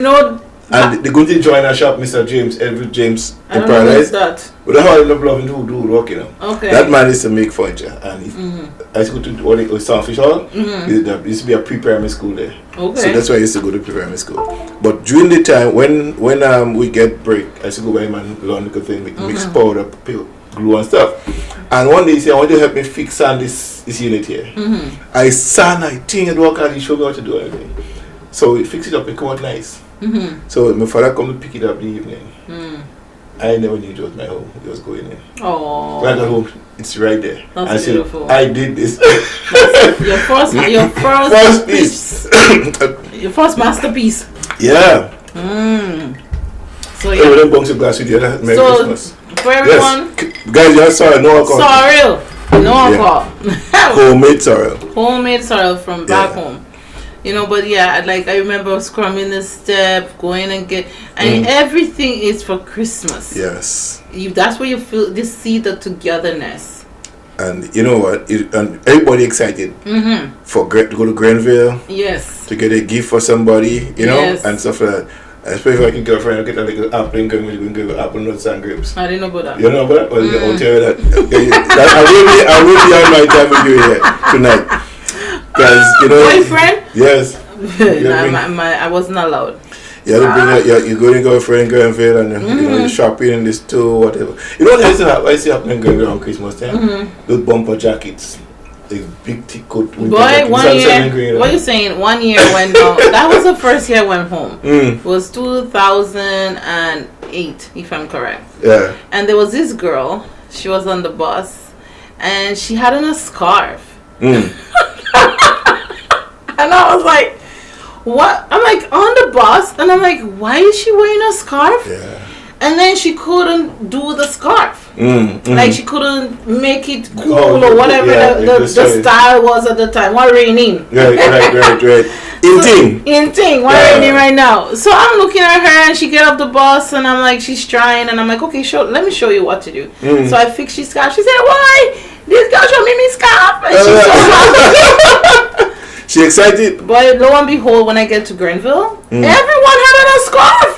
No. And they go to the joiner shop, Mr. James, Edward James in I don't Paradise. know what's that. But that's how I love loving who do work, you know. Okay. That man used to make furniture, and I used to go to what they call Starfish Hall. There used to be a pre-primary school there. Okay. So that's why I used to go to pre-primary school. But during the time when we get break, I used to go by man learn little thing, mix powder, glue and stuff. And one day he said, I want you to help me fix sand this unit here. I sand, I think it work out, he showed me how to do everything. So we fix it up, it come out nice. So my father come to pick it up in the evening. I never knew it was my home. It was going in. Oh. When I got home, it's right there. That's I said, beautiful. I did this. Your first piece. Your first masterpiece. Yeah. So Yeah. Them bunks of glass with you. Merry Christmas. For everyone. Yes. Guys, you're sorry. No alcohol. Sorrel. No alcohol. Homemade sorrel. Homemade sorrel from back home. You know, but yeah, like I remember scrumming the step, going and everything is for Christmas. Yes. That's where you feel this seed of togetherness. And you know what? And everybody excited to go to Grenville. Yes. To get a gift for somebody, you know, and stuff like that. Especially if I can girlfriend, I get a little apple and give apple nuts and grapes. I didn't know about that. You know about that? Well, I'll tell you that. I will be on my time with you here tonight. Because, you know. Boyfriend? Yes. I wasn't allowed. You have to bring your going girlfriend, Grenville, and you know, you're shopping in the store, whatever. You know what I see happening in Grenville on Christmas time? Those bumper jackets. The big thick coat. Boy, 1 year. What are you saying? 1 year went home. That was the first year I went home. It was 2008, if I'm correct. Yeah. And there was this girl. She was on the bus, and she had on a scarf. And I was like, "What?" I'm like on the bus, and I'm like, "Why is she wearing a scarf?" Yeah. And then she couldn't do the scarf. Like she couldn't make it cool or whatever the style was at the time. What raining? Right. In ting. What raining right now? So I'm looking at her and she get off the bus and I'm like, she's trying and I'm like, okay, let me show you what to do. So I fixed her scarf. She said, why? This girl showed me scarf. And she's so happy. She excited. But lo and behold, when I get to Grenville, everyone had on a scarf.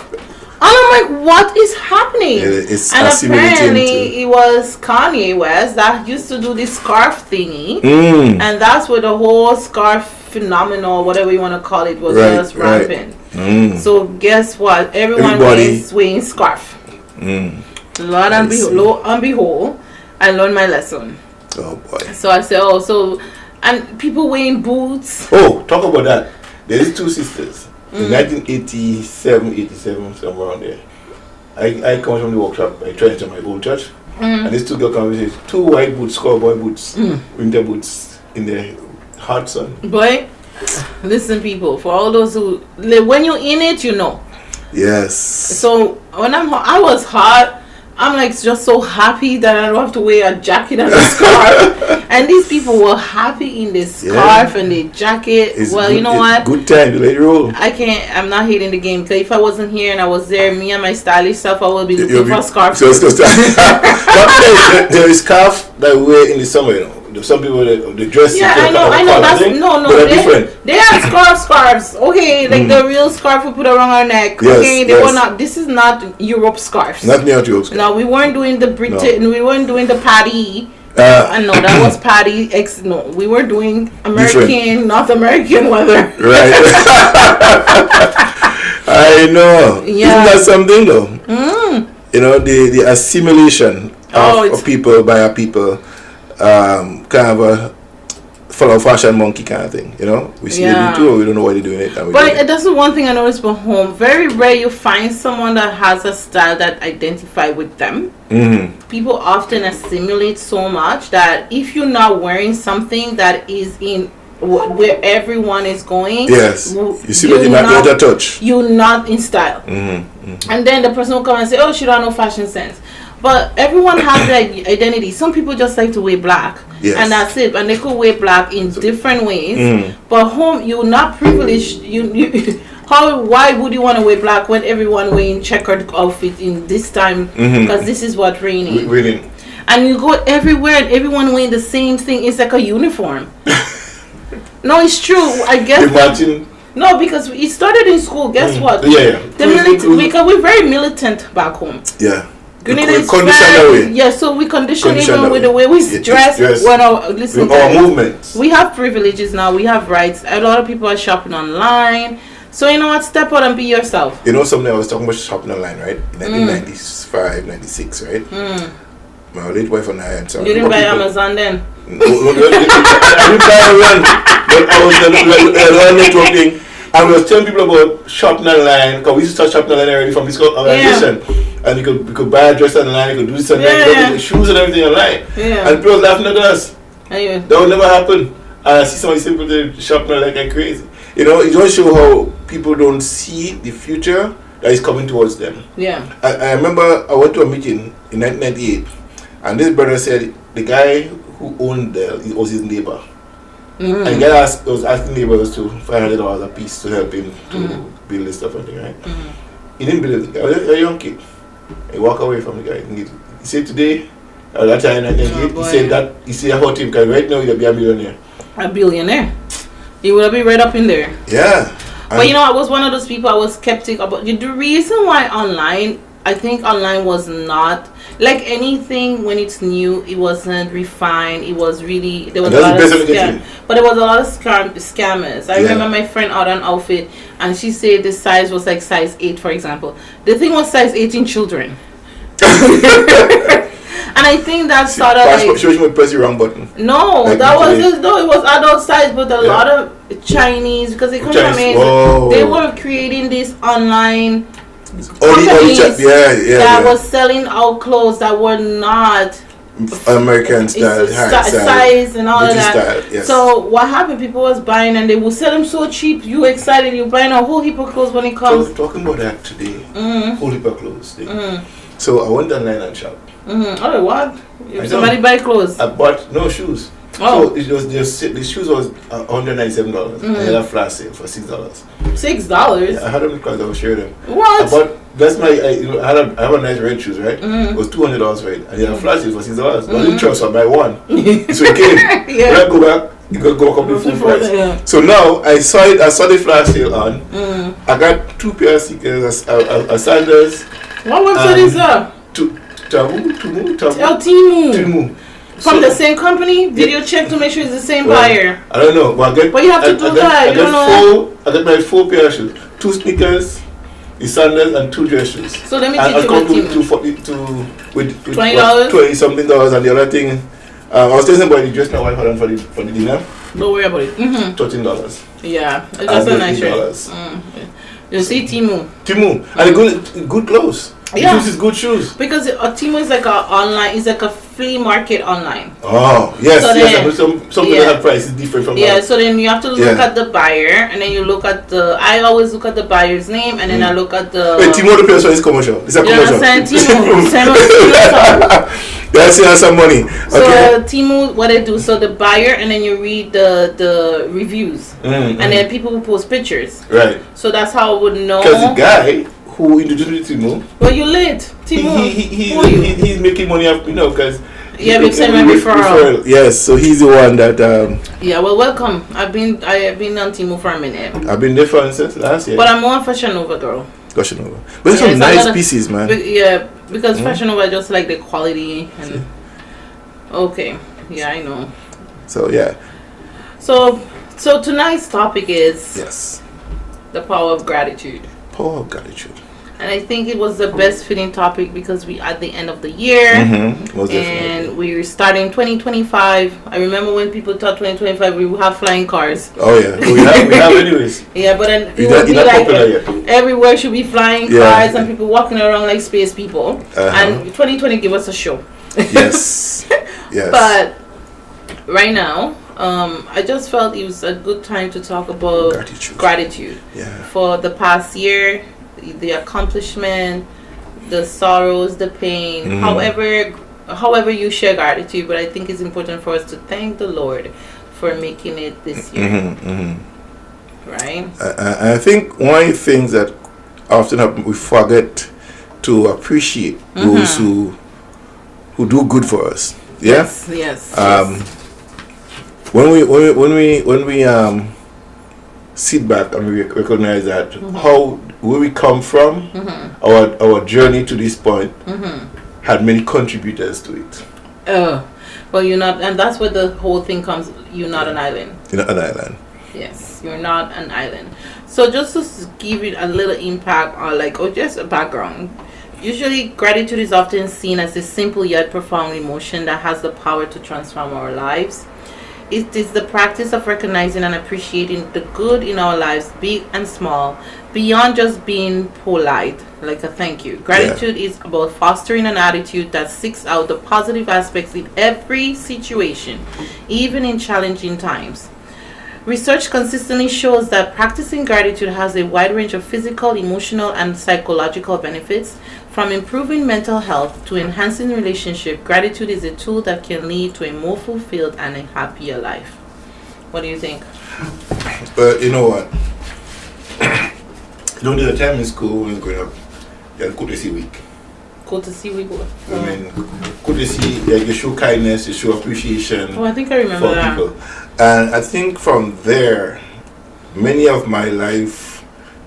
And I'm like, what is happening? And apparently it was Kanye West that used to do this scarf thingy. And that's where the whole scarf phenomenon, whatever you want to call it, was just rampant. So guess what? Everybody was wearing scarf. Lo and behold, I learned my lesson. Oh boy. So I said, and people wearing boots. Oh, talk about that. There's two sisters. In 1987, somewhere around there, I come from the workshop. I trained to my old church, and these two girls come with two white boots, cowboy boots, winter boots in the hot sun. Boy, listen, people, for all those who, when you're in it, you know. Yes. So when I was hot. I'm like just so happy that I don't have to wear a jacket and a scarf. And these people were happy in the scarf and the jacket. You know what? Good time to let it roll. I'm not hating the game because if I wasn't here and I was there, me and my stylish self, I would be looking for a scarf. So there is scarf that we wear in the summer, you know. Some people they dress. Yeah, I know. That's they're different. They are scarves. Okay, like the real scarf we put around our neck. Yes, okay, they were not. This is not Europe scarves. Not Europe scarves. No, we weren't doing the Britain. We weren't doing the patty. I know that was patty. No, we were doing American, North American weather. Right. I know. Yeah. Isn't that something though? You know, the assimilation of people by our people. Kind of a follow fashion monkey kind of thing, you know. We see it too, we don't know why they're doing it. But that's the one thing I noticed from home. Very rare you find someone that has a style that identify with them. People often assimilate so much that if you're not wearing something that is in where everyone is going, you see what you're not a touch. You're not in style. And then the person will come and say, oh, she don't have no fashion sense. But everyone has their identity. Some people just like to wear black, and that's it. And they could wear black in different ways. But home, you're not privileged. Why would you want to wear black when everyone wearing checkered outfit in this time? Because this is what raining. And you go everywhere, and everyone wearing the same thing. It's like a uniform. No, it's true. I guess. No, because it started in school. Guess what? Yeah. Because we're very militant back home. Yeah. We condition that way. Yeah, so we condition even with the way we dress. When our movements. We have privileges now. We have rights. A lot of people are shopping online. So you know what? Step out and be yourself. You know something? I was talking about shopping online, right? In 1995, 96, right? My late wife and I. You didn't buy Amazon then? No, I didn't buy Amazon. But I was networking. And we was telling people about shopping online, because we used to start shopping online already from this organization. Yeah. And you could buy a dress online, you could do this online, shoes and everything online. Yeah. And people were laughing at us. Yeah. That would never happen. And I see some of these people shopping online like crazy. You know, it just shows how people don't see the future that is coming towards them. Yeah. I remember I went to a meeting in 1998, and this brother said the guy who owned it was his neighbor. And the guy was asking neighbors to $500 a piece to help him to build this stuff and thing, right? He didn't believe the guy. He was a young kid. He walked away from the guy. He said today, at that time, he said about him, because right now he'd be a millionaire. A billionaire. He would be right up in there. Yeah. But you know, I was one of those people, I was skeptic about the reason why I think online was not like anything when it's new. It wasn't refined. It was really there was a lot of scam, but there was a lot of scammers. I remember my friend ordered an outfit, and she said the size was like size 8, for example. The thing was size 8 in children. And I think that sort of like she would press the wrong button. No, like that was it was adult size, but a lot of Chinese, because they come from Asia, they were creating this online companies that was selling out clothes that were not American style, size and all British of that. Style, yes. So what happened? People was buying, and they would sell them so cheap. You excited? You buying a whole heap of clothes when it comes. Talking about that today, whole heap of clothes. So I went online and shop. Oh, what? If somebody buy clothes? I bought shoes. Oh. So it was just the shoes was $197, and they had a flash sale for $6. $6? Yeah, I had them because I was sharing them. What? That's my I have a nice red shoes, right? It was $200, right? And they had a flash sale for $6. I didn't trust, so I buy one. So it came. When I go back, you got to go up to full price. Yeah. So now I saw the flash sale on. I got 2 pair of sneakers, sandals. What website is that? Timu. From the same company? Did you check to make sure it's the same buyer? I don't know. But you have to do that. I got my 4 pair of shoes. 2 sneakers, the sandals, and 2 dress shoes. So let me teach you about Timu. With $20? $20-something, and the other thing. I was telling somebody the dress my wife had on for the dinner. Don't worry about it. $13. Yeah, that's a nice dress. You see Timu. And good clothes. Yeah. Shoes is good shoes. Because Timu is like it's like a flea market online. Oh, yes, so yes. Something that price is different from that. So then you have to look at the buyer, and then you look at I always look at the buyer's name, and then I look at the... Wait, Timu the person is commercial. It's a commercial. Timu. That's some money. So Timu, what they do, so the buyer, and then you read the reviews, and then people will post pictures. Right. So that's how I would know. Because the guy who introduced me to Timu. Well, you late. Timu. He's making money off, because. Yeah, we've sent my referral. Yes, so he's the one that. Yeah, well, welcome. I have been on Timu for a minute. I've been there since last year. But I'm more Fashion Nova girl. Fashion Nova, but there's some nice pieces, man. Because Fashion Nova, I just like the quality and. Okay, yeah, I know. So yeah. So tonight's topic is the power of gratitude. Power of gratitude. And I think it was the best fitting topic because we at the end of the year, and we're starting 2025. I remember when people thought 2025 we would have flying cars. Oh yeah, we have anyways. Yeah, but then it would be like everywhere should be flying cars and people walking around like space people. And 2020 give us a show. Yes. Yes. But right now, I just felt it was a good time to talk about gratitude. Yeah. For the past year, the accomplishment, the sorrows, the pain. However you share gratitude, but I think it's important for us to thank the Lord for making it this year. Right? I think one of the things that often happen, we forget to appreciate those who do good for us. Yeah. Yes. When we sit back and we recognize that where we come from, our journey to this point had many contributors to it. Well, you're not, and that's where the whole thing comes. You're not an island. You're not an island. Yes, you're not an island. So just to give it a little impact or just a background. Usually, gratitude is often seen as a simple yet profound emotion that has the power to transform our lives. It is the practice of recognizing and appreciating the good in our lives, big and small, beyond just being polite, like a thank you. Gratitude is about fostering an attitude that seeks out the positive aspects in every situation, even in challenging times. Research consistently shows that practicing gratitude has a wide range of physical, emotional, and psychological benefits. From improving mental health to enhancing relationship, gratitude is a tool that can lead to a more fulfilled and a happier life. What do you think? You know what? There's a time in school when I was growing up, you had courtesy week. Courtesy week? I mean, courtesy, you show kindness, you show appreciation. Oh, I think I remember for that. People. And I think from there, many of my life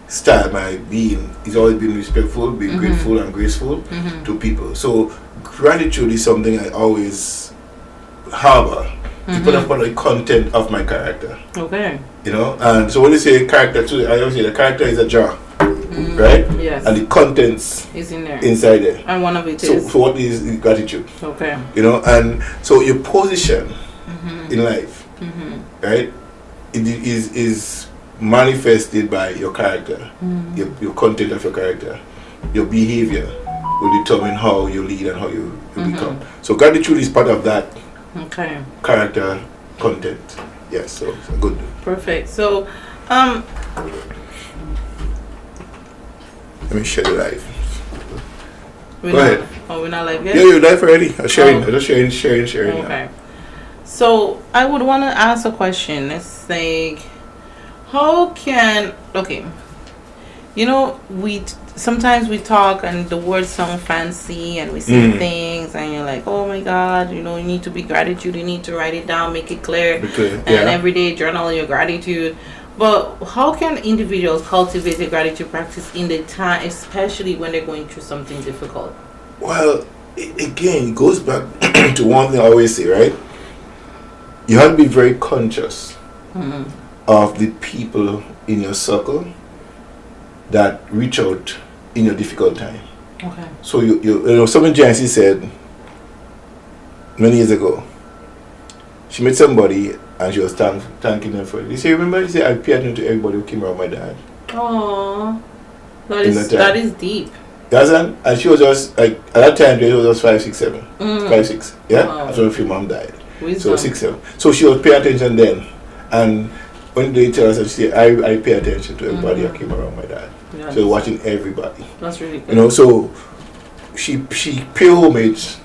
style, my being, is always been respectful, being grateful and graceful to people. So gratitude is something I always harbor. To put up on the content of my character. Okay. You know, and so when you say character too, I always say the character is a jar, right? Yes. And the contents is in there. Inside there. And one of it is. So what is gratitude? Okay. You know, and so your position in life, right? It is manifested by your character, your content of your character, your behavior will determine how you lead and how you become. So gratitude is part of that. Okay. Character, content. Yes, so good. Perfect. So, let me share the live. Go ahead. Oh, we're not live yet? Yeah, you're live already. I'm sharing. I'm just sharing. Okay. Now. So, I would want to ask a question. It's like, how can, sometimes we talk and the words sound fancy and we say things and you're like, oh my God, you need to be gratitude, you need to write it down, make it clear, and every day journal your gratitude. But how can individuals cultivate a gratitude practice in the time, especially when they're going through something difficult? Well, again, it goes back to one thing I always say, right? You have to be very conscious of the people in your circle that reach out in your difficult time. Okay. So you know something Jancy said many years ago. She met somebody and she was thanking them for it. You say, remember? She said, I paid attention to everybody who came around my dad. Aww. That is deep. Doesn't? And she was just like at that time she was just 5, 6, 7. 5, 6. Yeah? Wow. After her mom died. Wisdom. So 6, 7. So she was paying attention then. And when they tell us, she said, I pay attention to everybody that came around my dad. Yeah, so watching everybody. That's really good. You know, so she paid homage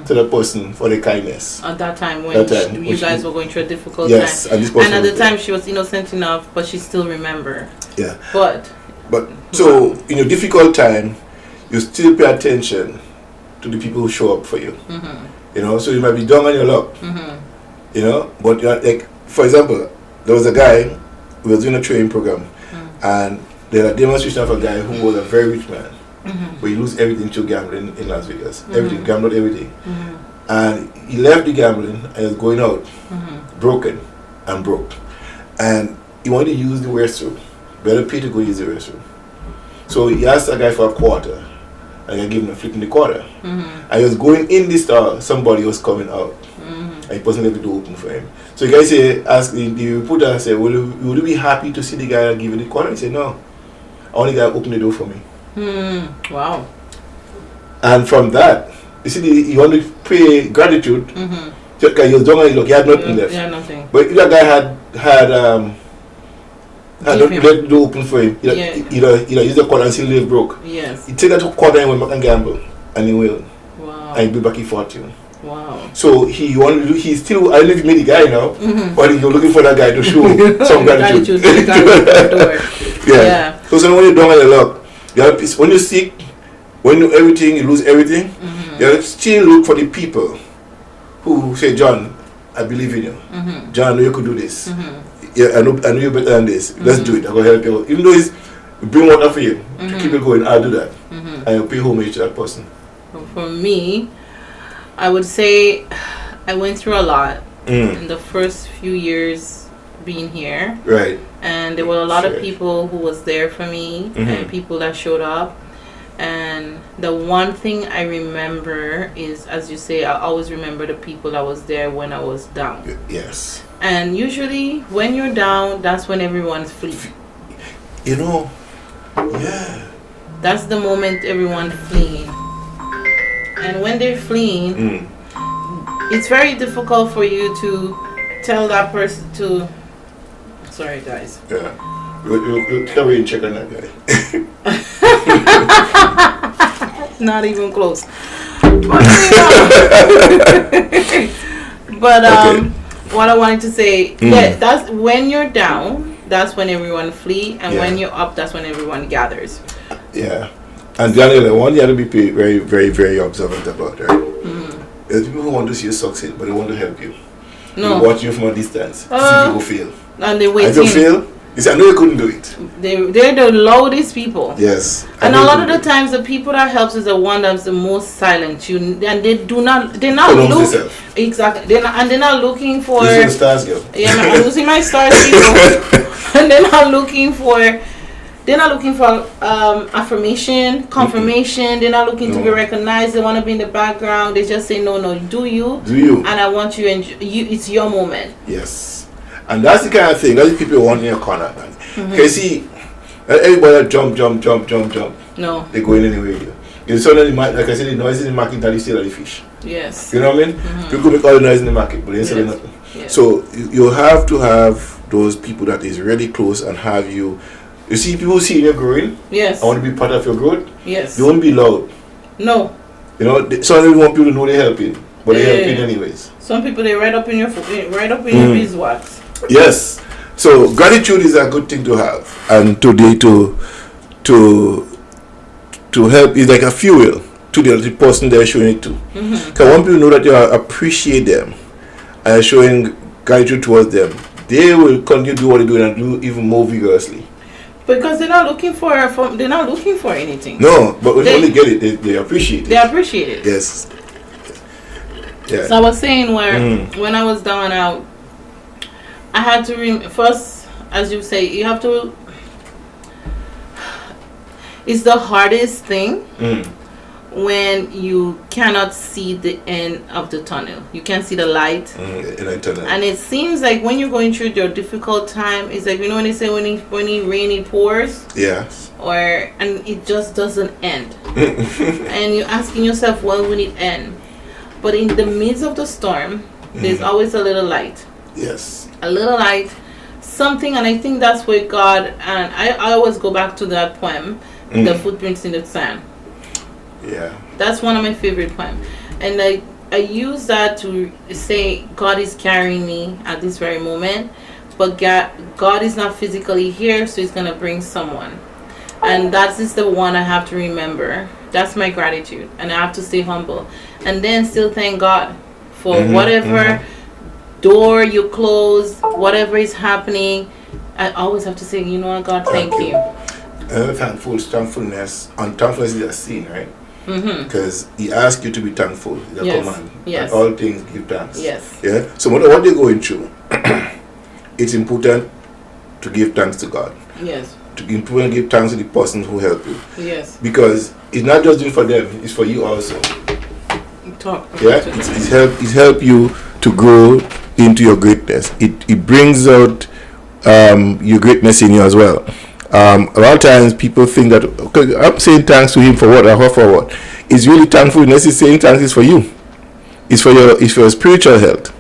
to the person for the kindness. At that time when you guys were going through a difficult time. Yes, and at the time she was innocent enough, but she still remembered. Yeah. But so in your difficult time, you still pay attention to the people who show up for you. You know, so you might be down on your luck. You know, but you're like, for example, there was a guy who was doing a training program, and there was a demonstration of a guy who was a very rich man, but he lose everything to gambling in Las Vegas. Everything, gambled everything. And he left the gambling and was going out, broken and broke. And he wanted to use the restroom. Better pay to go use the restroom. So he asked a guy for a quarter, and I gave him a flip in the quarter. And he was going in the store, somebody was coming out. And he wasn't left the door open for him. So the guy asked the reporter, said, would you be happy to see the guy that give you the quarter? He said, no. I want the guy to open the door for me. Wow. And from that, you see, he wanted to pay gratitude. Because he was down on his luck, he had nothing left. Yeah, nothing. But if that guy had let the door open for him, he'd use the quarter and still live broke. Yes. He'd take that quarter and went back and gamble. And he will. Wow. And he'd be back in fortune. Wow. So he still, I don't know if he made the guy now, but he's looking for that guy to show some gratitude. Yeah. So when you're down on your luck, when you're sick, when you everything, you lose everything, you have to still look for the people who say, John, I believe in you. John, I know you could do this. I know you're better than this. Let's do it. I'm going to help you. Even though it's bring water for you, to keep it going, I'll do that. And I'll pay homage to that person. For me, I would say I went through a lot in the first few years being here. Right. And there were a lot of people who was there for me and people that showed up. And the one thing I remember is, as you say, I always remember the people that was there when I was down. Yes. And usually when you're down, that's when everyone's fleeing. You know, yeah. That's the moment everyone's fleeing. And when they're fleeing, it's very difficult for you to tell that person to... Sorry, guys. Yeah. We'll carry and check on that guy. Not even close. But what I wanted to say, that's when you're down, that's when everyone flee, and when you're up, that's when everyone gathers. Yeah. And Daniel, one you have to be very, very, very observant about, right? There's people who want to see you succeed, but they want to help you. No. They watch you from a distance to see people fail. And they wait. And if you fail, you say, I know you couldn't do it. They're the loudest people. Yes. And a lot of the times, the people that helps is the one that's the most silent. And they're not looking. Exactly. They're not looking for. Losing stars, girl. Yeah, I'm losing my stars, people. And they're not looking for affirmation, confirmation. They're not looking to be recognized. They want to be in the background. They just say, no, do you. And I want you, it's your moment. Yes. And that's the kind of thing, that's the people want in your corner, man. Okay, see, everybody jump. No. They go in anyway. You saw that, like I said, the noise in the market that you still the fish. Yes. You know what I mean? People make all the noise in the market, but they sell nothing. Yes. So you have to have those people that is really close and have you. You see, people see you growing. Yes. I want to be part of your growth. Yes. They won't be loud. No. You know, some people want people to know they're helping, but they're helping anyways. Some people they right up in your beeswax. Yes. So gratitude is a good thing to have, and today to help is like a fuel to the person they're showing it to. Because when people know that you appreciate them and showing gratitude towards them, they will continue to do what they're doing and do even more vigorously. Because they're not looking for anything. No, but when they get it, they appreciate it. They appreciate it. Yes. Yeah. So I was saying when I was down and out, I had to first, as you say, you have to. It's the hardest thing when you cannot see the end of the tunnel. You can't see the light. In a tunnel. And it seems like when you're going through your difficult time, it's like, you know when they say when it rains it pours. Yes. And it just doesn't end. And you're asking yourself, when will it end? But in the midst of the storm, there's always a little light. Yes. A little light, something, and I think that's where God, and I always go back to that poem, The Footprints in the Sand. Yeah. That's one of my favorite poems. And I use that to say God is carrying me at this very moment, but God is not physically here, so He's going to bring someone. And that is the one I have to remember. That's my gratitude. And I have to stay humble. And then still thank God for whatever door you close, whatever is happening. I always have to say, you know what, God, thank you. Thankfulness, and thankfulness is a sin, right? Because He asks you to be thankful. It's a command. Yes. And all things give thanks. Yes. Yeah. So what they're going through, it's important to give thanks to God. Yes. To give thanks to the person who helped you. Yes. Because it's not just doing for them; it's for you also. It's help you to grow into your greatness. It brings out your greatness in you as well. A lot of times people think that, okay, I'm saying thanks to Him for what or her for what. It's really thankfulness is saying thanks is for you. It's for your spiritual health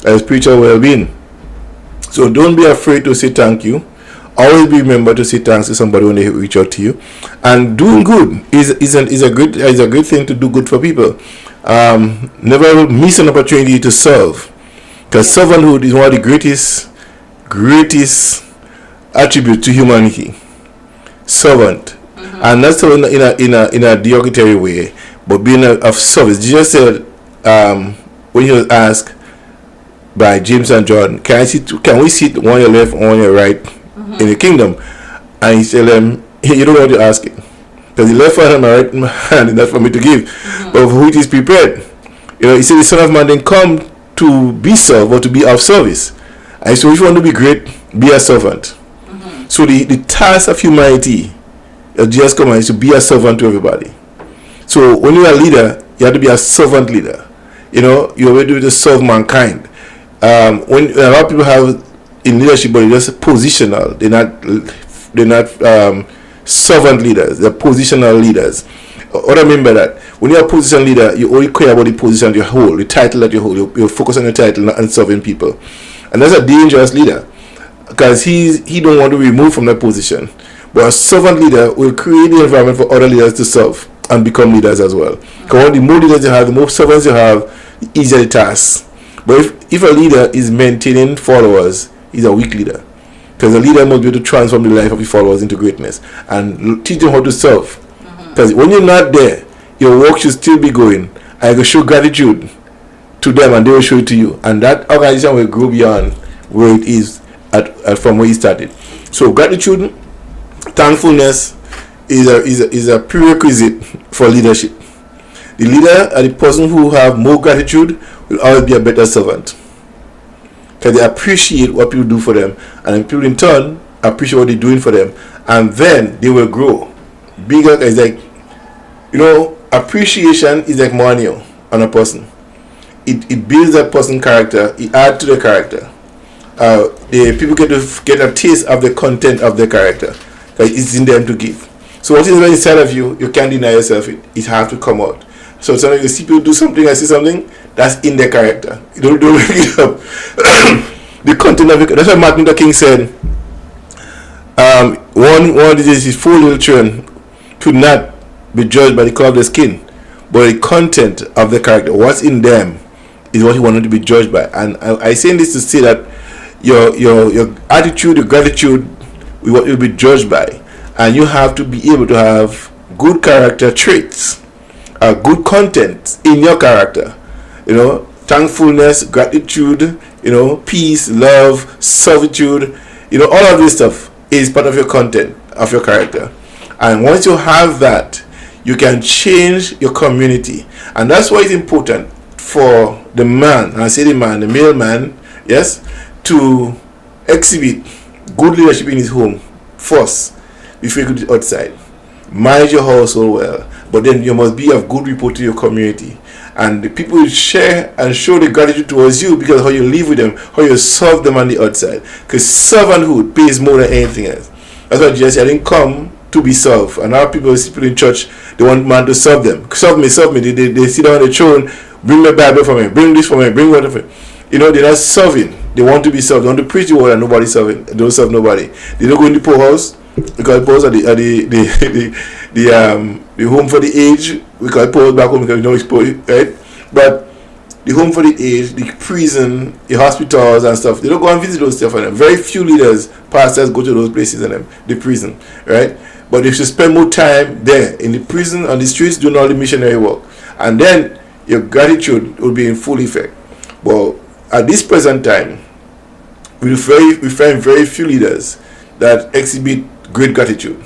and spiritual well-being. So don't be afraid to say thank you. Always remember to say thanks to somebody when they reach out to you. And doing good is a great thing to do good for people. Never miss an opportunity to serve, because servanthood is one of the greatest attributes to humanity. Servant, and not so in a derogatory way, but being of service. Jesus said when He was asked, by James and John, can we sit on your left, on your right in the kingdom? And he tell them, you don't know what you're asking. Because the left hand and my right hand is not for me to give, but for who it is prepared. He said the Son of Man didn't come to be served, but to be of service. And so if you want to be great, be a servant. So the task of humanity, Jesus command, is to be a servant to everybody. So when you're a leader, you have to be a servant leader. You're ready to serve mankind. When a lot of people have in leadership, but they're just positional. They're not servant leaders. They're positional leaders. What I mean by that, when you're a position leader, you only care about the position that you hold, the title that you hold. You focus on the title and serving people, and that's a dangerous leader, because he don't want to be removed from that position. But a servant leader will create the environment for other leaders to serve and become leaders as well. Because the more leaders you have, the more servants you have, the easier the task. But if a leader is maintaining followers, he's a weak leader. Because a leader must be able to transform the life of his followers into greatness and teach them how to serve. Because when you're not there, your work should still be going. And you can show gratitude to them and they will show it to you. And that organization will grow beyond where it is from where it started. So gratitude, thankfulness is a prerequisite for leadership. The leader and the person who have more gratitude will always be a better servant. Because they appreciate what people do for them, and people in turn appreciate what they're doing for them, and then they will grow. Bigger is like, appreciation is like money on a person. It builds that person's character. It adds to the character. The people get a taste of the content of their character, because it's in them to give. So what is inside of you, you can't deny yourself it. It has to come out. So sometimes you see people do something, I see something that's in their character. You don't make it up. The content of it. That's why Martin Luther King said, one of his 4 little children could not be judged by the color of their skin, but the content of the character, what's in them, is what he wanted to be judged by. And I say this to say that your attitude, your gratitude, is what you'll be judged by, and you have to be able to have good character traits, good content in your character. Thankfulness, gratitude, peace, love, servitude, all of this stuff is part of your content, of your character. And once you have that, you can change your community. And that's why it's important for the man, and I say the man, the male man, yes, to exhibit good leadership in his home first before you go to the outside. Manage your household well, but then you must be of good report to your community. And the people will share and show the gratitude towards you because how you live with them, how you serve them on the outside. Because servanthood pays more than anything else. That's why Jesus said, I didn't come to be served. And now people in church, they want man to serve them. Serve me. They sit down on the throne, bring my Bible for me, bring this for me, bring whatever. They're not serving. They want to be served. They want to preach the word and nobody's serving. They don't serve nobody. They don't go in the poorhouse, because poorhouse are the home for the aged. We call it poor back home because it's poor, right? But the home for the aged, the prison, the hospitals and stuff, they don't go and visit those stuff. And very few leaders, pastors go to those places and the prison, right? But they should spend more time there in the prison, on the streets, doing all the missionary work. And then your gratitude will be in full effect. But at this present time, we find very few leaders that exhibit great gratitude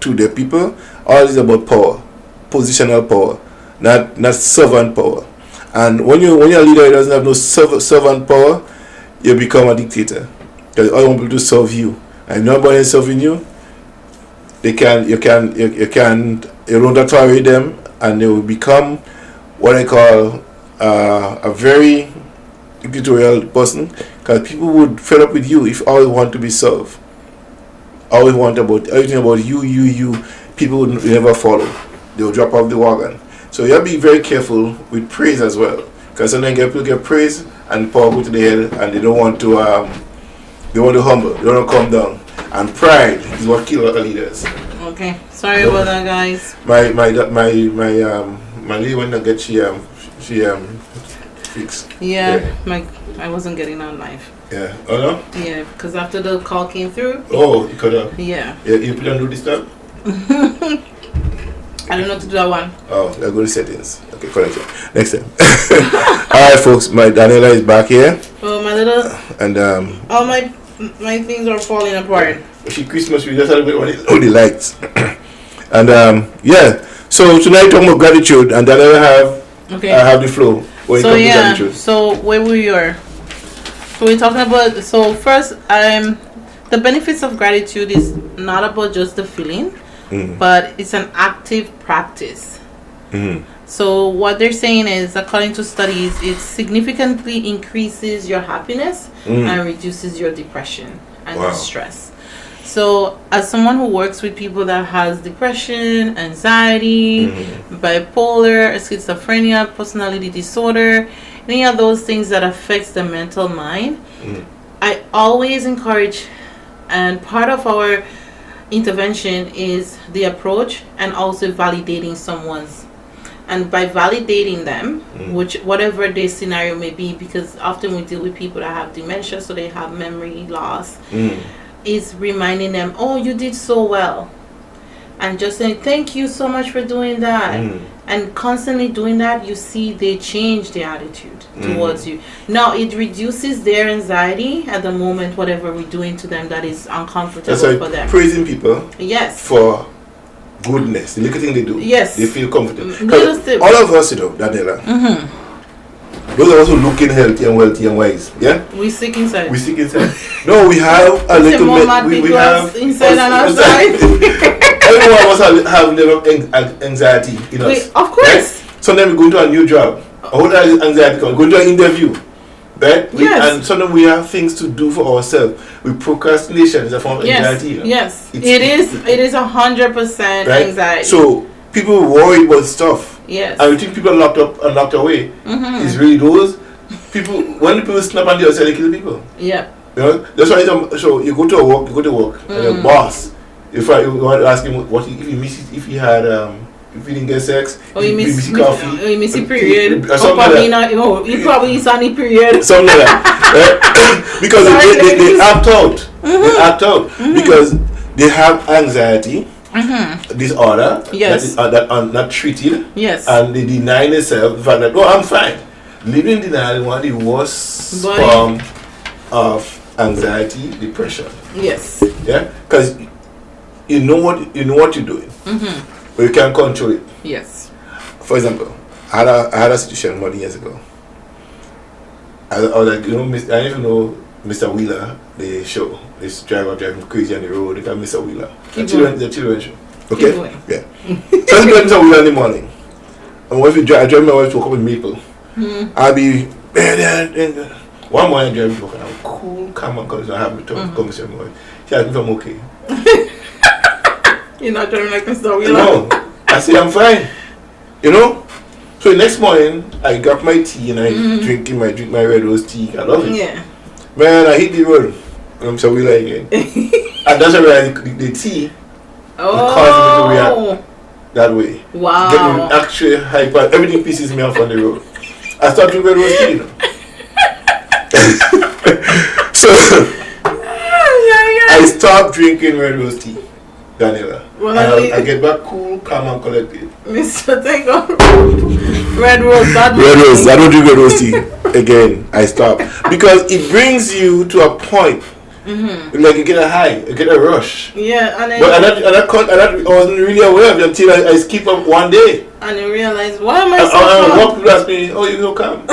to their people. All is about power, positional power, not servant power. And when you're a leader who doesn't have no servant power, you become a dictator. Because all you want people to serve you, and if nobody is serving you, you don't tolerate them, and they will become what I call a very dictatorial person. Because people would fed up with you if always want to be served. Always want everything about you. People would never follow. They will drop off the wagon. So you have to be very careful with praise as well. Because sometimes people get praise and power go to the head, and they don't want to they want to humble, they want to come down. And pride is what kills a lot of leaders. Okay. Sorry about that, guys. My lady went to get she fixed. Yeah. I wasn't getting on live. Yeah. Oh no? Yeah, because after the call came through. Oh, you cut up. Yeah. Yeah, you put on do this stuff? I don't know how to do that one. Oh, let's go to settings. Okay, correct it. Next time. Alright, folks, my Daniela is back here. Oh, my little. And all my things are falling apart. She Christmas, we just celebrate all the lights. And yeah. So tonight talking about gratitude, and Daniela I have the flow. So yeah. So where we are. So we're talking about. So first, the benefits of gratitude is not about just the feeling, but it's an active practice. So what they're saying is, according to studies, it significantly increases your happiness and reduces your depression and stress. So as someone who works with people that has depression, anxiety, bipolar, schizophrenia, personality disorder, any of those things that affects the mental mind, I always encourage, and part of our intervention is the approach and also validating someone's. And by validating them, which whatever their scenario may be, because often we deal with people that have dementia, so they have memory loss, is reminding them, oh, you did so well. And just saying, thank you so much for doing that. And constantly doing that, you see they change their attitude towards you. Now, it reduces their anxiety at the moment, whatever we're doing to them that is uncomfortable for them. Praising people for goodness, the little thing they do, they feel comfortable. All of us, Daniela, those of us who looking healthy and wealthy and wise, we sick inside. No, we have a little bit. We have inside and outside. Everyone of us have little anxiety in us. Of course. Sometimes we go into a new job. All that anxiety comes. Go into an interview. Right? And sometimes we have things to do for ourselves. Procrastination is a form of anxiety. Yes, it is 100% anxiety. So people worry about stuff. Yes. And you think people are locked up and locked away. It's really those people. When people snap on the outside, they kill people. Yeah. You know, that's why. So you go to work, and your boss. If you want to ask him what if he misses, if he didn't get sex, or you miss coffee, or you miss a period, or probably not. You probably miss any period. Something like that, right? Because they act out. They act out because they have anxiety disorder that are not treated. Yes, and they deny themselves the fact that I'm fine. Living in denial is one of the worst form of anxiety, depression. Yes. Yeah, because you know what you're doing, but you can't control it. Yes. For example, I had a situation many years ago. I was like, I don't even know Mr. Wheeler, the show. This driver driving crazy on the road. They got Mr. Wheeler. The children show. Okay. Yeah. So I was Mr. Wheeler in the morning. And I drive my wife to work up in Maple. I'll be one morning I drive to work and I'm cool, calm and collected. I have my conversation with my wife. She asked me if I'm okay. You're not driving like Mr. Wheeler? No. I say I'm fine. You know? So the next morning, I got my tea and I drink my red rose tea. I love it. Yeah. Man, I hit the road. I'm Mr. Wheeler again. And that's why the tea caused me to react that way. Wow. Getting actually hyper. Everything pisses me off on the road. I start drinking red rose tea, you know. So I stopped drinking red rose tea, Daniela. Well, I get back cool, calm and collected. Mr. Tango. Red rose. Red rose. I don't drink red rose tea again. I stop because it brings you to a point. Like you get a high, you get a rush. Yeah, and then but I wasn't really aware of it until I skip up one day. And you realize, why am I so calm? What people ask me, oh, you so calm.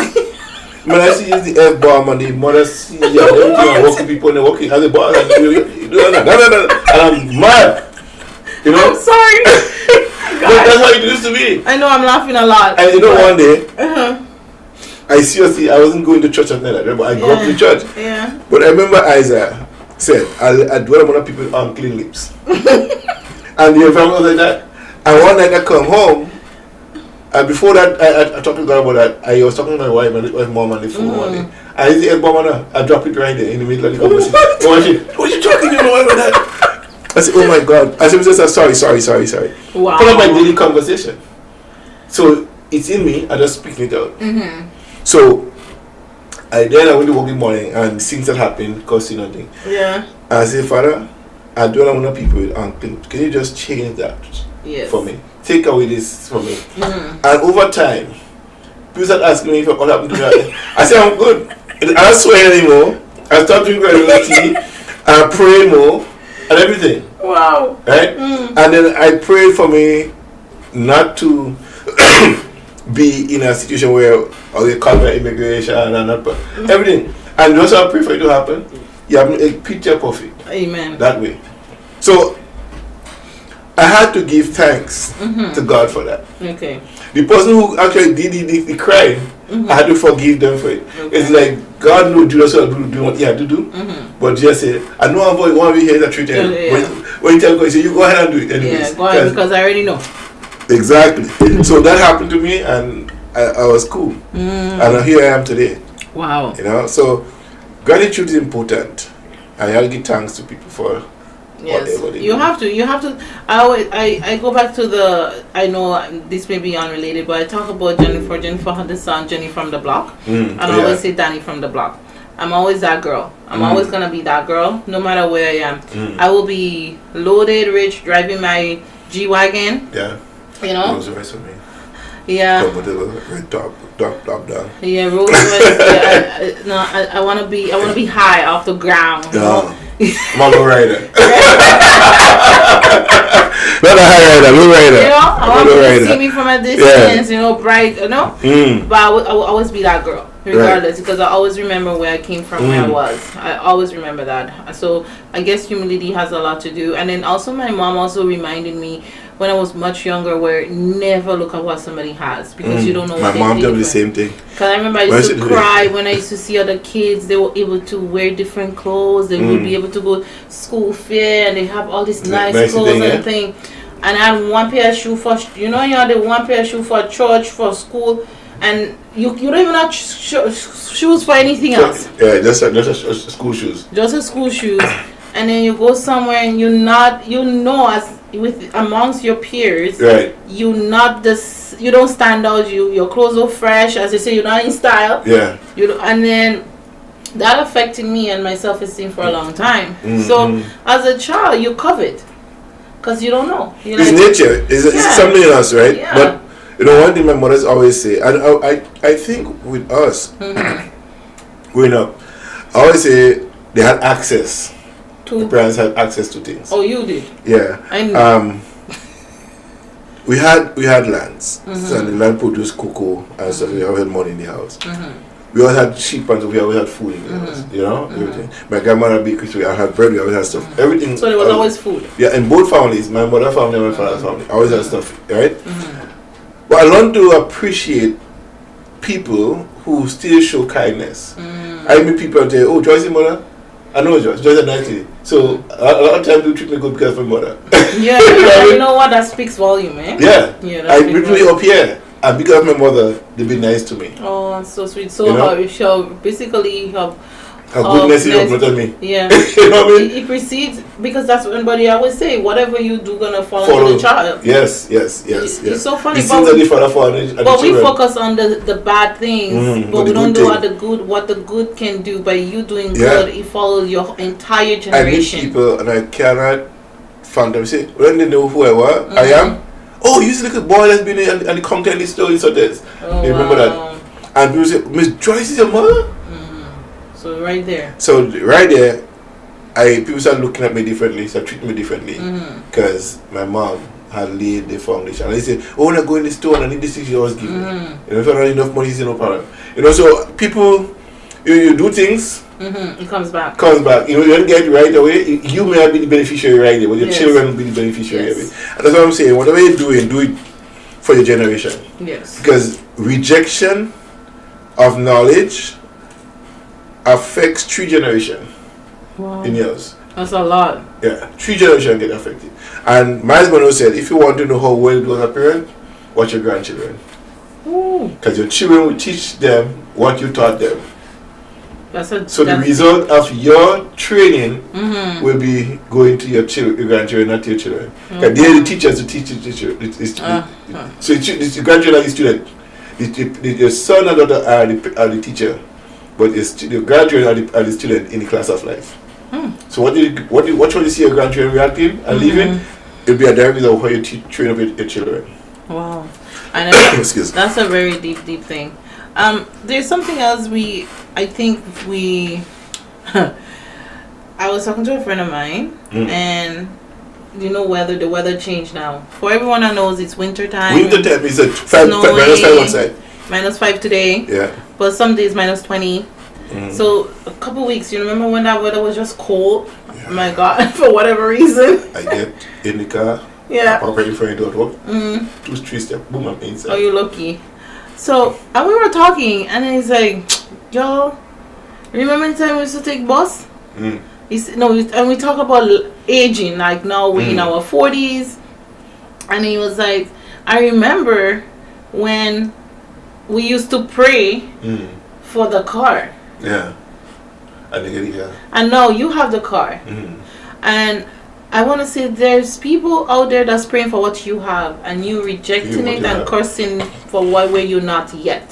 When I see the F-bomb and the mother see everything walking people and they're walking as a boss and you do that. And I'm mad. You know? I'm sorry. But that's how it used to be. I know, I'm laughing a lot. And you know, one day, I seriously, I wasn't going to church at night, but I go up to church. Yeah. But I remember Isaiah said, I dwell among people unclean lips. And the environment was like that. And one night I come home, and before that, I talked to God about that. I was talking to my wife and my mom on the phone one day. I see the bomb I drop it right there in the middle of the conversation. What you talking to your wife about that? I said, oh my God. I said, sorry. Wow. Part of my daily conversation. So it's in me, I just speak it out. So I went to work in the morning and things that happened caused nothing. Yeah. I said, Father, I don't want people with unclean. Can you just change that for me? take away this from me. And over time, people start asking me what happened to me. I say I'm good. I don't swear anymore. I start drinking tea. I pray more and everything. Wow. Right? And then I pray for me not to be in a situation where they call my immigration and not everything. And also I pray for it to happen. You have a picture perfect. Amen. That way. So I had to give thanks to God for that. Okay. The person who actually did the crime, I had to forgive them for it. Okay. It's like God knows Jesus will do what he had to do, but just say, I know I'm going to be here to treat him. When you tell God, you say, you go ahead and do it anyways. Yeah, go ahead because I already know. Exactly. So that happened to me, and I was cool, and here I am today. Wow. You know, so gratitude is important. I have to give thanks to people for. Yes, you have to. I go back to I know this may be unrelated, but I talk about Jennifer had the song Jenny from the Block, and I always say Danny from the Block. I'm always that girl. I'm always gonna be that girl, no matter where I am. I will be loaded, rich, driving my G-Wagon. Yeah. You know. Rolls Royce for me. Yeah. Red top down. Yeah, Rolls Royce. I wanna be high off the ground. You know? I'm a low rider. Not a high rider, low rider. You know, I want to see me from a distance, you know, bright, you know. But I will always be that girl, regardless, because I always remember where I came from, where I was. I always remember that. So I guess humility has a lot to do. And then also my mom also reminded me when I was much younger, where never look at what somebody has, because you don't know what my mom told me the same thing. Because I remember I used to cry when I used to see other kids. They were able to wear different clothes. They would be able to go school fair, and they have all these nice clothes and thing. And I had one pair of shoes for, you had the one pair of shoes for church, for school, and you don't even have shoes for anything else. Yeah, just a school shoes. Just a school shoes. And then you go somewhere and as with amongst your peers, right? You don't stand out. Your clothes are fresh, as you say. You're not in style. Yeah. And then that affected me and my self-esteem for a long time. So as a child, you covet because you don't know. It's nature. It's something else, right? Yeah. But one thing my mothers always say, and I think with us growing up, I always say they had access. The parents had access to things. Oh, you did? Yeah. I know. We had lands. So the land produced cocoa and stuff. We always had money in the house. We always had sheep and we always had food in the house. Everything. My grandmother baked. We had bread. We always had stuff. Everything. So there was always food. Yeah, in both families, my mother family and my father's family, I always had stuff, right? But I learned to appreciate people who still show kindness. I meet people and say, "Oh, Joyce's mother." I know Joyce is nice lady. So a lot of times they treat me good because of my mother. Yeah, you know what? That speaks volume, eh? Yeah. I literally up here, and because of my mother, they be nice to me. Oh, that's so sweet. So you shall basically have her goodness is not on me. Yeah. You know what I mean? It precedes, because that's what everybody always say. Whatever you do, gonna follow the child. Yes. It's so funny. But we focus on the bad things, but we don't do what the good can do. By you doing good, it follows your entire generation. I meet people and I cannot find them. Say, when they know who I am. Oh, you see, look at boy that's been in and the content is stories of this. You remember that? And people say, Miss Joyce is your mother? So right there. So right there, people start looking at me differently, start treating me differently, because my mom had laid the foundation. And they say, "Oh, when I go in the store and I need this, you always give me." If I don't have enough money, it's no problem. So people, you do things. It comes back. You don't get it right away. You may not be the beneficiary right away, but your children will be the beneficiary of it. And that's what I'm saying. Whatever you're doing, do it for your generation. Yes. Because rejection of knowledge affects 3 generations in yours. That's a lot. Yeah, 3 generations get affected. And Miles Monroe said, if you want to know how well it was a parent, watch your grandchildren. Because your children will teach them what you taught them. So the result of your training will be going to your grandchildren, not to your children. Because they're the teachers to teach the teacher. So the grandchildren are the student. Your son and daughter are the teacher. But your grandchildren are the student in the class of life. So what should you see your grandchildren reacting and living? It'll be a direct result of how you train up your children. Wow. I know. That's a very deep thing. There's something else I was talking to a friend of mine, and you know the weather changed now. For everyone that knows, it's winter time. Winter time is -5 outside. -5 today. Yeah. But some days -20. So a couple weeks, you remember when that weather was just cold? Yeah. Oh my God, for whatever reason. I get in the car. Yeah. I'm ready for it to work. 2-3 steps, boom, I'm inside. Oh, you're lucky. So, and we were talking, and he's like, yo, remember the time we used to take bus? And we talk about aging, like now we're in our 40s. And he was like, I remember when we used to pray for the car. Yeah. And now you have the car. And I want to say there's people out there that's praying for what you have, and you rejecting it and cursing for where you're not yet.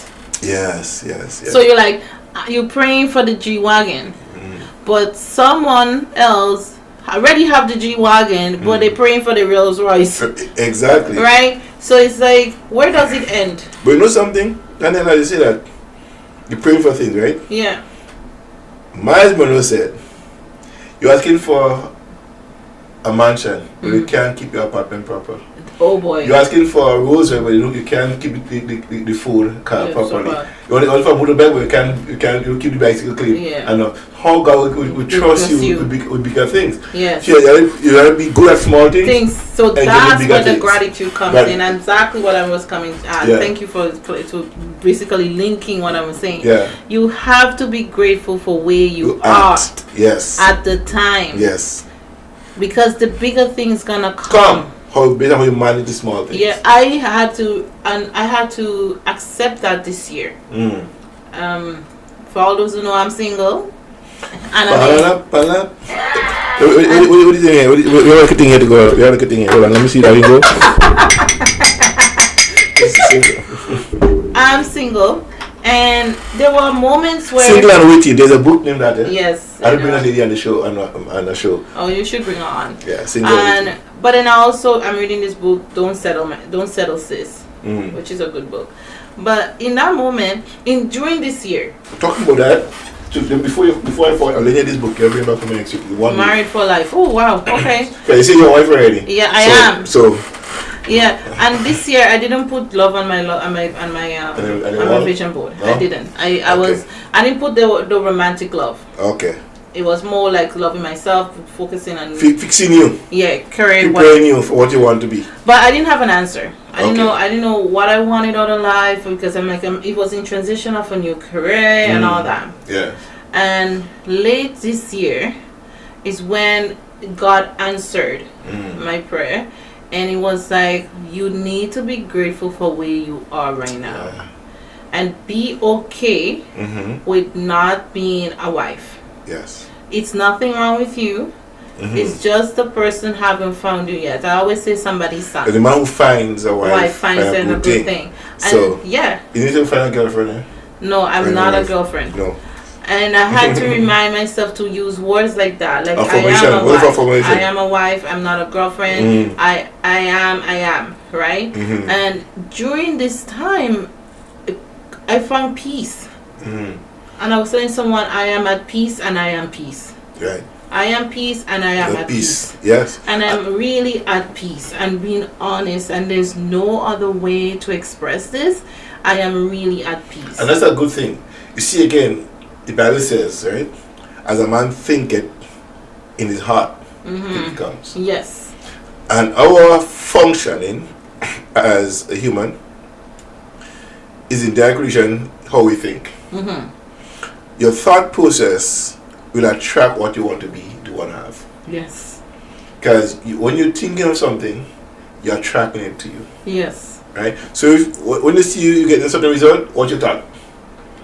Yes. So you're like, you're praying for the G-Wagon, but someone else already have the G-Wagon, but they're praying for the Rolls Royce. Exactly. Right? So it's like, where does it end? But you know something? And then I say that you're praying for things, right? Yeah. Miles Monroe said, you're asking for a mansion, but you can't keep your apartment proper. Oh boy. You're asking for a rosary, but you can't keep the food car properly. You want for a motorbike, but you can't keep the bicycle clean. Yeah. And how God will trust you with bigger things. Yes. So you gotta be good at small things. So that's where the gratitude comes in, and exactly what I was coming at. Yeah. Thank you for basically linking what I was saying. Yeah. You have to be grateful for where you are. Yes. At the time. Yes. Because the bigger things gonna come. How you manage the small things. Yeah, I had to accept that this year. For all those who know, I'm single. And what are you doing here? We have a thing here to go. We have a thing here. Hold on, let me see how you go. I'm single. And there were moments where Single and Witty. There's a book named that. Yes. I'll bring a lady on the show on the show. Oh, you should bring her on. Yeah, Single and Witty. But then I'm reading this book, Don't Settle Sis, which is a good book. But in that moment, during this year, talking about that, before I fall, I'll let you this book. You'll bring back for me next week. Married for Life. Oh wow. Okay. Okay, you see your wife already. Yeah, I am. So. Yeah, and this year I didn't put love on my vision board. No? I didn't. I didn't put the romantic love. Okay. It was more like loving myself, focusing on fixing you. Yeah, career. Preparing you for what you want to be. But I didn't have an answer. I didn't know what I wanted out of life, because I'm like it was in transition of a new career and all that. Yeah. And late this year is when God answered my prayer. And it was like, you need to be grateful for where you are right now. Yeah. And be okay with not being a wife. Yes. It's nothing wrong with you. It's just the person haven't found you yet. I always say somebody's son. The man who finds a wife finds a good thing. And so, yeah. You need to find a girlfriend, eh? No, I'm not a girlfriend. No. And I had to remind myself to use words like that. Like, I am a wife. I'm not a girlfriend. I am, right? And during this time, I found peace. And I was telling someone, I am at peace and I am peace. Right. I am peace and I am at peace. Yes. And I'm really at peace and being honest, and there's no other way to express this. I am really at peace. And that's a good thing. You see, again, the Bible says, right, as a man thinketh in his heart, it becomes. Yes. And our functioning as a human is in direct relation how we think. Your thought process will attract what you want to be, to want to have. Yes. Because when you're thinking of something, you're attracting it to you. Yes. Right? So when you see you get a certain result, what you thought?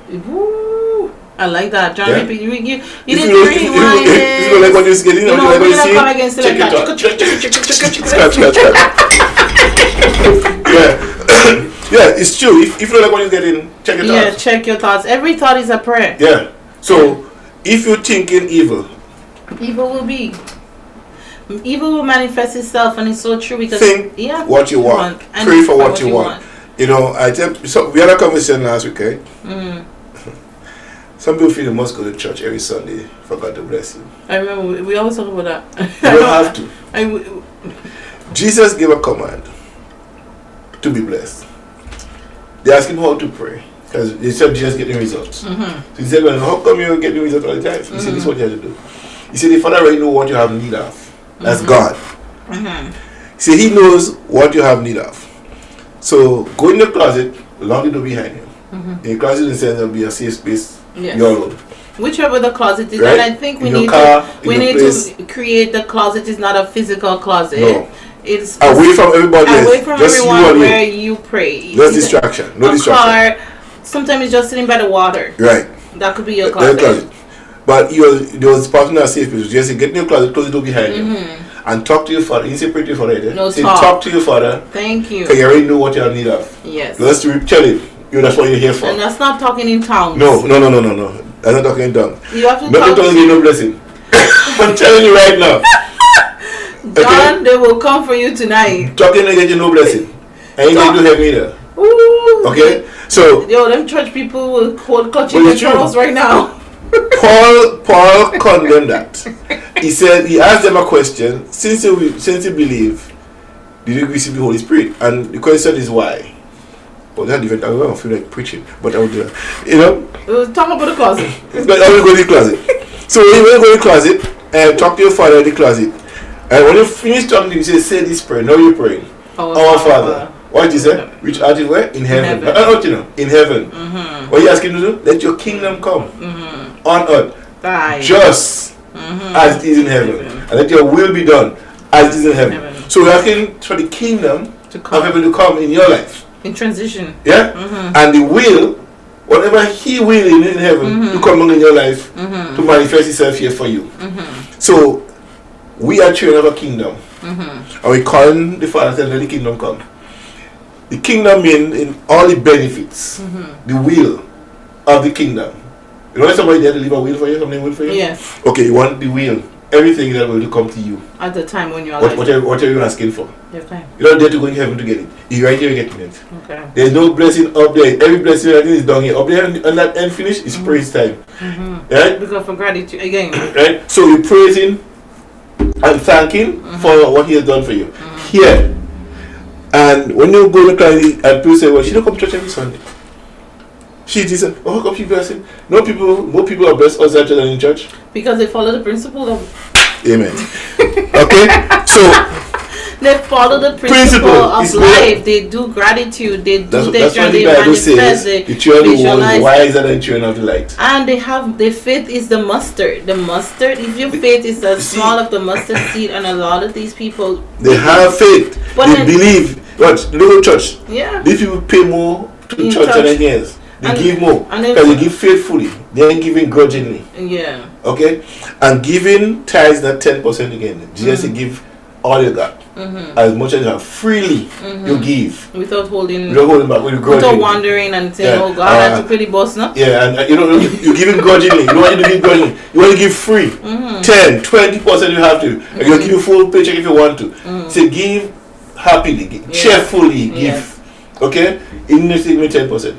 Woo. I like that, John. Yeah. You didn't rewind it. If you like what you're getting, what you see, check your thought. Yeah, it's true. If you don't like what you're getting, check your thoughts. Yeah, check your thoughts. Every thought is a prayer. Yeah. So if you're thinking evil will be. Evil will manifest itself, and it's so true because think what you want. Pray for what you want. You know, so we had a conversation last week, right? Some people feel they must go to church every Sunday for God to bless you. I remember we always talk about that. You don't have to. Jesus gave a command to be blessed. They asked him how to pray because they said Jesus getting results. So he said, well, how come you're getting results all the time? He said, this is what you have to do. He said, the Father already knows what you have need of. That's God. He said, he knows what you have need of. So go in the closet, lock the door behind you. In the closet, in the sense, there'll be a safe space. Yes. You're alone. Whichever the closet is, right? And I think we need to create the closet is not a physical closet. No. It's away from everybody else. Away from just everyone where you pray. No distraction. No distraction. Car, sometimes it's just sitting by the water. Right. That could be your closet. But there was part of that safe place. Just get in your closet, close the door behind you, and talk to your Father. You say pray to your Father. No say talk to your Father. Thank you. Because you already know what you have need of. Yes. Just tell him. That's what you're here for. And that's not talking in tongues. No. That's not talking in tongues. You have to not talking in no blessing. I'm telling you right now. John, they will come for you tonight. Talking to get you no blessing. And you going to help me either. Ooh. Okay? So them church people will hold clutching their troubles right now. Paul condemned that. He said, he asked them a question, since you believe, did you receive the Holy Spirit? And the question is why? But that's different. I don't feel like preaching, but I will do that. You know? Talk about the closet. But I will go to the closet. So when you go to the closet, talk to your Father in the closet. And when you finish talking to him, you say this prayer. Now you're praying. Our Father. What did you say? Which art is where? In heaven. I don't you know. In heaven. What are you asking to do? Let your kingdom come on earth. Just as it is in heaven. And let your will be done as it is in heaven. So we're asking for the kingdom of heaven to come in your life. In transition. Yeah? And the will, whatever he will in heaven, to come in your life, to manifest itself here for you. So, we are children of a kingdom. And we calling the Father and let the kingdom come. The kingdom means in all the benefits, the will of the kingdom. You want somebody there to leave a will for you, something will for you? Yes. Okay, you want the will. Everything that will come to you. At the time when you're alive. What are you asking for? Your time. You're not there to go in heaven to get it. You're right here getting it. Okay. There's no blessing up there. Every blessing I think is down here. Up there and that end finish is praise time. Right? Because for gratitude again. Right? So you're praising and thanking for what he has done for you. Here. And when you go to class and people say, well, she don't come to church every Sunday. She said, oh, how come she blessing? More people are blessed outside church than in church. Because they follow the principle of... Amen. Okay? So... They follow the principle of life. They do gratitude. They do their journey. They manifest. The children was wiser than children of the light. And they have... Their faith is the mustard. The mustard, if your faith is as small of the mustard seed, and a lot of these people... They have faith. They believe. Watch, the little church. Yeah. These people pay more to church than anything else. They give more because they give faithfully. They ain't giving grudgingly. Yeah. Okay? And giving tithes not 10% again. Jesus said give all you got. As much as you have. Freely you give. Without holding back. Without wandering and saying, oh God, I have to pay the boss now. Yeah, and you're giving grudgingly. You don't want you to give grudgingly. You want to give free. 10, 20% you have to. And you'll give you full paycheck if you want to. So give happily, cheerfully give. Yes. Okay? Even if you give me 10%.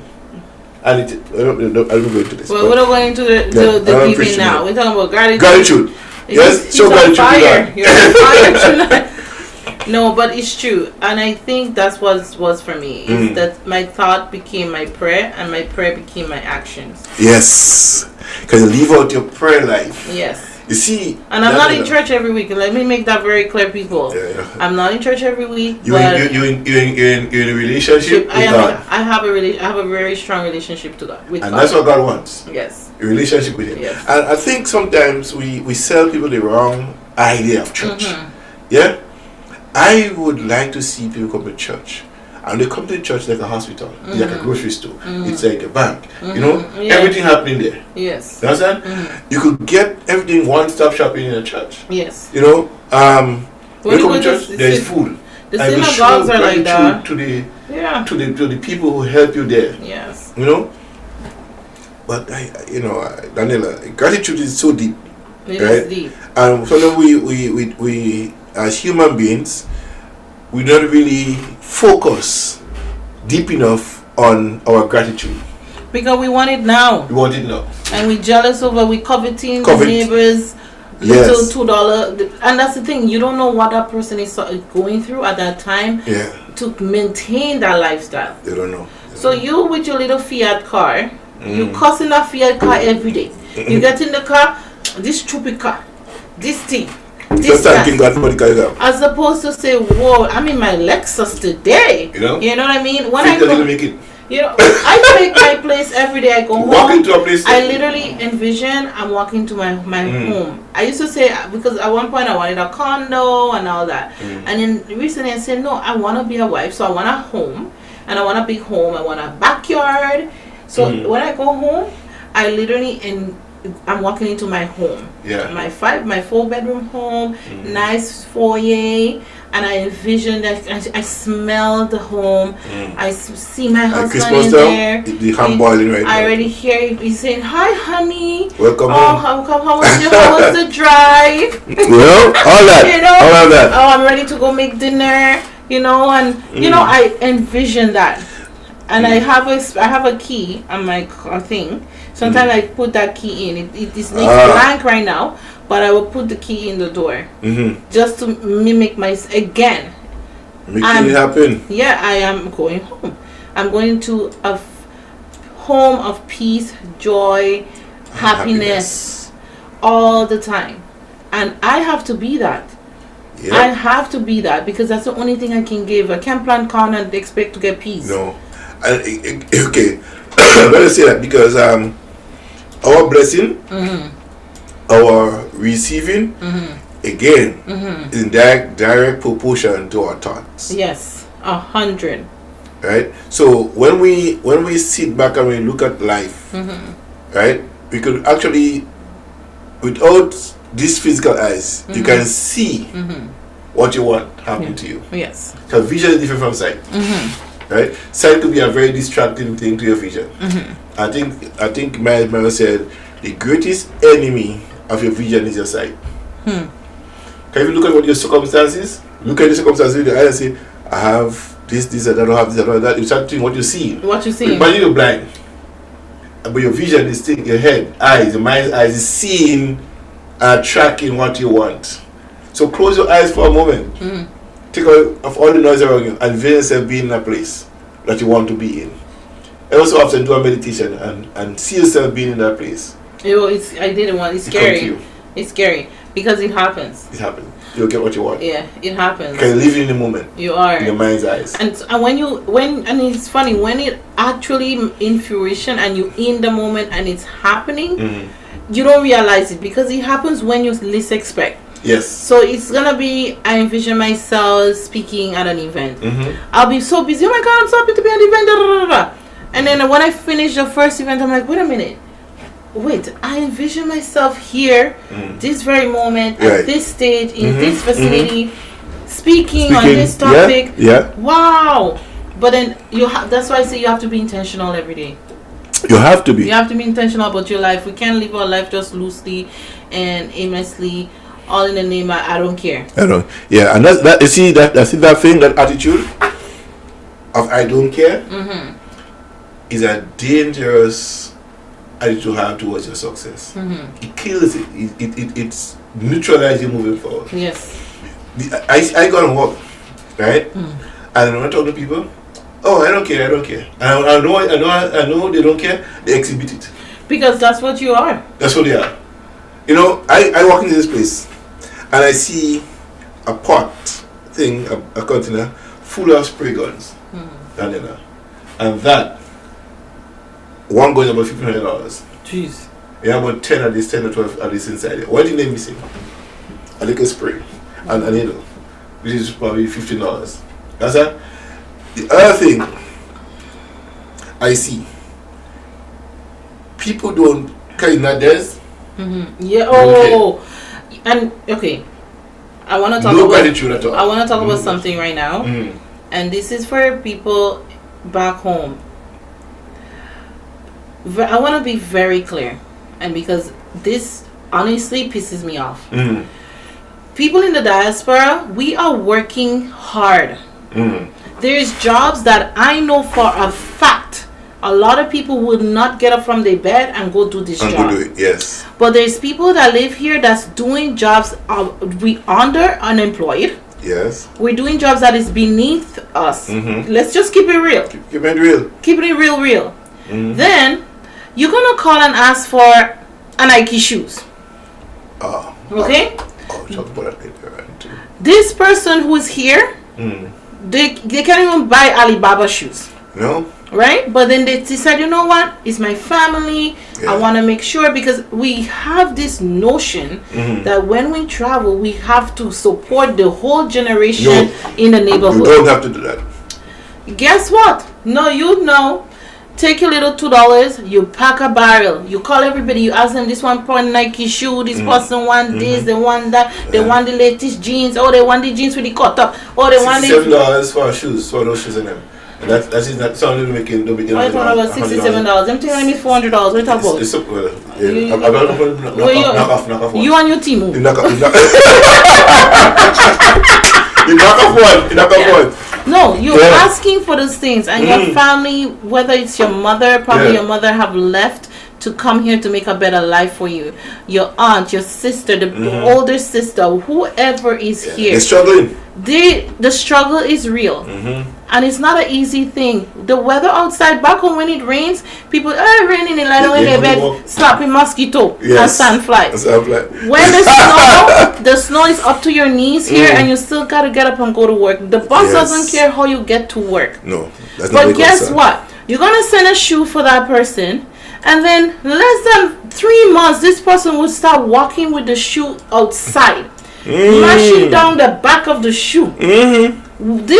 And it, I don't go into this. Well, we're not going into the giving now. We're talking about gratitude. Gratitude. Yes, show gratitude. You're on fire tonight. No, but it's true. And I think that's what was for me. Is that my thought became my prayer and my prayer became my actions. Yes. Because you live out your prayer life. Yes. You see, and I'm not in church every week. Let me make that very clear, people. Yeah. I'm not in church every week. You're in a relationship with God. I have a very strong relationship to God. And that's what God wants. Yes. A relationship with Him. Yes. And I think sometimes we sell people the wrong idea of church. Yeah. I would like to see people come to church. And they come to the church like a hospital. It's like a grocery store. It's like a bank. You know? Yeah. Everything happening there. Yes. You understand? You could get everything one-stop shopping in a church. Yes. You know? When you come to church, there is food. The synagogues are like that. To the people who help you there. Yes. You know? But Daniela, gratitude is so deep. It is deep. And sometimes we as human beings, we don't really focus deep enough on our gratitude. Because we want it now. We want it now. And we jealous over, we coveting the neighbors. Little $2, and that's the thing. You don't know what that person is going through at that time to maintain that lifestyle. They don't know. So you with your little Fiat car, you cussing that Fiat car every day. You get in the car, this stupid car, this thing, this that. As opposed to say, whoa, I'm in my Lexus today. You know what I mean? When I go, make it. I make my place every day. I go home. Walk into a place. I literally envision I'm walking to my home. I used to say, because at one point I wanted a condo and all that. And then recently I said, no, I want to be a wife. So I want a home. And I want a big home. I want a backyard. So when I go home, I literally, I'm walking into my home. Yeah. My 4-bedroom home. Nice foyer. And I envision that I smell the home. I see my husband in there. The ham boiling right now. I already hear he's saying, "Hi, honey. Welcome home. How was the drive? All that. All of that. Oh, I'm ready to go make dinner. I envision that. And I have a key on my thing. Sometimes I put that key in. It is blank right now. But I will put the key in the door just to mimic again. Make it happen. Yeah, I am going home. I'm going to a home of peace, joy, happiness all the time. And I have to be that. Yep. I have to be that because that's the only thing I can give. I can't plant corn and expect to get peace. No. Okay. I'm going to say that because our blessing, our receiving, again, is in direct proportion to our thoughts. Yes, 100. Right. So when we sit back and we look at life, right, we could actually, without these physical eyes, you can see what you want happen to you. Yes. So vision is different from sight. Right. Sight could be a very distracting thing to your vision. I think Miles said the greatest enemy of your vision is your sight. Can you look at what your circumstances? Look at the circumstances with your eyes and say, I have this, I don't have this, I don't have that. You start doing what you see. What you see. Imagine you're blind. But your vision is still, your head, eyes, your mind's eyes is seeing and tracking what you want. So close your eyes for a moment. Take out of all the noise around you and envision yourself being in a place that you want to be in. And also often do a meditation and see yourself being in that place. I didn't want. It's scary. It's scary because it happens. It happens. You'll get what you want. Yeah, it happens. Can you live in the moment? You are in your mind's eyes. And and it's funny when it actually in fruition and you in the moment and it's happening, you don't realize it because it happens when you least expect. Yes. So it's gonna be. I envision myself speaking at an event. I'll be so busy. Oh my God, I'm so happy to be at an event. Da, da, da, da. And then when I finish the first event, I'm like, wait a minute. Wait, I envision myself here, this very moment, at this stage, in this facility, speaking on this topic. Yeah. Wow. But then that's why I say you have to be intentional every day. You have to be. You have to be intentional about your life. We can't live our life just loosely and aimlessly, all in the name of I don't care. I don't. Yeah, and that you see that thing, that attitude of I don't care is a dangerous attitude to have towards your success. It kills it. It's neutralizes you moving forward. Yes. I go and walk, right? And when I talk to people, oh, I don't care. And I know they don't care. They exhibit it because that's what you are. That's what they are. You know, I walk into this place and I see a pot thing, a container full of spray guns, and that one goes about $1,500. Jeez. You have about 10 or 12 at this inside. What did they missing? A liquor spray and a needle, which is probably $15. That's that. The other thing I see, people don't carry that theirs. Yeah. Oh. And okay, I want to talk no about. Gratitude at all. I want to talk about something right now, and this is for people back home. I want to be very clear, and because this honestly pisses me off. people in the diaspora, we are working hard. There's jobs that I know for a fact a lot of people would not get up from their bed and go do this job. Do it, yes. But there's people that live here that's doing jobs we under unemployed. Yes. We're doing jobs that is beneath us. Let's just keep it real. Keep it real. Keeping it real. Then you're gonna call and ask for a Nike shoes. Okay? Talk about that later, right? This person who is here, they can't even buy Alibaba shoes. No. Right? But then they decide, you know what? It's my family. I want to make sure, because we have this notion that when we travel, we have to support the whole generation in the neighborhood. You don't have to do that. Guess what? No, you know. Take your little $2, you pack a barrel, you call everybody, you ask them, this one want Nike shoe, this person want this, they want that, they want the latest jeans, they want the jeans with the cut up, they want $67 for shoes, for those shoes in them. And that is not something making. Don't talk about $67. I'm telling you $400. What you talk about? It's knock off one. You and your team. You knock off one. No, you're asking for those things, and your family, whether it's your mother, probably your mother have left to come here to make a better life for you. Your aunt, your sister, the older sister, whoever is here. They're struggling. The struggle is real. And it's not an easy thing. The weather outside, back home when it rains, people are raining in lie down in their bed, slapping mosquito and sandfly. When the snow is up to your knees here, and you still gotta get up and go to work. The boss doesn't care how you get to work. No, that's not. But guess what? You're gonna send a shoe for that person, and then less than 3 months, this person will start walking with the shoe outside, mashing down the back of the shoe. They're going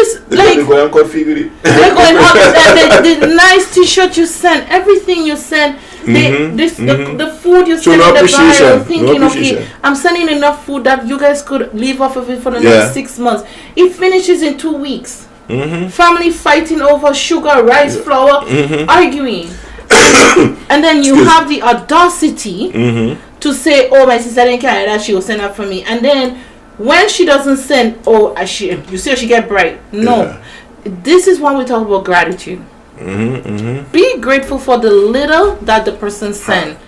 out the nice t-shirt you send, everything you send, the food you send in the barrel, thinking, okay, I'm sending enough food that you guys could live off of it for the next 6 months. It finishes in 2 weeks. Family fighting over sugar, rice, flour, arguing. And then you have the audacity to say, my sister didn't carry that, she will send up for me. And then when she doesn't send, you see how she get bright. No. This is when we talk about gratitude. Be grateful for the little that the person sent.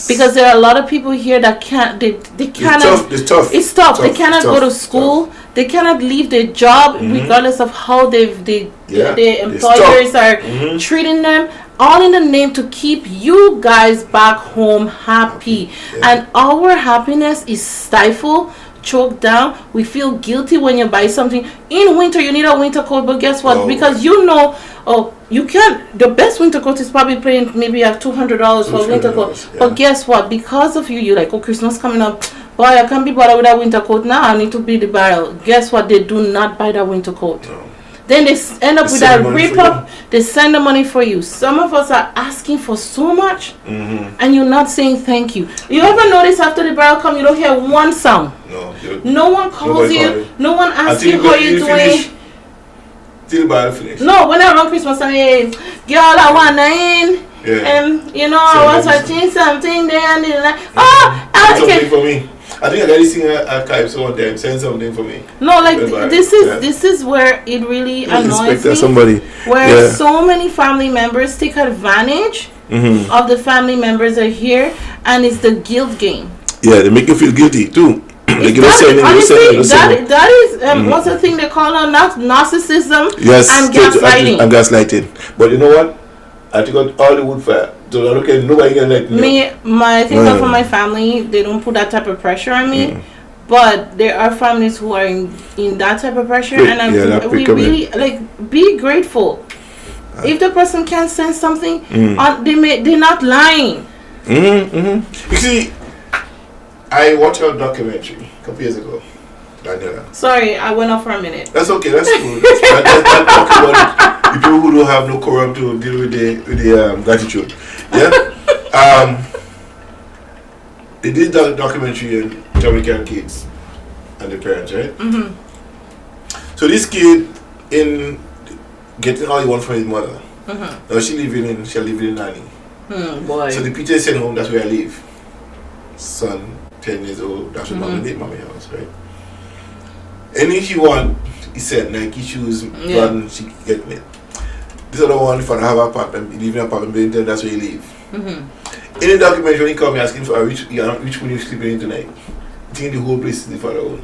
Because there are a lot of people here that can't, they cannot. It's tough. They cannot go to school. They cannot leave their job regardless of how their employers are treating them. All in the name to keep you guys back home happy. And our happiness is stifled, choked down. We feel guilty when you buy something. In winter, you need a winter coat, but guess what? Because you know, you can't. The best winter coat is probably paying maybe at $200 for a winter coat. But guess what? Because of you, you're like, Christmas coming up. Boy, I can't be bothered with that winter coat now. I need to be the barrel. Guess what? They do not buy that winter coat. No. Then they end up with that rip-up. They send the money for you. Some of us are asking for so much, and you're not saying thank you. You ever notice after the barrel come, you don't hear one sound? No one calls you. No one asks you how you're doing. Till the barrel finish. No, when I run Christmas, I mean, girl, I want in. I was watching something there, and they're like, something for me. I think I got this thing archive, so them send something for me. No, like this is where it really annoys me. Where so many family members take advantage of the family members are here, and it's the guilt game. Yeah, they make you feel guilty too. That is what's the thing they call it? Narcissism and gaslighting. And gaslighting. But you know what? I took out all the wood fire. So nobody can let me. I think that for my family, they don't put that type of pressure on me. But there are families who are in that type of pressure, and we really be grateful. If the person can send something, they're not lying. You see, I watched a documentary a couple years ago. Daniela. Sorry, I went off for a minute. That's okay. That's cool. That talk about the people who don't have no quorum to deal with the gratitude. Yeah. They did that documentary on Jamaican kids and the parents, right? So this kid in getting all he wants from his mother. Now she living in nanny. Boy. So the PJ sent home. That's where I live. Son, 10 years old. That's where mommy house, right? Any she want, he said Nike shoes, brand she get me. This other one, if I have an apartment, you live in an apartment building, that's where you live. Mm-hmm. In the documentary, when he come asking for which one you sleeping in tonight, I think the whole place is the father one.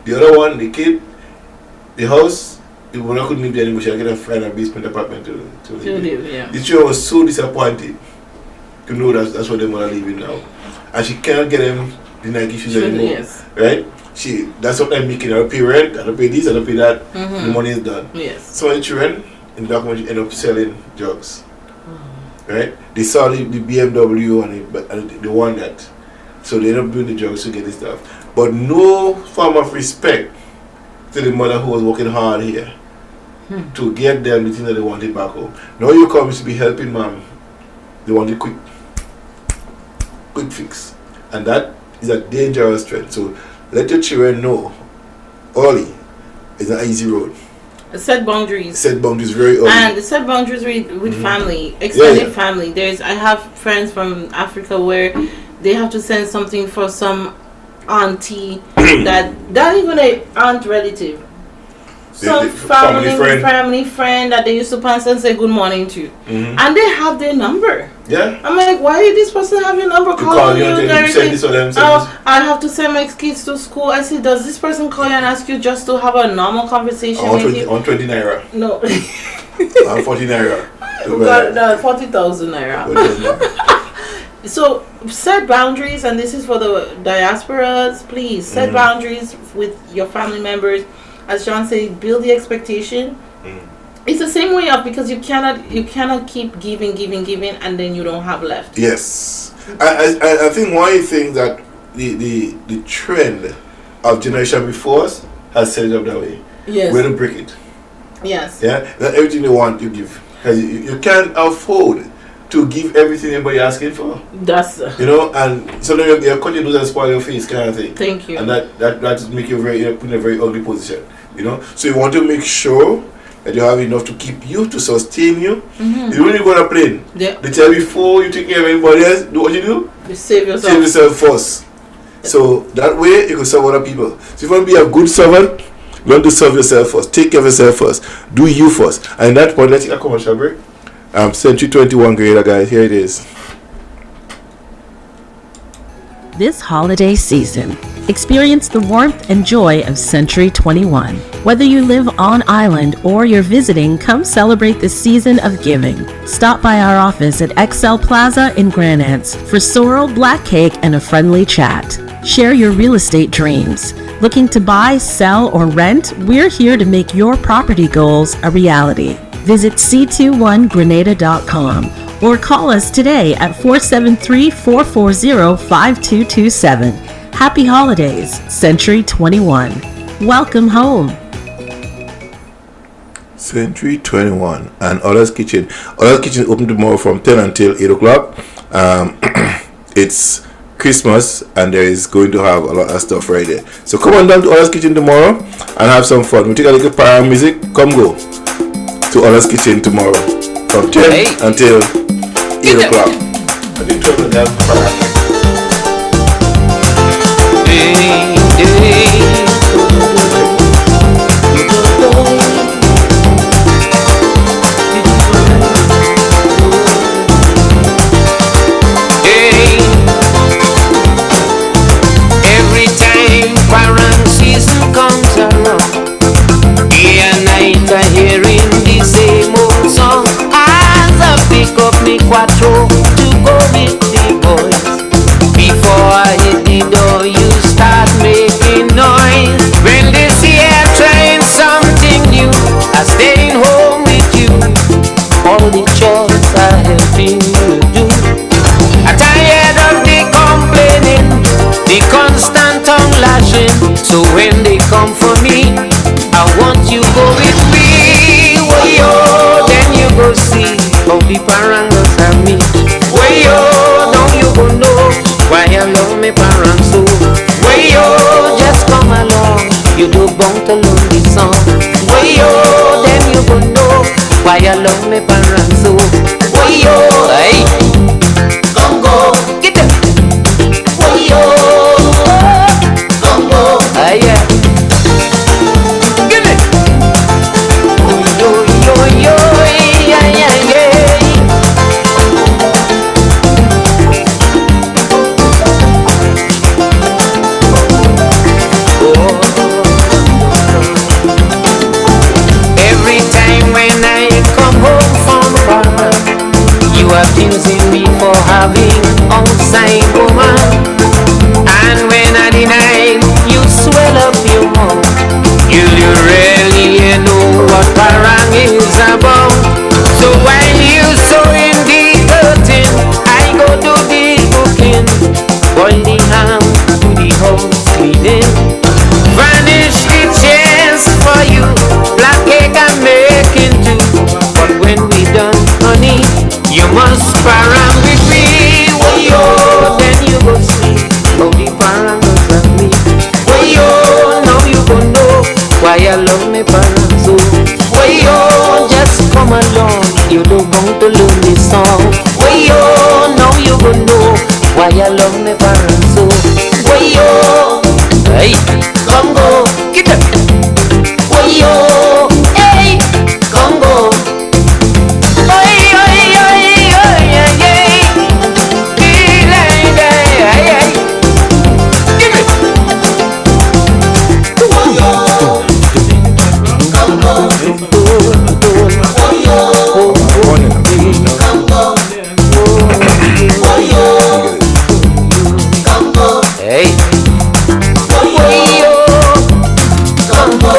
The other one, the kid, the house, the woman couldn't live there anymore. She had to find a basement apartment to live. Yeah. The children was so disappointed to know that's what they want to live in now, and she cannot get them the Nike shoes anymore. Yes. Right? That's what I'm making. I don't pay rent, I don't pay this, I don't pay that. Mm-hmm. The money is done. Yes. So the children in the documentary end up selling drugs. Right? They saw the BMW and they want that. So they end up doing the drugs to get this stuff. But no form of respect to the mother who was working hard here to get them the things that they wanted back home. Now you come to be helping mom. They want a quick fix. And that is a dangerous trend. So let your children know early it's an easy road. Set boundaries. Set boundaries very early. And set boundaries with family, extended family. I have friends from Africa where they have to send something for some auntie that not even an aunt relative. Some family friend that they used to pass and say good morning to. Mm-hmm. And they have their number. Yeah. I'm like, why did this person have your number? Call you I have to send my kids to school. I said, does this person call you and ask you just to have a normal conversation with you? On 20 naira. No. On 40 naira. 40,000 naira. So set boundaries, and this is for the diasporas. Please set boundaries with your family members. As John said, build the expectation. It's the same way up because you cannot keep giving and then you don't have left. Yes, I think one thing that the trend of generation before us has set it up that way. Yes, we're to break it. Yes, yeah, that everything they want you give, because you can't afford to give everything anybody asking for. That's and so then you're cutting those and spoil your face kind of thing. Thank you. And that make you put in a very ugly position. So you want to make sure that you have enough to keep you, to sustain you. Mm-hmm. You when you go on a plane, they tell you before you take care of anybody else, do what you do? You save yourself. Save yourself first. So that way you can serve other people. So if you want to be a good servant, you want to serve yourself first. Take care of yourself first. Do you first. And at that point, let's take a commercial break. Century 21 grader, guys. Here it is. This holiday season, experience the warmth and joy of Century 21. Whether you live on island or you're visiting, come celebrate the season of giving. Stop by our office at XL Plaza in Grand Anse for sorrel, black cake, and a friendly chat. Share your real estate dreams. Looking to buy, sell, or rent? We're here to make your property goals a reality. Visit c21grenada.com or call us today at 473-440-5227. Happy holidays, Century 21. Welcome home. Century 21 and Ola's Kitchen. Ola's Kitchen is open tomorrow from 10 until 8 o'clock. It's Christmas and there is going to have a lot of stuff right there. So come on down to Ola's Kitchen tomorrow and have some fun. We take a little para music. Come go to Ola's Kitchen tomorrow from 10 until 8 o'clock. I think 12 and a half para. Every time parent season comes around, day and night I hearing the same old song. As I pick up me quattro to go with the boys. Before I hit the door, you start making noise. When they see I'm trying something new, I'm staying home with you. All the chores are helping you do. I'm tired of the complaining, the constant tongue lashing. So when they come for me, I want you go with me. Wayo, then you go see how the parangos have me. Wayo, now you go know why I love me parents so. Wayo, just come along, you do bound to learn the song. Wayo, then you go know why I love me parents so. Wayo, hey, come go, get it. Wayo, come go, yeah. you don't want to learn this song. Way yo, now you gonna know why I love my parents so. Way yo, hey, come go, get up. Way yo, hey, come go. Oi, oi, oi, oi, oi, oi. Give it. Way yo, come go. Way yo, come go. Way yo, come go. Hey. Way yo, come go.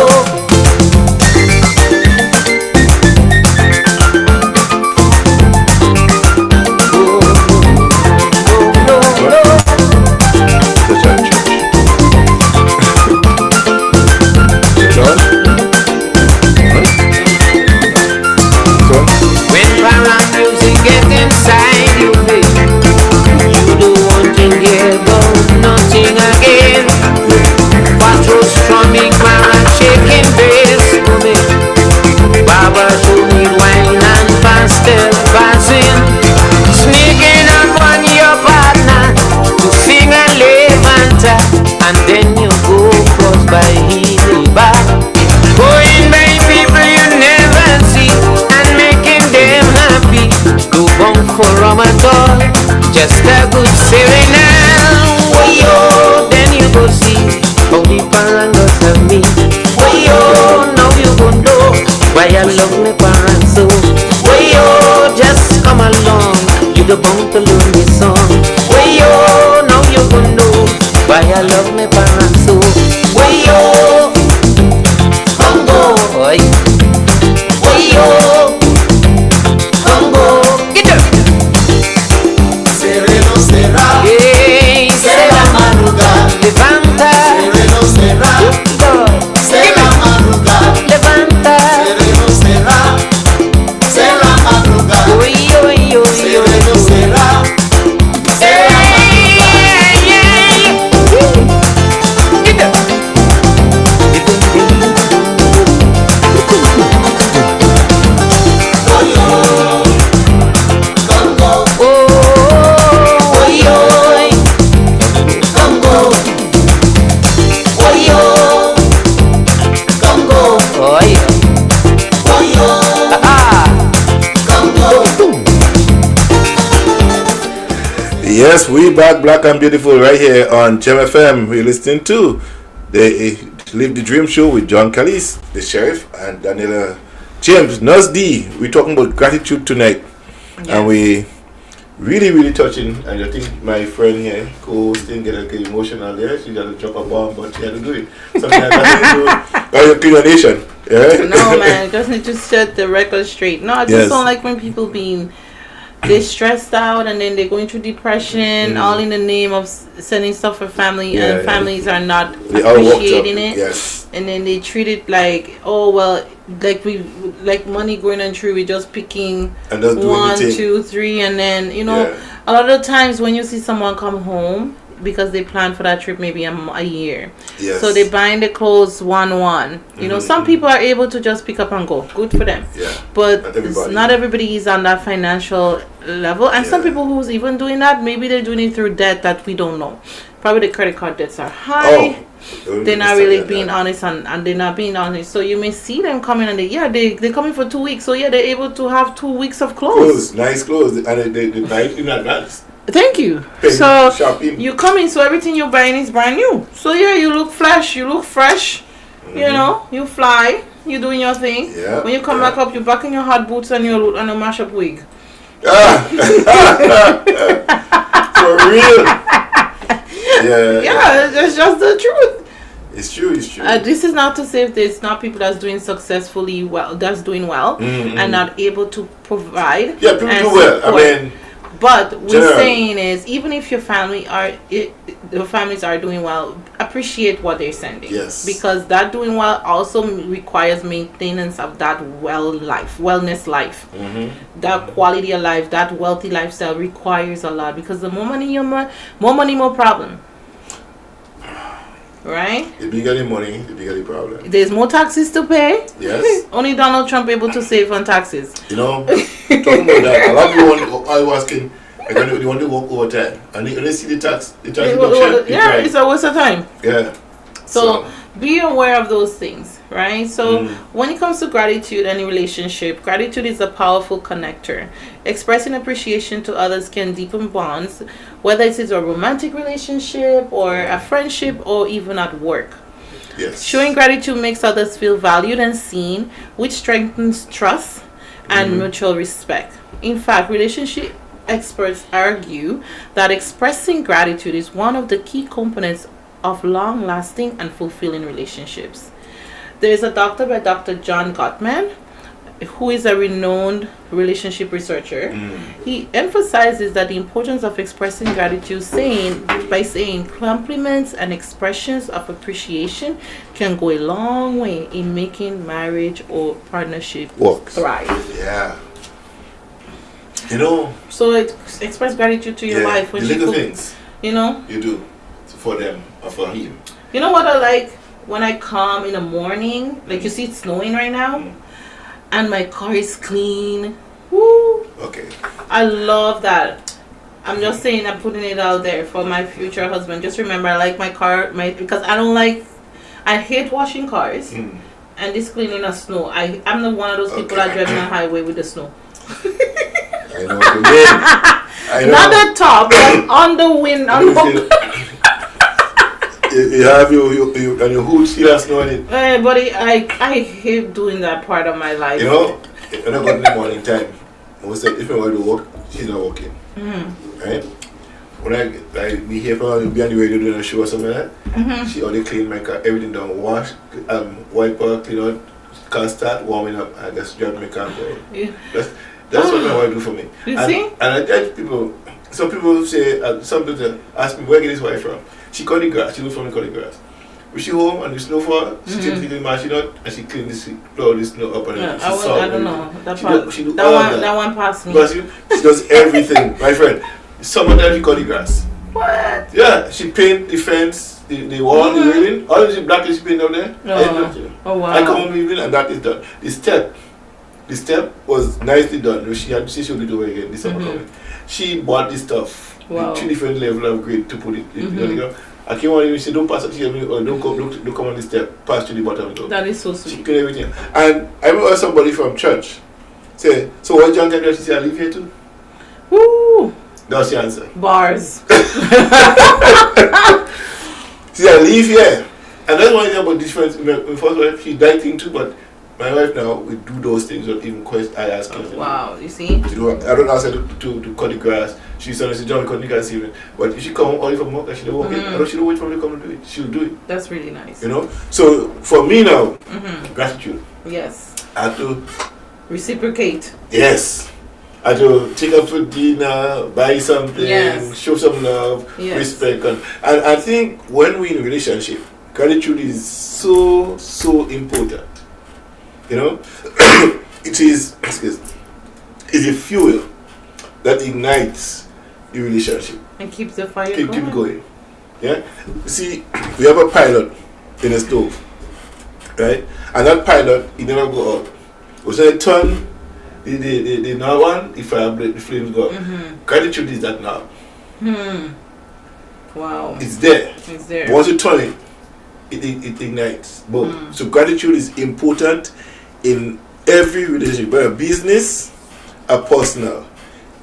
When parent music gets inside you, you don't want to hear about nothing again. Quattro strumming, parent shaking bass for me. Baba show me wine and pastel passing, sneaking up on your partner to sing a levanta, and then you go cross by his back, going by people you never see and making them happy. Do bunk for Ramadan, just a good serenade. Way yo, then you go see how the parents have me. Way yo, now you go know why I love my parents so. Way yo, just come along, you the bunk to learn this song. Way yo, now you go know why I love my parents so. Way yo, come go, oi. Way yo, come go, get up. Sereno será, Hey, será madrugada. levanta, Sereno será, será madrugada. levanta. Sereno será, será madrugada. Oi, oi, oi, Sereno será, será Yes, we back, black and beautiful, right here on GEMFM. We're listening to the Live the Dream Show with John Callis, the Sheriff, and Daniela James, Nurse D. We're talking about gratitude tonight, and we really touching. And I think my friend here, co-hosting, get emotional there. She got to drop a bomb, but she had to do it. Sometimes I do your nation. Yeah? No, man, just need to set the record straight. No, I just don't like when people they're stressed out and then they're going through depression, all in the name of sending stuff for family, and families are not appreciating it. Yes. And then they treat it like, oh well, like money going on through, we're just picking and 1, 2, 3, and then a lot of times when you see someone come home because they plan for that trip maybe a year, so they buying the clothes one. Some people are able to just pick up and go, good for them, but not everybody is on that financial level, and some people who's even doing that, maybe they're doing it through debt that we don't know. Probably the credit card debts are high. They're not really being honest, and they're not being honest. So you may see them coming and they're coming for 2 weeks, so they're able to have 2 weeks of clothes. Nice clothes, and they buy it in advance. Thank you. So you come in, so everything you're buying is brand new. So you look fresh, you look fresh. You fly, you doing your thing. When you come back up, you're back in your hot boots and your mash-up wig. For real. It's just the truth. It's true. This is not to say if there's not people that's doing successfully well, and not able to provide. Yeah, people do well. Support. I mean, but we're saying is, even if your families are doing well, appreciate what they're sending. Yes. Because that doing well also requires maintenance of that wellness life. That quality of life, that wealthy lifestyle requires a lot, because the more money, more problem. right? The bigger the money, the bigger the problem. There's more taxes to pay. Yes. Only Donald Trump able to save on taxes. You know, talking about that, a lot of people I was asking, they want to work overtime, and they see the tax deduction. Yeah, it's a waste of time. Yeah. So be aware of those things, right? So when it comes to gratitude and relationship, gratitude is a powerful connector. Expressing appreciation to others can deepen bonds, whether it is a romantic relationship or a friendship or even at work. Yes. Showing gratitude makes others feel valued and seen, which strengthens trust and mutual respect. In fact, relationship experts argue that expressing gratitude is one of the key components of long-lasting and fulfilling relationships. There is a doctor by Dr. John Gottman, who is a renowned relationship researcher. He emphasizes that the importance of expressing gratitude by saying compliments and expressions of appreciation can go a long way in making marriage or partnership thrive. Yeah. You know. So express gratitude to your wife when the little things. You know. You do for them or for him. You know what I like when I come in the morning? Like you see, it's snowing right now. And my car is clean. Woo! Okay. I love that. I'm just saying, I'm putting it out there for my future husband. Just remember, I like my car, because I hate washing cars. And this cleaning of snow. I'm the one of those people that drive on the highway with the snow. I know what you mean. Not the top, but on the wind. You have your hood still has snow in it. But I hate doing that part of my life. You know, when I got in the morning time, I said if I want to work, she's not working. Right? When I be here be on the radio doing a show or something like that, she only clean my car, everything done, wash, wiper, clean out, car start warming up, I just drive my car going. Yeah. That's what my wife do for me. You see? And I tell people, some people say, some people ask me where get this wife from. She cut the grass. She look from the cut the grass. When she home and the snow fall, she takes the machine out and she clean this, plow the snow up and I don't know. That one passed me. But she does everything, my friend. Summertime she cut the grass. What? Yeah, she paint the fence, the wall, the railing. All of the black is paint up there. Oh wow. I come home evening and that is done. The step was nicely done. She showed it over again this summer coming. She bought this stuff. Wow. 3 different level of grade to put it in. I came on and she don't pass up, she or don't come on the step, pass to the bottom. That is so sweet. She clean everything. And I remember somebody from church say, so what John can do? She said, I live here too. Woo! That's the answer. Bars. She said, I live here. And that's one thing about difference. My first wife, she died thing too, but my wife now, we do those things without even question. I ask her. Wow, you see? I don't ask her to cut the grass. She's on the John cut the grass even. But if she come only from work and she don't work it, I know she don't wait for me to come to do it. She'll do it. That's really nice. You know? So for me now, gratitude. Yes. I have to reciprocate. Yes. I have to take her for dinner, buy something, show some love, respect. And I think when we're in a relationship, gratitude is so important. You know, it is a fuel that ignites the relationship and keeps the fire going. Keep going. Yeah. You see, we have a pilot in a stove, right? And that pilot, it never go out. So I turn the now one, the flames go up. Gratitude is that now. Wow. It's there. It's there. Once you turn it, it ignites. Boom. So gratitude is important in every relationship, whether business or personal.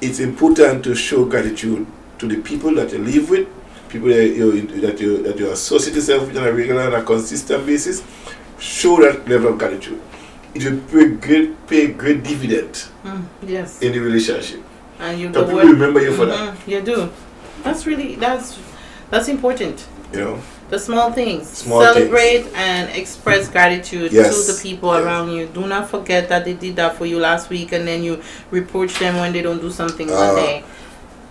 It's important to show gratitude to the people that you live with, people that you associate yourself with on a regular and a consistent basis. Show that level of gratitude. It will pay great dividend yes. in the relationship. And you people remember you for that. You do. That's important. You know. The small things. Celebrate and express gratitude to the people around you. Do not forget that they did that for you last week and then you reproach them when they don't do something one day.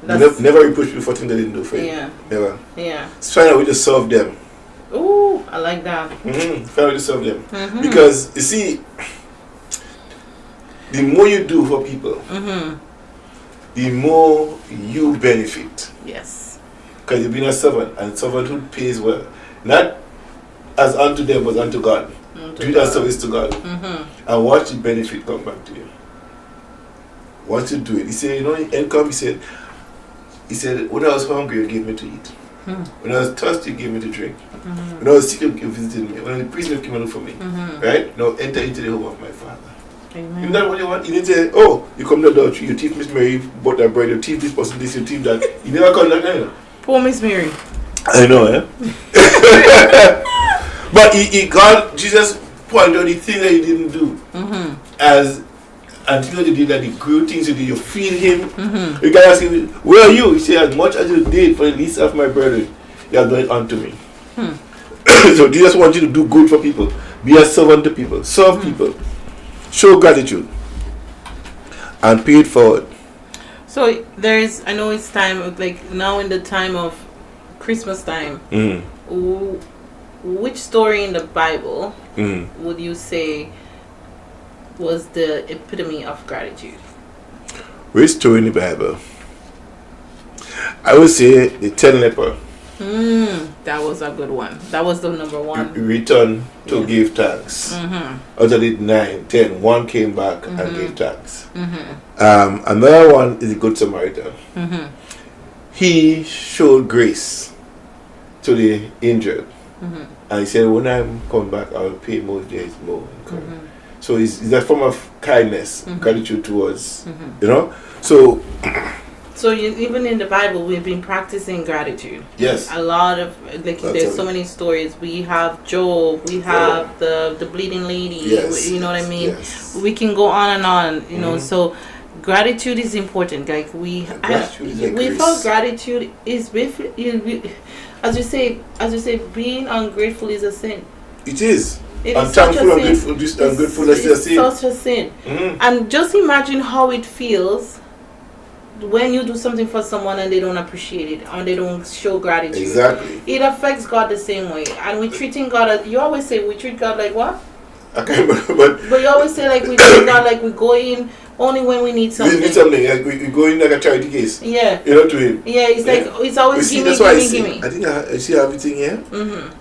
Never reproach people for things they didn't do for you. Yeah. Never. Yeah. Find a way to serve them. Ooh, I like that. Find a way to serve them. Because, you see, the more you do for people, the more you benefit. Yes. Because you've been a servant, and servanthood pays well. Not as unto them was unto God. Do it as service to God. And watch the benefit come back to you. Once you do it, he said, you know, income, he said, when I was hungry, you gave me to eat. When I was thirsty, you gave me to drink. When I was sick, you visited me. When I was in prison, you came and looked for me. Right? Now enter into the home of my Father. Amen. Isn't that what you want? You didn't say, oh, you come to the adultery, you thief Miss Mary, bought that bread, you thief this person, this, you thief that. You never come like that. Poor Miss Mary. I know, eh? But God, Jesus pointed out the thing that he didn't do. As until you did that, the good things you did, you feel him. You can ask him, where are you? He said, as much as you did for the least of my brethren, you have done it unto me. So Jesus wants you to do good for people. Be a servant to people. Serve people. Show gratitude. And pay it forward. So there's, I know it's time, like now in the time of Christmas time, which story in the Bible would you say was the epitome of gratitude? Which story in the Bible? I would say the 10 lepers. That was a good one. That was the number one. Return to give thanks. Out of the 9, 10, one came back and gave thanks. Another one is the Good Samaritan. He showed grace to the injured. And he said, when I come back, I will pay more days more. So it's a form of kindness, gratitude towards, you know. So even in the Bible, we've been practicing gratitude. Yes. A lot of, like, there's so many stories. We have Job, we have the bleeding lady, you know what I mean? Yes. We can go on and on, you know. So gratitude is important. Like we thought gratitude is, as you say, being ungrateful is a sin. It is. It I'm is such thankful a sin. ungrateful, that's a sin. Such a sin. And just imagine how it feels when you do something for someone and they don't appreciate it or they don't show gratitude. Exactly. It affects God the same way. And we're treating God as, you always say we treat God like what? I can't remember, but you always say like we treat God like we go in only when we need something. We need something, like we go in like a charity case. Yeah. You know, to him. Yeah, it's like, it's always gimme. I think I see everything here.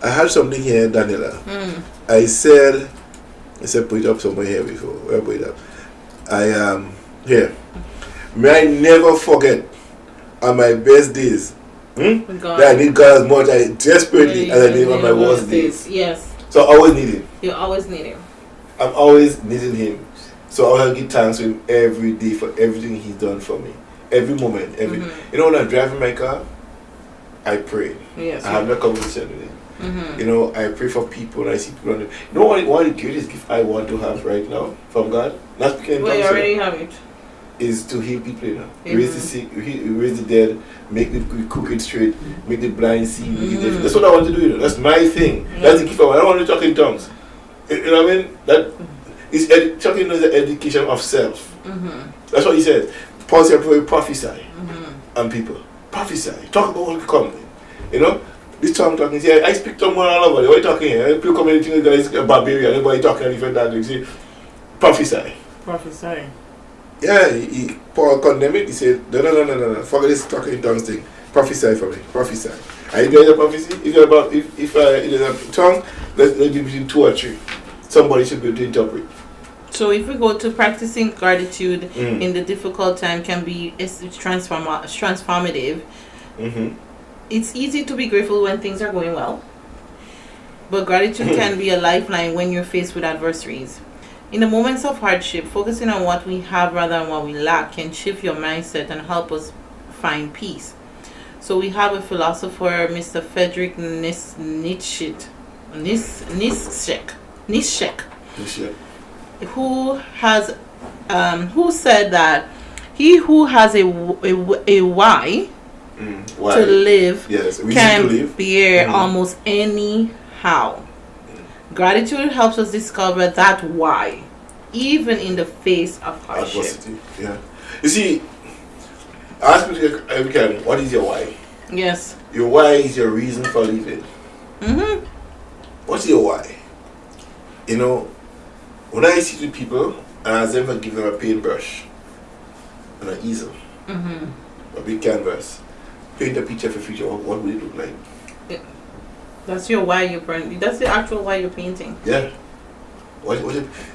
I had something here, Daniela. I said, put it up somewhere here before. Where put it up? Here. May I never forget on my best days that I need God as much desperately as I need on my worst days. Yes. So I always need him. You always need him. I'm always needing him. So I will give thanks to him every day for everything he's done for me. Every moment. You know, when I'm driving my car, I pray. Yes. I have no conversation with him. You know, I pray for people and I see people. You know what the greatest gift I want to have right now from God? Not speaking in tongues. You already have it. Is to heal people, you know. Raise the sick, raise the dead, make the crooked straight, make the blind see. That's what I want to do, you know. That's my thing. That's the gift I want. I don't want to talk in tongues. You know what I mean? That is talking is the education of self. That's what he said. Paul said, prophesy on people. Prophesy. Talk about what will come. You know? This tongue talking. See, I speak tongue all over. What are you talking here? People come in and guys a barbarian. Everybody talking a different language. See, prophesy. Prophesy. Yeah, Paul condemned it. He said, no. Forget this talking in tongues thing. Prophesy for me. Prophesy. Are you doing a prophecy? If you're about, if it is a tongue, let's be between 2 or 3. Somebody should be able to interpret. So if we go to practicing gratitude in the difficult time can be transformative. It's easy to be grateful when things are going well. But gratitude can be a lifeline when you're faced with adversaries. In the moments of hardship, focusing on what we have rather than what we lack can shift your mindset and help us find peace. So we have a philosopher, Mr. Friedrich Nietzsche, who said that he who has a why to live can bear almost any how. Gratitude helps us discover that why, even in the face of hardship. Adversity. Yeah. You see, ask me every time, what is your why? Yes. Your why is your reason for living. What's your why? You know, when I see the people, and I never give them a paintbrush and an easel, a big canvas, paint a picture of the future, what would it look like? That's your why you print. That's the actual why you're painting. Yeah.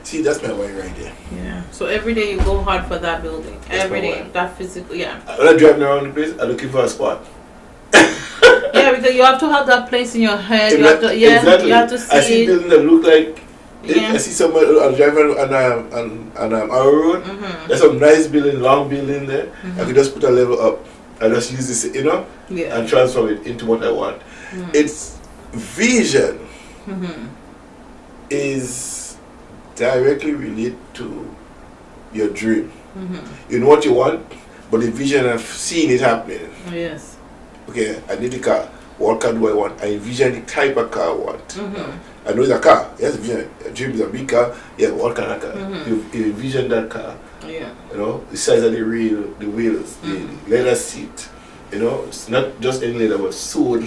See, that's my why right there. Yeah. So every day you go hard for that building. That's every day, why. that physical. Yeah. When I'm driving around the place, I'm looking for a spot. Yeah, because you have to have that place in your head. You have to, Exactly. you have to see I see it. buildings that look like. Yeah. I see someone driving on our road. Mm-hmm. There's some nice building, long building there. I could just put a level up and just use this, and transform it into what I want. Mm-hmm. Its vision Mm-hmm. is directly related to your dream. Mm-hmm. You know what you want, but the vision of seeing it happening. Yes. Okay, I need a car. What car do I want? I envision the type of car I want. Mm-hmm. I know it's a car. Yes, vision. A dream is a big car. Yeah, what kind of car? Mm-hmm. You envision that car. Yeah. The size of the wheels, the leather seat. It's not just any leather, but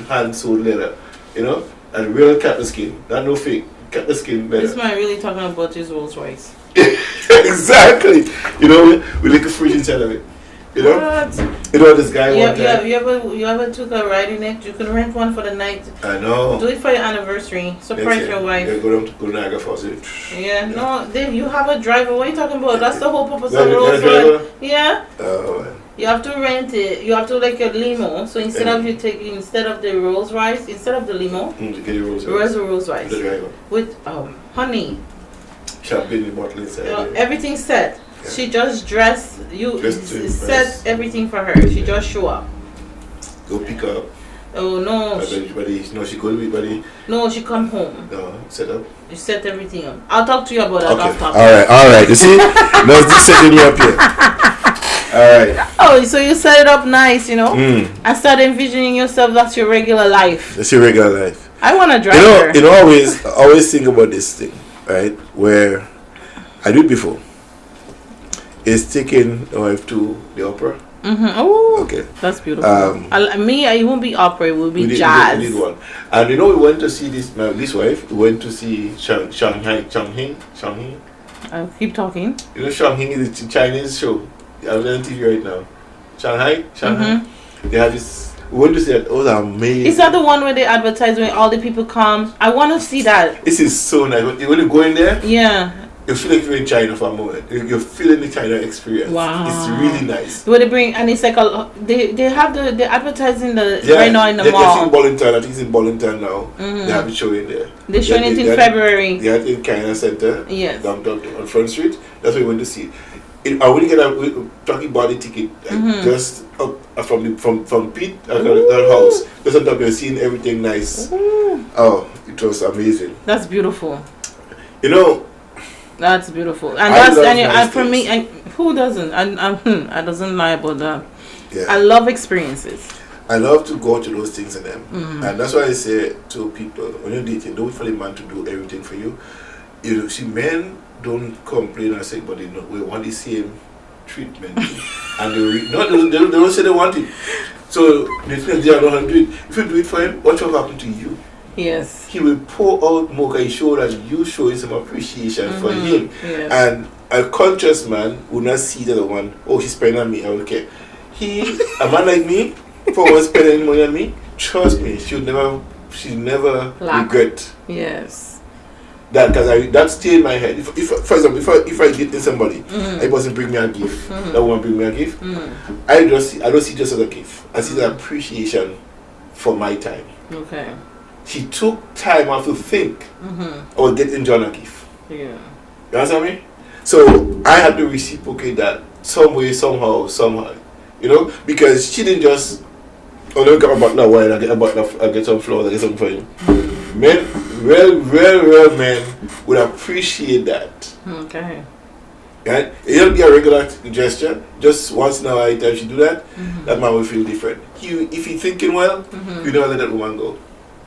hand sewed leather. And real cat skin, not no fake. Cat skin leather. This man really talking about his Rolls Royce. Exactly. We like a fridge inside of it. What? This guy one time. You ever took a ride in it? You can rent one for the night. I know. Do it for your anniversary. Surprise your wife. Yeah, go down to Niagara Falls. Yeah, no, Dave, you have a driver. What are you talking about? That's the whole purpose Yeah, of you Rolls got a driver? Royce. Yeah. Oh, man. You have to rent it. You have to like a limo. So instead of the Rolls Royce, instead of the limo, Get the Rolls Rolls Royce The driver. with honey. Champagne in the bottle inside. Everything set. Yeah. She just dress you Just to set impress. everything for her. She just show up. Go pick her up. Oh no. She go with buddy. No, she come home. No, set up. You set everything up. I'll talk to you about that Okay. off topic. All right. You see, no, this setting you up here. All right. Oh, so you set it up nice, and start envisioning yourself. That's your regular life. That's your regular life. I want to drive her. Always think about this thing, right? Where I did it before. Is taking my wife to the opera. Mm-hmm. Oh, okay, that's beautiful. It won't be opera. It will be jazz. We did one, and we went to see this. This wife. We went to see Shanghai. Keep talking. Shanghai is a Chinese show. I'm on TV right now. Shanghai. Mm-hmm. They have this. We went to see that. Oh, that's amazing. Is that the one where they advertise when all the people come? I want to see that. This is so nice. When you go in there, yeah. You feel like you're in China for a moment. You're feeling the China experience. Wow. It's really nice. Where they bring, and it's like they have they're advertising right now in the mall. In Bollington. I think it's in Bollington now. Mm-hmm. They have it showing there. They're showing it in February. They had it in China Center. Yes. Down on Front Street. That's what we went to see. I wouldn't get talking about the ticket just up from Pete at her house. Just on top, you're seeing everything nice. Ooh. Oh, it was amazing. That's beautiful. That's beautiful, and for me, who doesn't? I doesn't lie about that. Yeah. I love experiences. I love to go to those things in them, and that's why I say to people when you're dating, don't wait for the man to do everything for you. You see, men don't complain and say, but we want the same treatment, and they don't say they want it. So they think they are not going to do it. If you do it for him, what will happen to you? Yes. He will pour out more and show that you showing some appreciation for him. Yes. And a conscious man will not see the other one, oh, he's spending on me, I don't care. A man like me, for one spending any money on me, trust me, she'll never regret. Yes. That, because that stay in my head. If for example, if I did somebody, I wasn't bring me a gift, that woman bring me a gift, I don't see just as a gift. I see the appreciation for my time. Okay. She took time out to think or get enjoy a gift. Yeah. You understand me? So I had to reciprocate that some way, somehow. Because she didn't just don't get about that wine, I get some flowers, I get something for you. Men, real men would appreciate that. Okay. Right? It don't be a regular gesture. Just once in a while, time she do that, that man will feel different. If he's thinking well, you never let that woman go.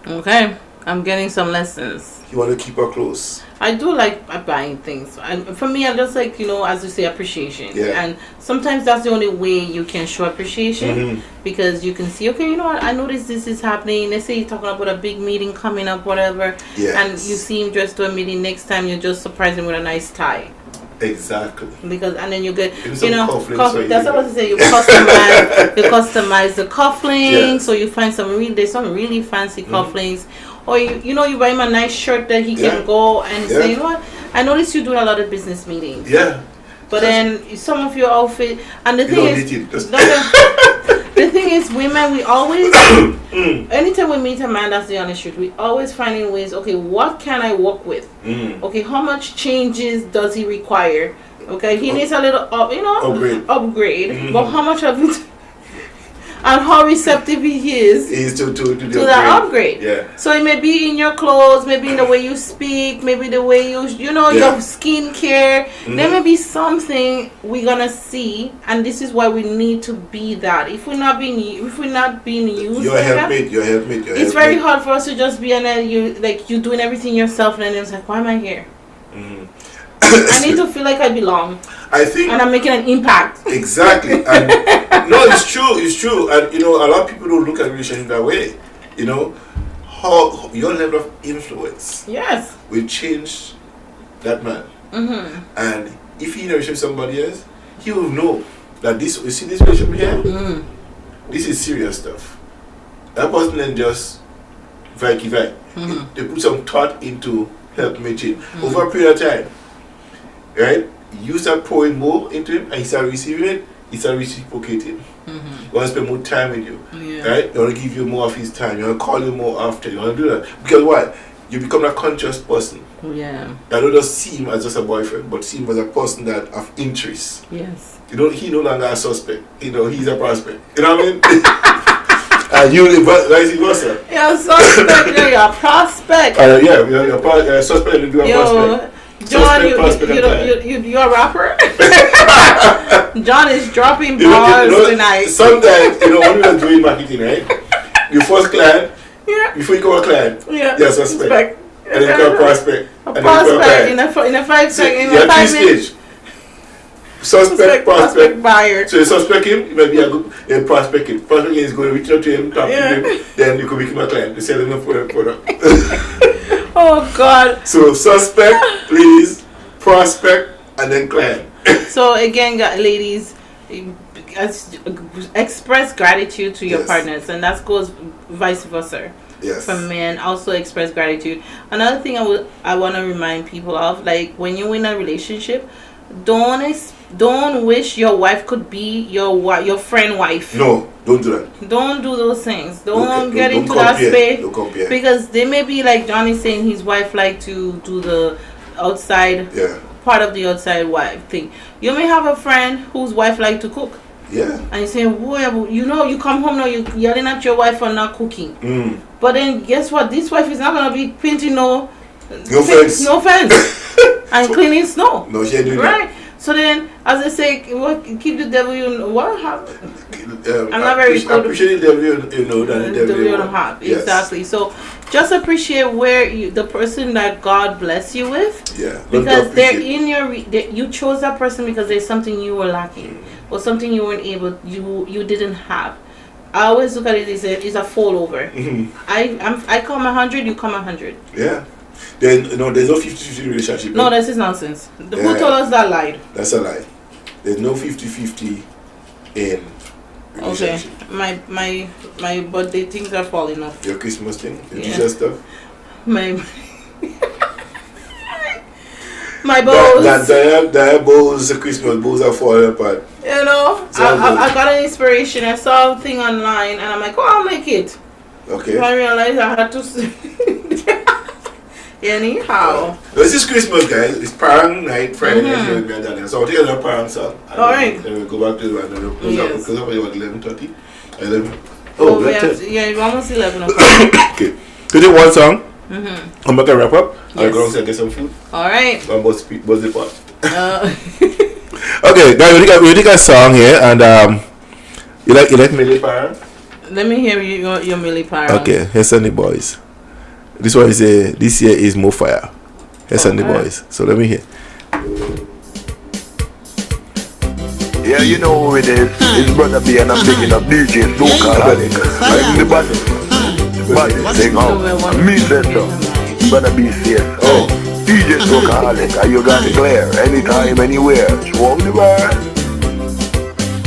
Okay, I'm getting some lessons. You want to keep her close. I do like buying things, and for me, I just like as you say, appreciation. Yeah. And sometimes that's the only way you can show appreciation because you can see, okay, what, I noticed this is happening. Let's say you're talking about a big meeting coming up, whatever, and you see him dressed to a meeting. Next time, you just surprise him with a nice tie. Exactly. Because and then you get that's what I was to say. You customize the cufflinks, Yeah. so you find there's some really fancy cufflinks, or you buy him a nice shirt that he can go and say, you know what, I noticed you doing a lot of business meetings. Yeah. But then some of your outfit, and the thing is, women, we always, anytime we meet a man, that's the honest truth, we always finding ways, okay, what can I work with? Okay, how much changes does he require? Okay, he needs a little, upgrade. But how much of it, and how receptive he is to that upgrade. Yeah. So it may be in your clothes, maybe in the way you speak, maybe the way your skincare. There may be something we're gonna see, and this is why we need to be that. If we're not being used, your helpmate. It's very hard for us to just be you doing everything yourself, and then it's like, why am I here? I need to feel like I belong. I think, and I'm making an impact. Exactly. And no, it's true. And a lot of people don't look at relationship that way. How your level of influence will change that man. And if he in a relationship with somebody else, he will know that this relationship here, this is serious stuff. That person then just They put some thought into help me change over a period of time. Right? You start pouring more into him and he start receiving it, he start reciprocating. He want to spend more time with you. Right? He want to give you more of his time. He want to call you more often. You want to do that. Because what? You become a conscious person. Yeah. That don't just see him as just a boyfriend, but see him as a person that of interest. Yes. He no longer a suspect. He's a prospect. You know what I mean? And you vice versa. You're a suspect, you're a prospect. You're a suspect and you're a prospect. John, you're a rapper? John is dropping bars tonight. Sometimes, when we are doing marketing, right? Your first client, before you go a client, you're a suspect. And then you go a prospect. A prospect in a 5 second, in a 5 minutes. Suspect, prospect, buyer. So you suspect him, you might be a good prospect him. Prospect him is going to reach out to him, talk to him, then you could become a client. You sell him a product. Oh God. So suspect, please, prospect, and then client. So again, ladies, express gratitude to your partners, and that goes vice versa. Yes. For men, also express gratitude. Another thing I want to remind people of, like when you're in a relationship, don't wish your wife could be your friend wife. No, don't do that. Don't do those things. Don't get into that space. Don't compare. Because they may be like Johnny saying his wife like to do the outside part of the outside wife thing. You may have a friend whose wife like to cook. Yeah. And you say, boy, you come home now, you're yelling at your wife for not cooking. But then guess what? This wife is not gonna be painting no fence. And cleaning snow. No, she ain't doing right? That. So then, as I say, keep the devil I'm not very good. Appreciate the devil than the devil you don't have. Yes. Exactly. So just appreciate the person that God bless you with. Yeah. Because they're in you chose that person because there's something you were lacking or something you weren't able, you didn't have. I always look at it as it's a fall over. I come 100, you come 100. Yeah. There's no 50-50 relationship. No, this is nonsense. Who told us that lied? That's a lie. There's no 50-50 in relationship. Okay. My birthday things are falling off. Your Christmas thing? The Jesus stuff? My bows. That bows, the Christmas bows are falling apart. I got an inspiration. I saw a thing online and I'm like, I'll make it. Okay. So I realized I had to anyhow. This is Christmas, guys. It's parang night, Friday night. So I'll take another parang song. Alright. Then we'll go back to the one. Because of about 11:30. 11. It's almost 11 o'clock. Okay. So do one song. I'm back and wrap up. I'll go and get some food. Alright. And what's the part? Okay, guys, we take a song here, and you like Millie Parang? Let me hear your Millie Parang. Okay, here's the boys. This one is this year is more fire. Here's the boys. So let me hear. Yeah, you know who it is. It's Brother B and I'm picking up DJ Soca Alec. I'm the body thing out. Me said so. Brother B says, DJ Soca Alec, are you got clear? Anytime, anywhere. Show the world.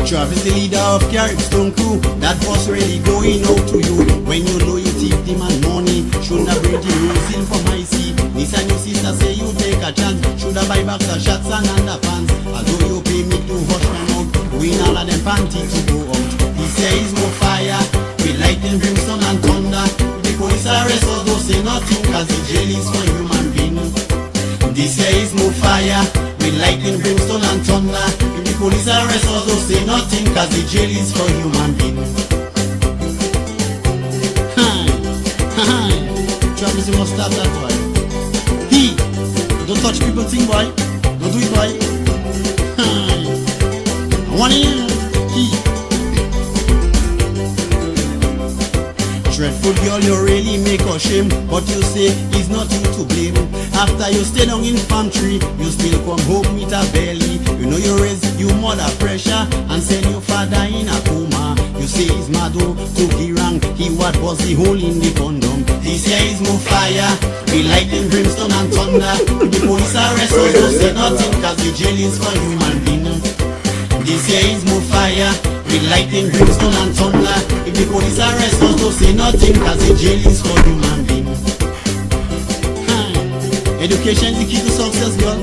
Travis, the leader of Caribstone crew, that was really going out to you. When you know it thief demand money. Shoulda bring the rules in for my seat. This and your sister say you take a chance. Shoulda buy back the shots and underpants. Although you pay me to hush my mouth, win all of them panties to go out. This here is more fire, with lightning, brimstone and thunder. The police arrest us, don't say nothing, cause the jail is for human being. This here is more fire, with lightning, brimstone and thunder. If the police arrest us, don't say nothing, cause the jail is for human being. Travis, you must stop that, boy. He, don't touch people thing, boy. Don't do it, boy. I want you. He. Dreadful girl, you really make a shame, but you say it's not you to blame. After you stay down in farm tree, you still come home with a belly. You know you raise your mother pressure and send your father in a coma. You say he's mad oh, to the wrong, he what was the hole in the condom. This here is more fire, we lightning, brimstone and thunder. The police arrest us, don't say nothing, cause the jail is for human being. This here is more fire, we lightning, brimstone and thunder. If the police arrest us, don't say nothing, cause the jail is for human being. Education is the key to success, girl.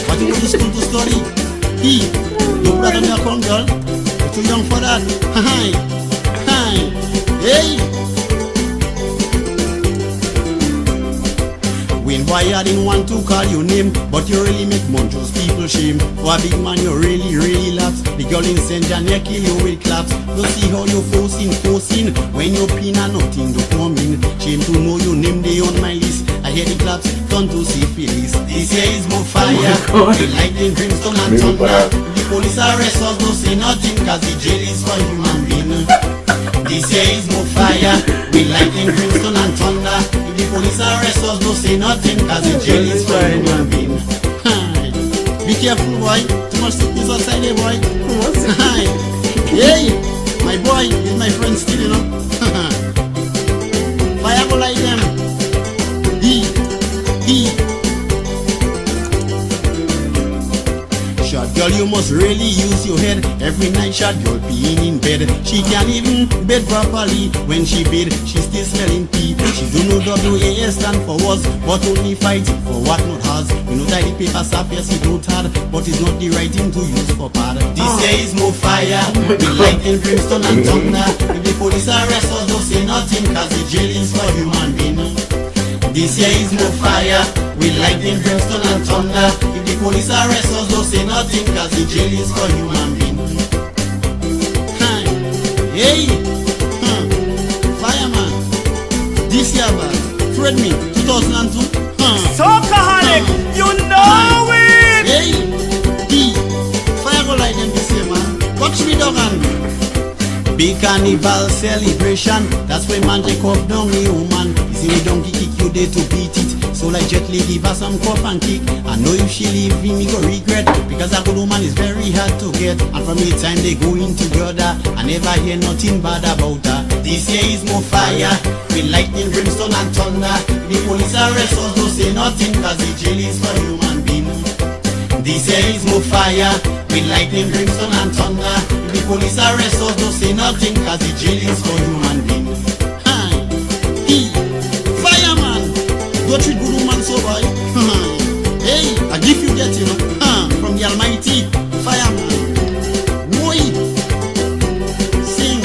What you go to school to study? Don't brother me a come, girl. You're too young for that. Hey. When boy I didn't want to call your name, but you really make Montrose people shame. For a big man you really laps. The girl in St. John you kill you with claps. You see how you forcing when you pin and nothing to come in. Shame to know your name they on my list. I hear the claps turn to syphilis. This here is more fire, the lightning, brimstone and thunder. The police arrest us, don't say nothing, cause the jail is for human being. This here is more fire, with lightning, brimstone and thunder. If the police arrest us, don't say nothing, cause the jail is for human being. Be careful, boy. Too much sickness outside there, boy. Hey, my boy is my friend still, you know. Fire go like them. Shot girl, you must really use your head. Every night shot girl peeing in bed. She can't even bed properly. When she bed, she still smelling pee. She do know WAS stand for was, but only fight for what not has. You know that the paper sap, yes he don't hard, but it's not the right thing to use for pad. This here is more fire, with lightning, brimstone and thunder. If the police arrest us, don't say nothing, cause the jail is for human being. This here is more fire, with lightning, brimstone and thunder. If the police arrest us, don't say nothing, cause the jail is for human being. Hey, fireman, this year, Fred me, 2002. Soccerholic, you know it! Hey, fire go like them this year, man. Watch me, dog, and big carnival celebration. That's when man take up down the woman. You see me donkey kick you there to beat it. So like Jet Li give her some cup and kick. I know if she leave me go regret, because a good woman is very hard to get. And from the time they go in together, I never hear nothing bad about her. This here is more fire, with lightning, brimstone and thunder. The police arrest us, don't say nothing, cause the jail is for human being. This here is more fire, with lightning, brimstone and thunder. The police arrest us, don't say nothing, cause the jail is for human being. Fireman, don't treat good woman so boy. Hey, I give you that, you know, from the Almighty. Fireman, boy, sing.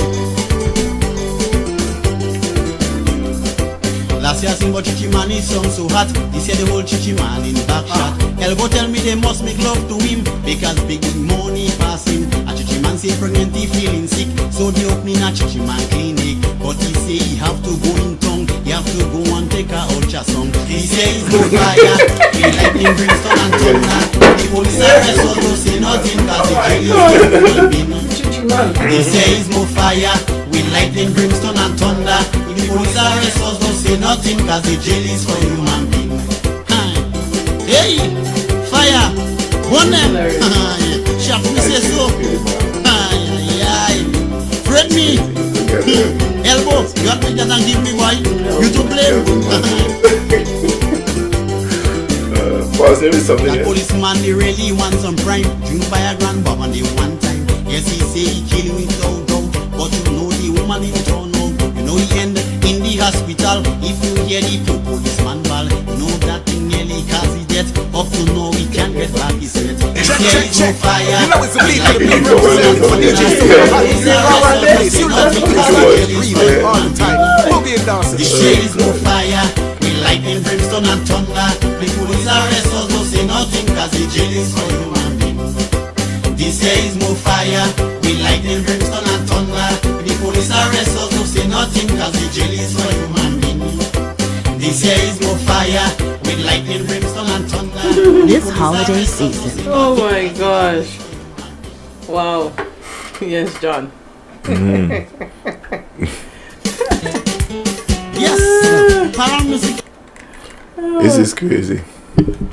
Last year I sing about Chichi Man, his song so hot. This year the whole Chichi Man in back shot. Elbow tell me they must make love to him, because big money pass him. And Chichi Man say pregnant he feeling sick, so they opening a Chichi Man clinic. But he say he have to go in town, he have to go and take a ultrasound. He say he's no fire, he lightning, brimstone and thunder. The police arrest us, don't say nothing, cause the jail is for human being. He say he's no fire, with lightning, brimstone and thunder. If the police arrest us, don't say nothing, cause the jail is for human being. Hey, fire, burn them. Sharp me say so. Fred me. Elbow, you have to just give me why. You to blame. That policeman, they really want some prime. Drink by a grand bob and they one time. Yes, he say he kill you without doubt, but you know the woman in town now. You know he end hear the two policeman ball. Know that thing nearly cause he death. Up to now we can't get back his head. This here is no fire. You know it's a beat Like for the the people. This here is no fire. We lightning, brimstone and thunder. The police arrest us, no say nothing, cause the jail is for human being. This here is no fire. We lightning, brimstone and thunder. The police arrest us, no say nothing, cause the jail is for human being. This here is no fire. With lightning, brimstone and thunder. This holiday season. Oh my gosh. Wow. Yes, John. Yes. Power music. This is crazy.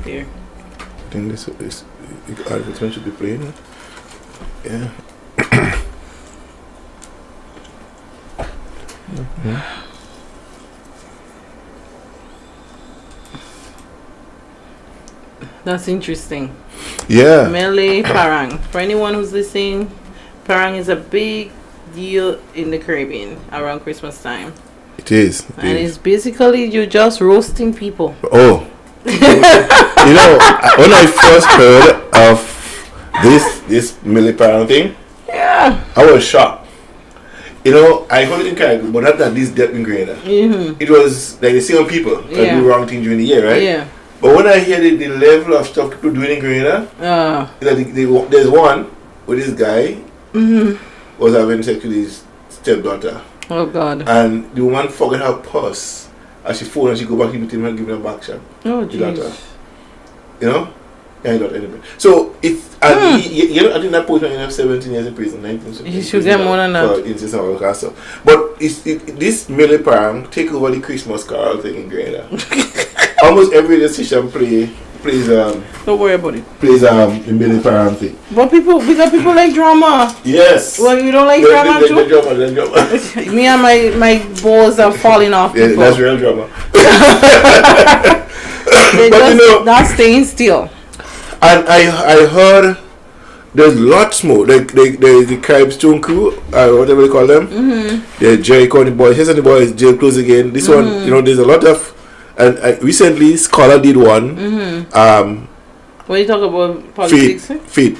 Here. I think this advertisement should be playing. Yeah. That's interesting. Yeah. Mele Parang. For anyone who's listening, Parang is a big deal in the Caribbean around Christmas time. It is. And it's basically you just roasting people. Oh. You know, when I first heard of this Mele Parang thing, Yeah. I was shocked. You know, I heard it in Caribbean, but not that this depth in Grenada. Mm-hmm. It was like the same people that Yeah. do wrong thing during the year, right? Yeah. But when I hear the level of stuff people doing in Grenada, there's one where this guy was having sex with his stepdaughter. Oh God. And the woman forgot her purse. And she phoned and she go back to him and give him a back shot. Oh The daughter. jeez. You know? Yeah, he got anyway. So it's and you know, I think that person have 17 years in prison, 19. He should get more than that. For incest and all that stuff. But this Mele Parang take over the Christmas carol thing in Grenada. Almost every decision plays Don't worry about it. the Mele Parang thing. But because people like drama. Yes. Well, you don't like drama too? The drama. Me and my balls are falling off. Yeah, People. that's real drama. They But just you know, not staying still. and I heard there's lots more. Like the Carib Stone Crew, whatever they call them. Mm-hmm. The Jericho and the boys. Here's the boys. Jail close again. This one, you know, there's a lot of. And recently, Scholar did one. Mm-hmm. When you talk about politics, Fit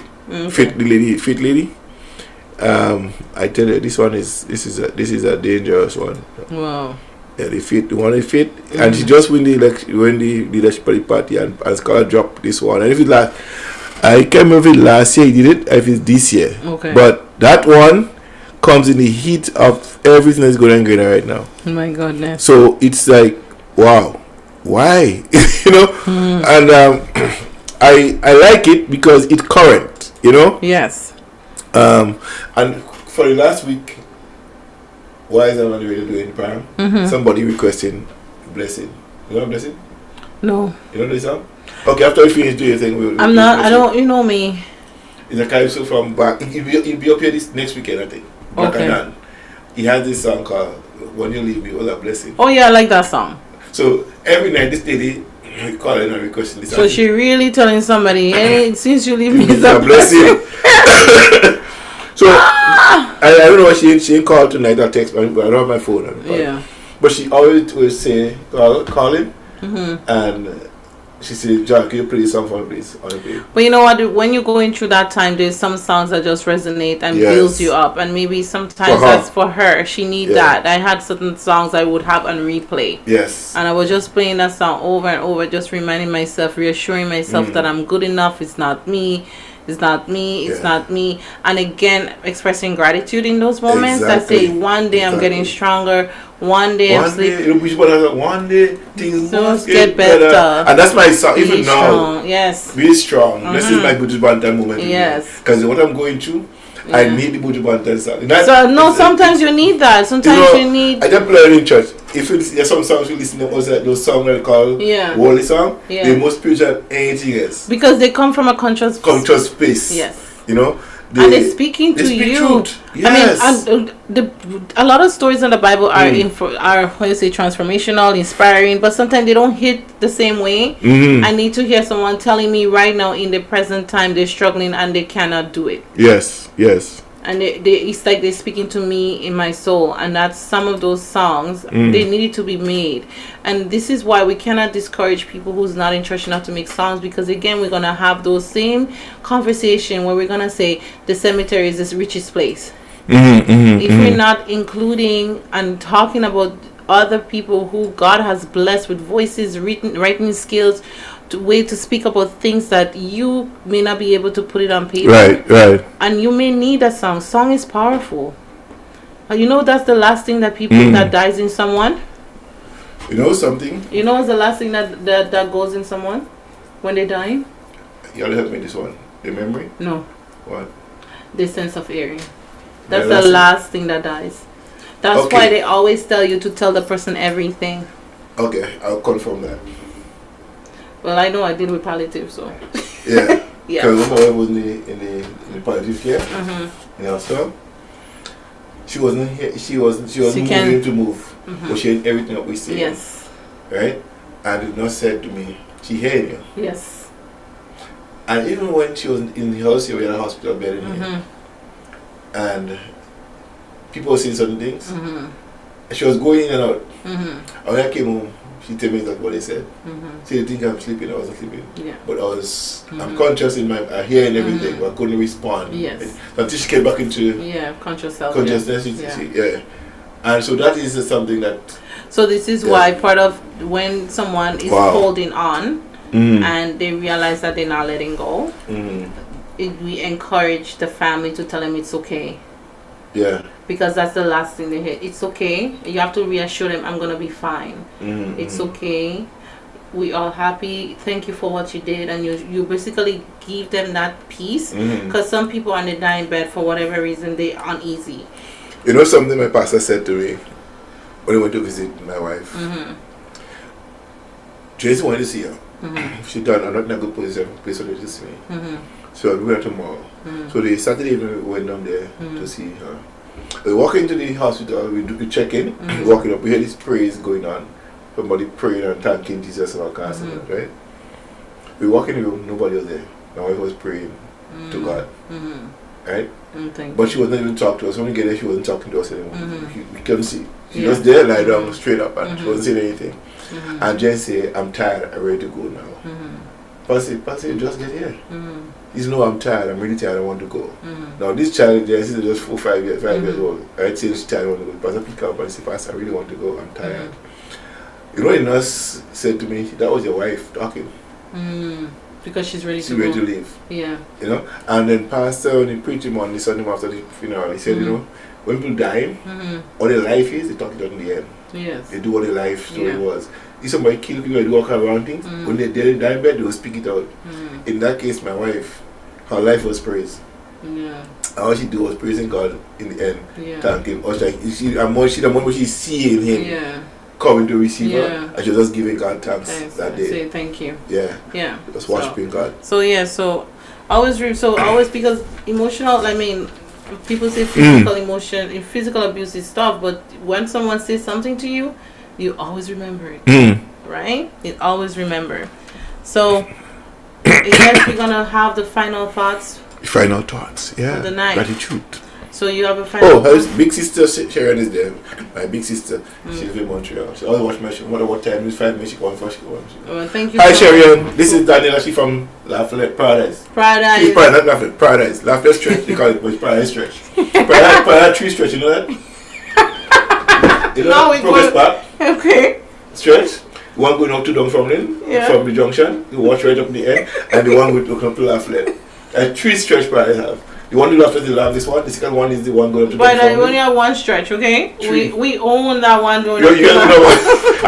lady. I tell you, this is a dangerous one. Wow. Yeah, the one and she just win the leadership of the party, and Scholar dropped this one. And if it's like, I can't remember if it last year he did it, if it's this year. Okay. But that one comes in the heat of everything that's going on in Grenada right now. Oh my goodness. So it's like, wow, why? You know? And I like it because it's current, you know? Yes. And for the last week, why is everyone really doing the Param? Somebody requesting Blessing. You know Blessing? No. You know this song? Okay, after we finish doing your thing, I'm not. I don't. You know me. It's a Calypso from back. He'll be up here this next weekend, I think. Okay. And he has this song called "When You Leave Me," was a blessing. Oh yeah, I like that song. So every night, this lady calling and requesting this. So she really telling somebody, hey, since you leave me, it's a blessing. So I don't know what she ain't called tonight or text, but I don't have my phone. Yeah. But she always will say, call him, and she said, John, can you play this song for me, please? But you know what? When you're going through that time, there's some songs that just resonate and builds you up, and maybe sometimes that's for her. She need that. I had certain songs I would have on replay. Yes. And I was just playing that song over and over, just reminding myself, reassuring myself that I'm good enough. It's not me. It's not me. It's not me. And again, expressing gratitude in those moments. Exactly. I say, one day I'm getting stronger. One day I'm sleeping. One day things must get better. And that's my song. Be Even strong. now, yes. Be strong. This is my Buju Bantan moment. Yes. Because what I'm going through, I need the Buju Bantan song. Sometimes you need that. Sometimes you need. I just play in church. If there's some songs we listen to, those songs that are called worldly song, they're more spiritual than anything else. Because they come from a conscious space. Yes. You know. And they're speaking to you. Truth. Yes. I mean, a lot of stories in the Bible are transformational, inspiring, but sometimes they don't hit the same way. I need to hear someone telling me right now in the present time they're struggling and they cannot do it. Yes. and it's like they're speaking to me in my soul, and that's some of those songs. They needed to be made, and this is why we cannot discourage people who's not in church not to make songs, because again, we're gonna have those same conversation where we're gonna say the cemetery is the richest place. If we're not including and talking about other people who God has blessed with voices, writing skills, way to speak about things that you may not be able to put it on paper. Right. And you may need a song. Song is powerful. You know, that's the last thing that people that dies in someone. You know something? You know what's the last thing that goes in someone when they're dying? You gotta help me this one. The memory? No. What? The sense of hearing. That's the last thing that dies. That's why they always tell you to tell the person everything. Okay, I'll confirm that. Well, I know I deal with palliative, so. Yeah. Because when I was in the palliative care, in the hospital, she wasn't here. She wasn't moving to move, but she had everything that we say. Yes. Right? And the nurse said to me, she heard you. Yes. And even when she was in the house, we had a hospital bed in here, and people were saying certain things. She was going in and out. And when I came home, she told me exactly what they said. She didn't think I'm sleeping. I wasn't sleeping. Yeah. But I'm conscious in my hearing everything, but I couldn't respond. Yes. Until she came back into consciousness. Yeah. And so that is something that. So this is why part of when someone is holding on and they realize that they're not letting go, we encourage the family to tell them it's okay. Yeah. Because that's the last thing they hear. It's okay. You have to reassure them, I'm going to be fine. It's okay. We are happy. Thank you for what you did. And you basically give them that peace. Because some people on the dying bed, for whatever reason, they're uneasy. You know something my pastor said to me when I went to visit my wife? Tracy wanted to see her. She done, I'm not in a good place for her to see me. So I'll be there tomorrow. So the Saturday evening we went down there to see her. We walk into the hospital, we check in, walking up, we hear this praise going on. Somebody praying and thanking Jesus and all kinds of stuff, right? We walk in the room, nobody was there. My wife was praying to God. Right? But she wasn't even talking to us. When we get there, she wasn't talking to us anymore. We couldn't see. She was there, lie down straight up, and she wasn't saying anything. And Jen said, I'm tired, I'm ready to go now. Pastor, just get here. You know, I'm tired, I'm really tired, I want to go. Now this child, this is just 5 years old. I tell this child I want to go. Pastor pick up and say, Pastor, I really want to go, I'm tired. You know, the nurse said to me, that was your wife talking. Because she's ready to go. She's ready to leave. Yeah. You know? And then Pastor, when he preached him on the Sunday after the funeral, he said, you know, when people die, all their life is, they talk it out in the end. Yes. They do what their life story was. If somebody kill people, they walk around things, when they're dead in bed, they will speak it out. In that case, my wife, her life was praise. Yeah. And all she do was praising God in the end. Yeah. Thank him. Or the moment she's seeing him coming to receive her, and she was just giving God thanks that day. Say thank you. Yeah. Yeah. Just worshiping God. So always because emotional, I mean, people say physical emotion, physical abuse is tough, but when someone says something to you, you always remember it. Right? You always remember. So yes, we're gonna have the final thoughts. Final thoughts, yeah. For the night. Gratitude. So you have a final her big sister Sharon is there. My big sister. She's in Montreal. She always watch my show. No matter what time it's 5 minutes she go on first. Well, thank you. Hi Sharon. This is Daniela. She's from Lafayette Paradise. Paradise. Not Lafayette, Paradise. Lafayette Stretch, they call it, but it's Paradise Stretch. Paradise Tree Stretch, you know that? You know that? Progress Park. Okay. Stretch. The one going up to Dunfermline, from the junction, you watch right up in the end, and the one going up to Lafayette. A tree stretch Paradise have. The one you Lafayette will have this one, the second one is the one going up to Dunfermline. But I only have one stretch, okay? We own that one. You guys know what? I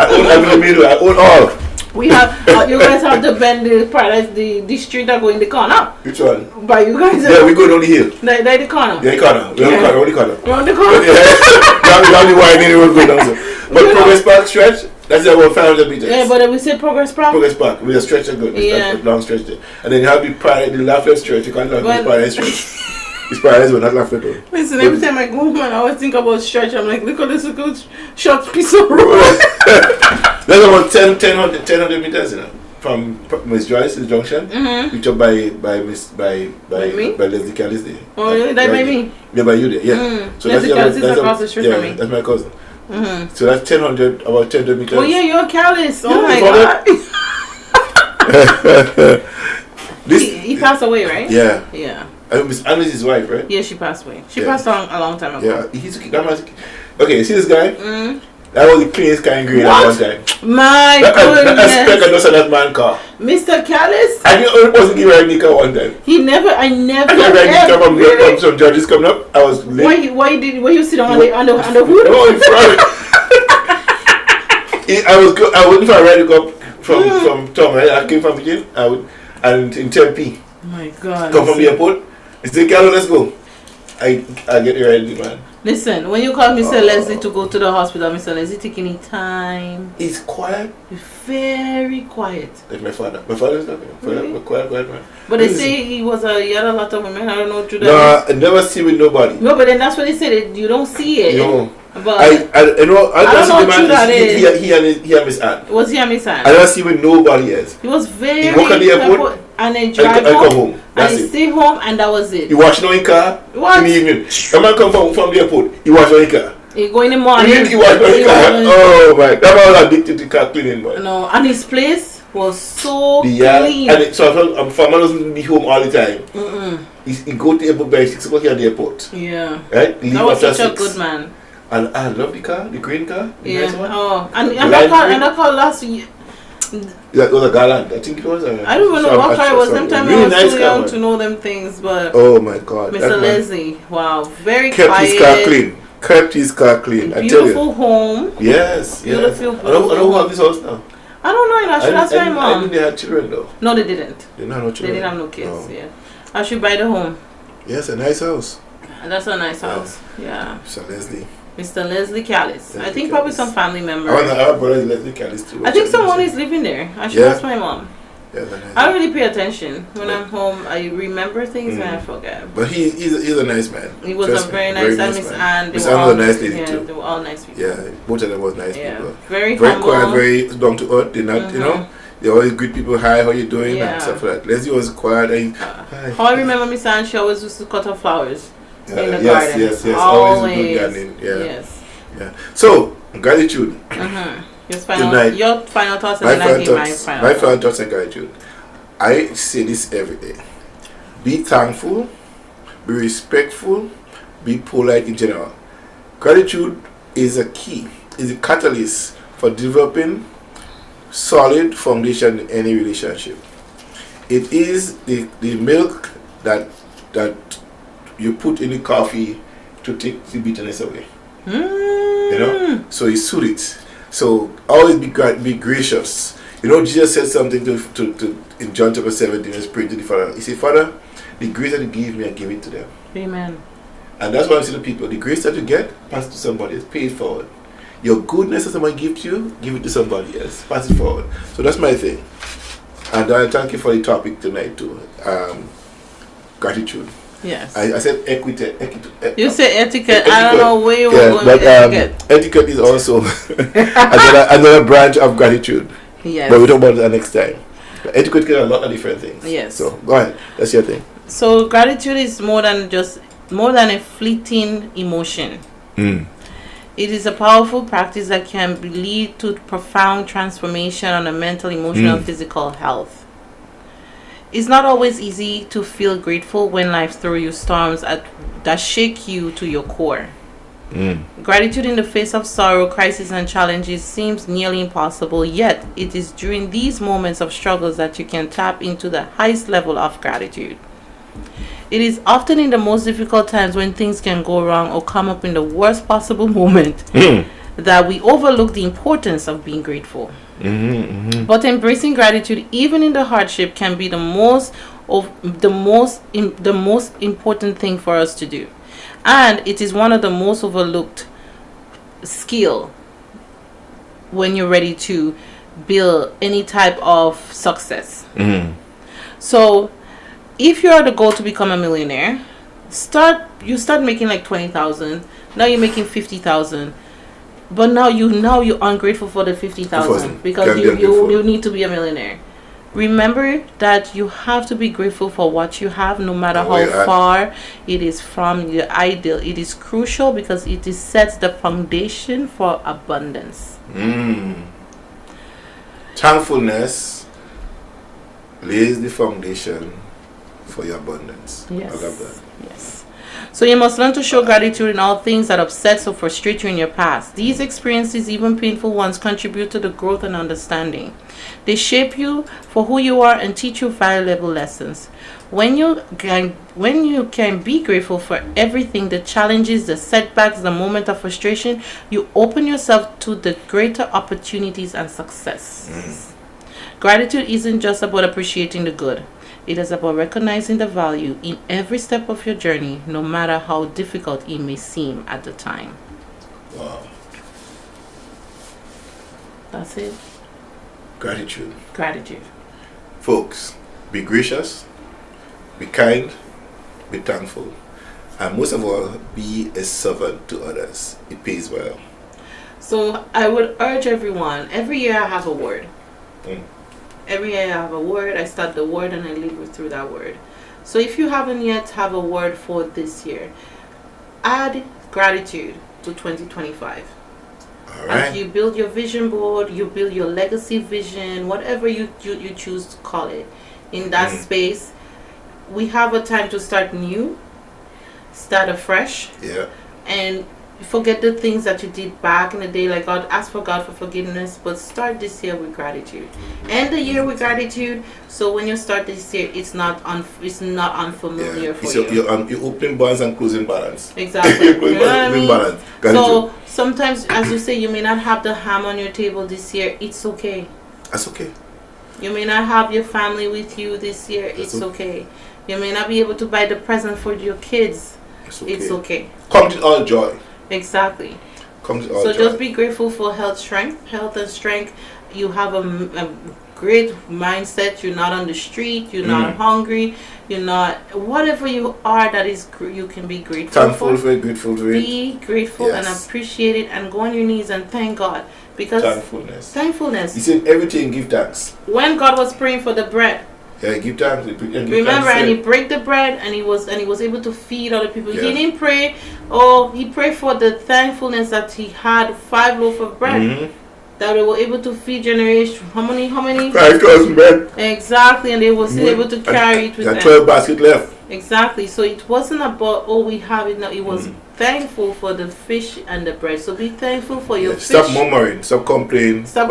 own all. We have, you guys have to bend the Paradise, the street that go in the corner. Which one? But you guys yeah, we go down the hill. The corner. Yeah, the corner. We're on the corner. We're on the corner. Yeah, only wine anyway, we go down there. But Progress Park stretch, that's about 500 meters. Yeah, but we said Progress Park. Progress Park, with a stretch and good. Yeah. A long stretch there. And then you have the Lafayette stretch, you can't have the Paradise stretch. It's Paradise, but not Lafayette. Listen, every time I go home and I always think about stretch, I'm like, look at this good short piece of road. That's about 1000 meters, you know. from Miss Joyce's junction, which are by Leslie Kelly's there. Oh, really? That by me? Yeah, by you there. Yeah. So Leslie Kelly's is across the street from me. That's my cousin. So that's 1,000, about 10 meters. Oh yeah, you're Callis. Oh my God. He passed away, right? Yeah. Yeah. Miss Anne is his wife, right? Yeah, she passed away. She passed on a long time ago. Yeah, okay, see this guy? That was the cleanest guy in green at one time. My goodness. That's like I just saw that man car. Mr. Callis? I wasn't giving her a car one time. I never. I got from some judges coming up. I was late. Why you sit on the hood? No, in front. I wouldn't if I read to go from Tom, right? I came from Virginia. And in Tempe. Oh my God. Come from the airport. I said, Carlo, let's go. I get ready, man. Listen, when you call Mr. Leslie to go to the hospital, Mr. Leslie taking his time. He's quiet. He's very quiet. Like my father. My father is not really? Quiet man. But they say he had a lot of women. I don't know true that. No, I never see with nobody. No, but then that's what they said. You don't see it. No. But I don't know true that is. He and Miss Anne. Was he and Miss Anne? I never see with nobody else. He was very. He walk at the airport. And then drive home. And he stay home, and that was it. He wash on his car in the evening. The man come from the airport. He wash on his car. He go in the morning. He wash on his car. Oh my! That man was addicted to car cleaning, man. No, and his place was so clean. And so a farmer doesn't be home all the time. He go to the airport by 6 o'clock at the airport. Yeah. Right. That was such a good man. And I love the car, the green car. The nice one. Oh, and that car last year. That was a Garland. I think it was. I don't even know what car it was. Sometimes really I was nice too young to know them things, but oh my God, Mr. Leslie, wow, very kept quiet. His car clean. Kept his car clean. I tell you. Beautiful home. Yes. Beautiful. I don't who have this house now. I don't know. I should ask my mom. I think they had children though. No, they didn't. They didn't have no children. They didn't have no kids. No. Yeah. I should buy the home. Yes, a nice house. That's a nice house. Yeah. Mr. Leslie. Mr. Leslie Callis. I think probably some family member. Our brother is Leslie Callis too. I think someone is living there. I should ask my mom. Yeah, nice. I don't really pay attention. When I'm home, I remember things and I forget. But he's a nice man. He was a very nice man. Miss Anne. Miss Anne was a nice lady too. They were all nice people. Yeah, both of them was nice people. Very quiet, very down to earth. They're not, you know. They always greet people, hi, how you doing, and stuff like that. Leslie was quiet. How I remember Miss Anne, she always used to cut her flowers in the garden. Yes. Always good gardening. Yeah. Yes. Yeah. So, gratitude. Your final thoughts and then I give my final My final thoughts and gratitude. I say this every day. Be thankful, be respectful, be polite in general. Gratitude is a key, is a catalyst for developing solid foundation in any relationship. It is the milk that you put in the coffee to take the bitterness away. You know, so you soothe it. So always be gracious. You know, Jesus said something to in John chapter 17, he's praying to the Father. He said, Father, the grace that you give me, I give it to them. Amen. And that's why I say to people, the grace that you get, pass it to somebody else, pay it forward. Your goodness that somebody gives to you, give it to somebody else, pass it forward. So that's my thing. And I thank you for the topic tonight too. Gratitude. Yes. I said equity. You said etiquette. I don't know where you were going with etiquette. Etiquette is also another branch of gratitude. Yes. But we'll talk about that next time. But etiquette can a lot of different things. Yes. So go ahead. That's your thing. So gratitude is more than a fleeting emotion. It is a powerful practice that can lead to profound transformation on a mental, emotional, physical health. It's not always easy to feel grateful when life throws you storms that shake you to your core. Gratitude in the face of sorrow, crisis, and challenges seems nearly impossible, yet it is during these moments of struggles that you can tap into the highest level of gratitude. It is often in the most difficult times when things can go wrong or come up in the worst possible moment that we overlook the importance of being grateful. But embracing gratitude, even in the hardship, can be the most important thing for us to do, and it is one of the most overlooked skill when you're ready to build any type of success. So, if you are the goal to become a millionaire, you start making like 20,000. Now you're making 50,000. But now you're ungrateful for the 50,000 because you need to be a millionaire. Remember that you have to be grateful for what you have, no matter how far it is from your ideal. It is crucial because it sets the foundation for abundance. Thankfulness lays the foundation for your abundance. Yes. I love that. Yes. So you must learn to show gratitude in all things that upset or frustrate you in your past. These experiences, even painful ones, contribute to the growth and understanding. They shape you for who you are and teach you valuable lessons. When you can be grateful for everything, the challenges, the setbacks, the moment of frustration, you open yourself to the greater opportunities and success. Gratitude isn't just about appreciating the good. It is about recognizing the value in every step of your journey, no matter how difficult it may seem at the time. Wow. That's it. Gratitude. Gratitude. Folks, be gracious, be kind, be thankful, and most of all, be a servant to others. It pays well. So I would urge everyone, every year I have a word. Every year I have a word. I start the word and I live through that word. So if you haven't yet have a word for this year, add gratitude to 2025. All right. As you build your vision board, you build your legacy vision, whatever you choose to call it. In that space, we have a time to start new, start afresh. Yeah. And forget the things that you did back in the day. Like God, ask for God for forgiveness, but start this year with gratitude. End the year with gratitude. So when you start this year, it's not unfamiliar for you. You're opening balance and closing balance. Exactly. You know what I mean? Balance. So sometimes, as you say, you may not have the ham on your table this year. It's okay. That's okay. You may not have your family with you this year. It's okay. You may not be able to buy the present for your kids. It's okay. Come to all joy. Exactly. So just be grateful for health and strength. You have a great mindset. You're not on the street. You're not hungry. You're not whatever you are. That is you can be grateful. Thankful for it, grateful to it. Be grateful and appreciate it, and go on your knees and thank God because thankfulness. He said everything give thanks. When God was praying for the bread. Yeah, give thanks. Remember, and he break the bread, and he was able to feed other people. Yeah. He didn't pray. Oh, he prayed for the thankfulness that he had 5 loaves of bread that they were able to feed generation. How many? 5,000 bread. Exactly, and they were still able to carry it with them. 12 baskets left. Exactly. So it wasn't about we have it now. It was thankful for the fish and the bread. So be thankful for your fish. Stop murmuring. Stop complaining. Stop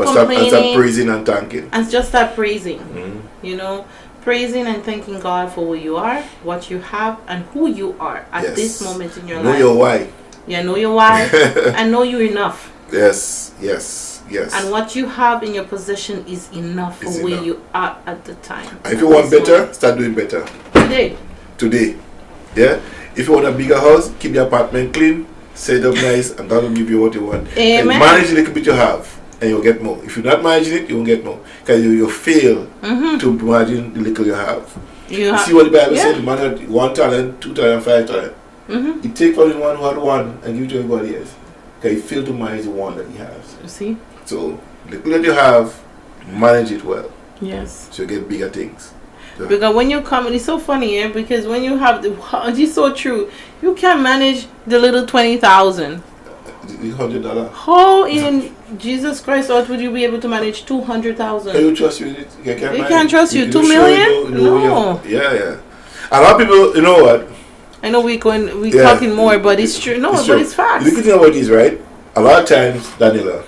praising and thanking. And just start praising. You know. Praising and thanking God for who you are, what you have, and who you are at this moment in your life. Know your why. Yeah, know your why. And know you're enough. Yes. And what you have in your possession is enough for where you are at the time. And if you want better, start doing better. Today. Yeah? If you want a bigger house, keep the apartment clean, set it up nice, and God will give you what you want. Amen. And manage the little bit you have. And you'll get more. If you're not managing it, you won't get more. Because you fail to manage the little you have. You see what the Bible said? The man had 1 talent, 2 talent, 5 talent. He take from the one who had 1 and give it to everybody else. Because he failed to manage the 1 that he has. You see? So, the little that you have, manage it well. Yes. So you get bigger things. So. Because when you come, it's so funny, because when you have it's so true. You can manage the little 20,000. $100. How in Jesus Christ earth would you be able to manage 200,000? Can you trust you? You can't trust you. 2 million? No. Yeah. A lot of people, you know what? I know we're talking more, but it's true. No, but it's facts. Look at how it is, right? A lot of times, Daniela,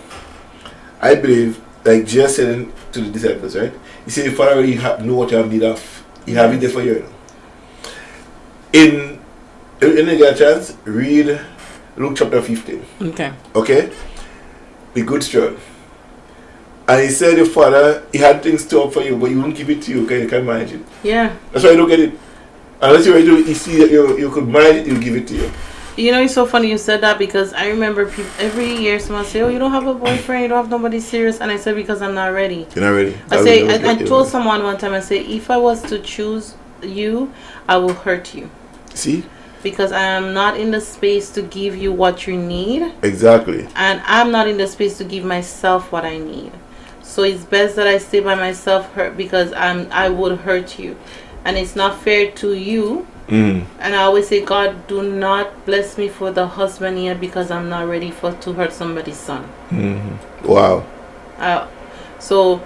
I believe, like Jesus said to the disciples, right? He said, "If I already know what you have need of, you have it there for you." In you get a chance, read Luke chapter 15. Okay? The good steward. And he said, your father, he had things stored up for you, but he won't give it to you, okay? You can't manage it. Yeah. That's why you don't get it. Unless you're ready to, you see that you could manage it, he'll give it to you. You know, it's so funny you said that, because I remember every year someone say, "Oh, you don't have a boyfriend, you don't have nobody serious," and I said, because I'm not ready. You're not ready. I told someone one time, I said, if I was to choose you, I will hurt you. See? Because I am not in the space to give you what you need. Exactly. And I'm not in the space to give myself what I need. So it's best that I stay by myself because I would hurt you. And it's not fair to you. And I always say, God, do not bless me for the husband yet because I'm not ready to hurt somebody's son. Wow. So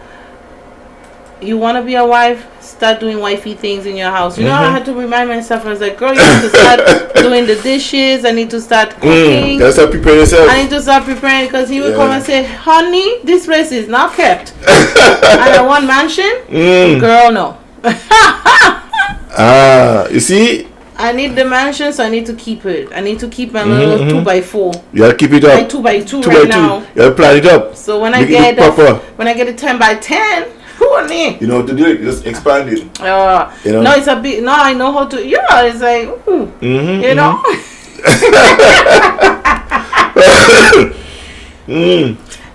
you want to be a wife, start doing wifey things in your house. You know, I had to remind myself. I was like, girl, you need to start doing the dishes. I need to start cooking. Gotta start preparing yourself. I need to start preparing because he would come and say, honey, this place is not kept. And I want mansion? Girl, no. You see? I need the mansion, so I need to keep it. I need to keep my little 2x4. You gotta keep it up. My 2x2 right now. You gotta plan it up. So when I get it 10x10, who me? You know what to do it. Just expand it. You know? No, it's a bit. No, I know how to. Yeah, it's like, you know.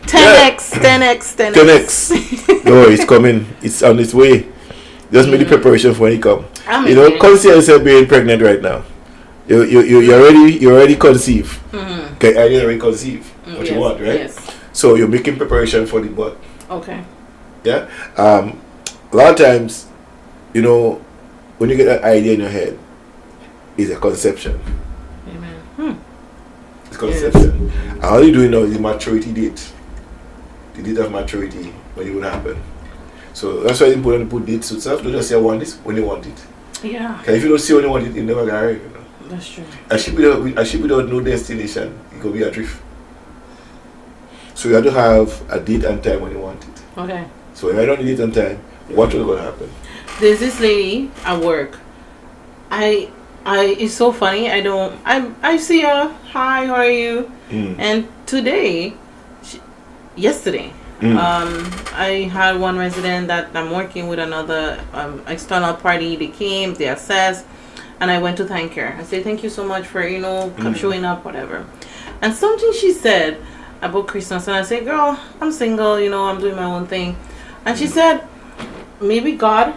10x. No, it's coming. It's on its way. Just make the preparation for when it come. You know, consider yourself being pregnant right now. You already conceive. Okay, I already conceive what you want, right? Yes. So you're making preparation for the birth. Okay. Yeah. A lot of times, you know, when you get that idea in your head, it's a conception. Amen. It's conception. And all you're doing now is the maturity date. The date of maturity when it will happen. So that's why it's important to put dates to itself. Don't just say I want this when you want it. Yeah. Because if you don't say when you want it, you never gonna arrive. You know? That's true. A ship without no destination, it could be adrift. So you have to have a date and time when you want it. Okay. So if I don't need date and time, what will gonna happen? There's this lady at work. It's so funny. I see her. Hi, how are you? And yesterday, I had one resident that I'm working with another external party. They came, they assessed, and I went to thank her. I said, thank you so much for, showing up, whatever. And something she said about Christmas, and I said, girl, I'm single, I'm doing my own thing. And she said, maybe God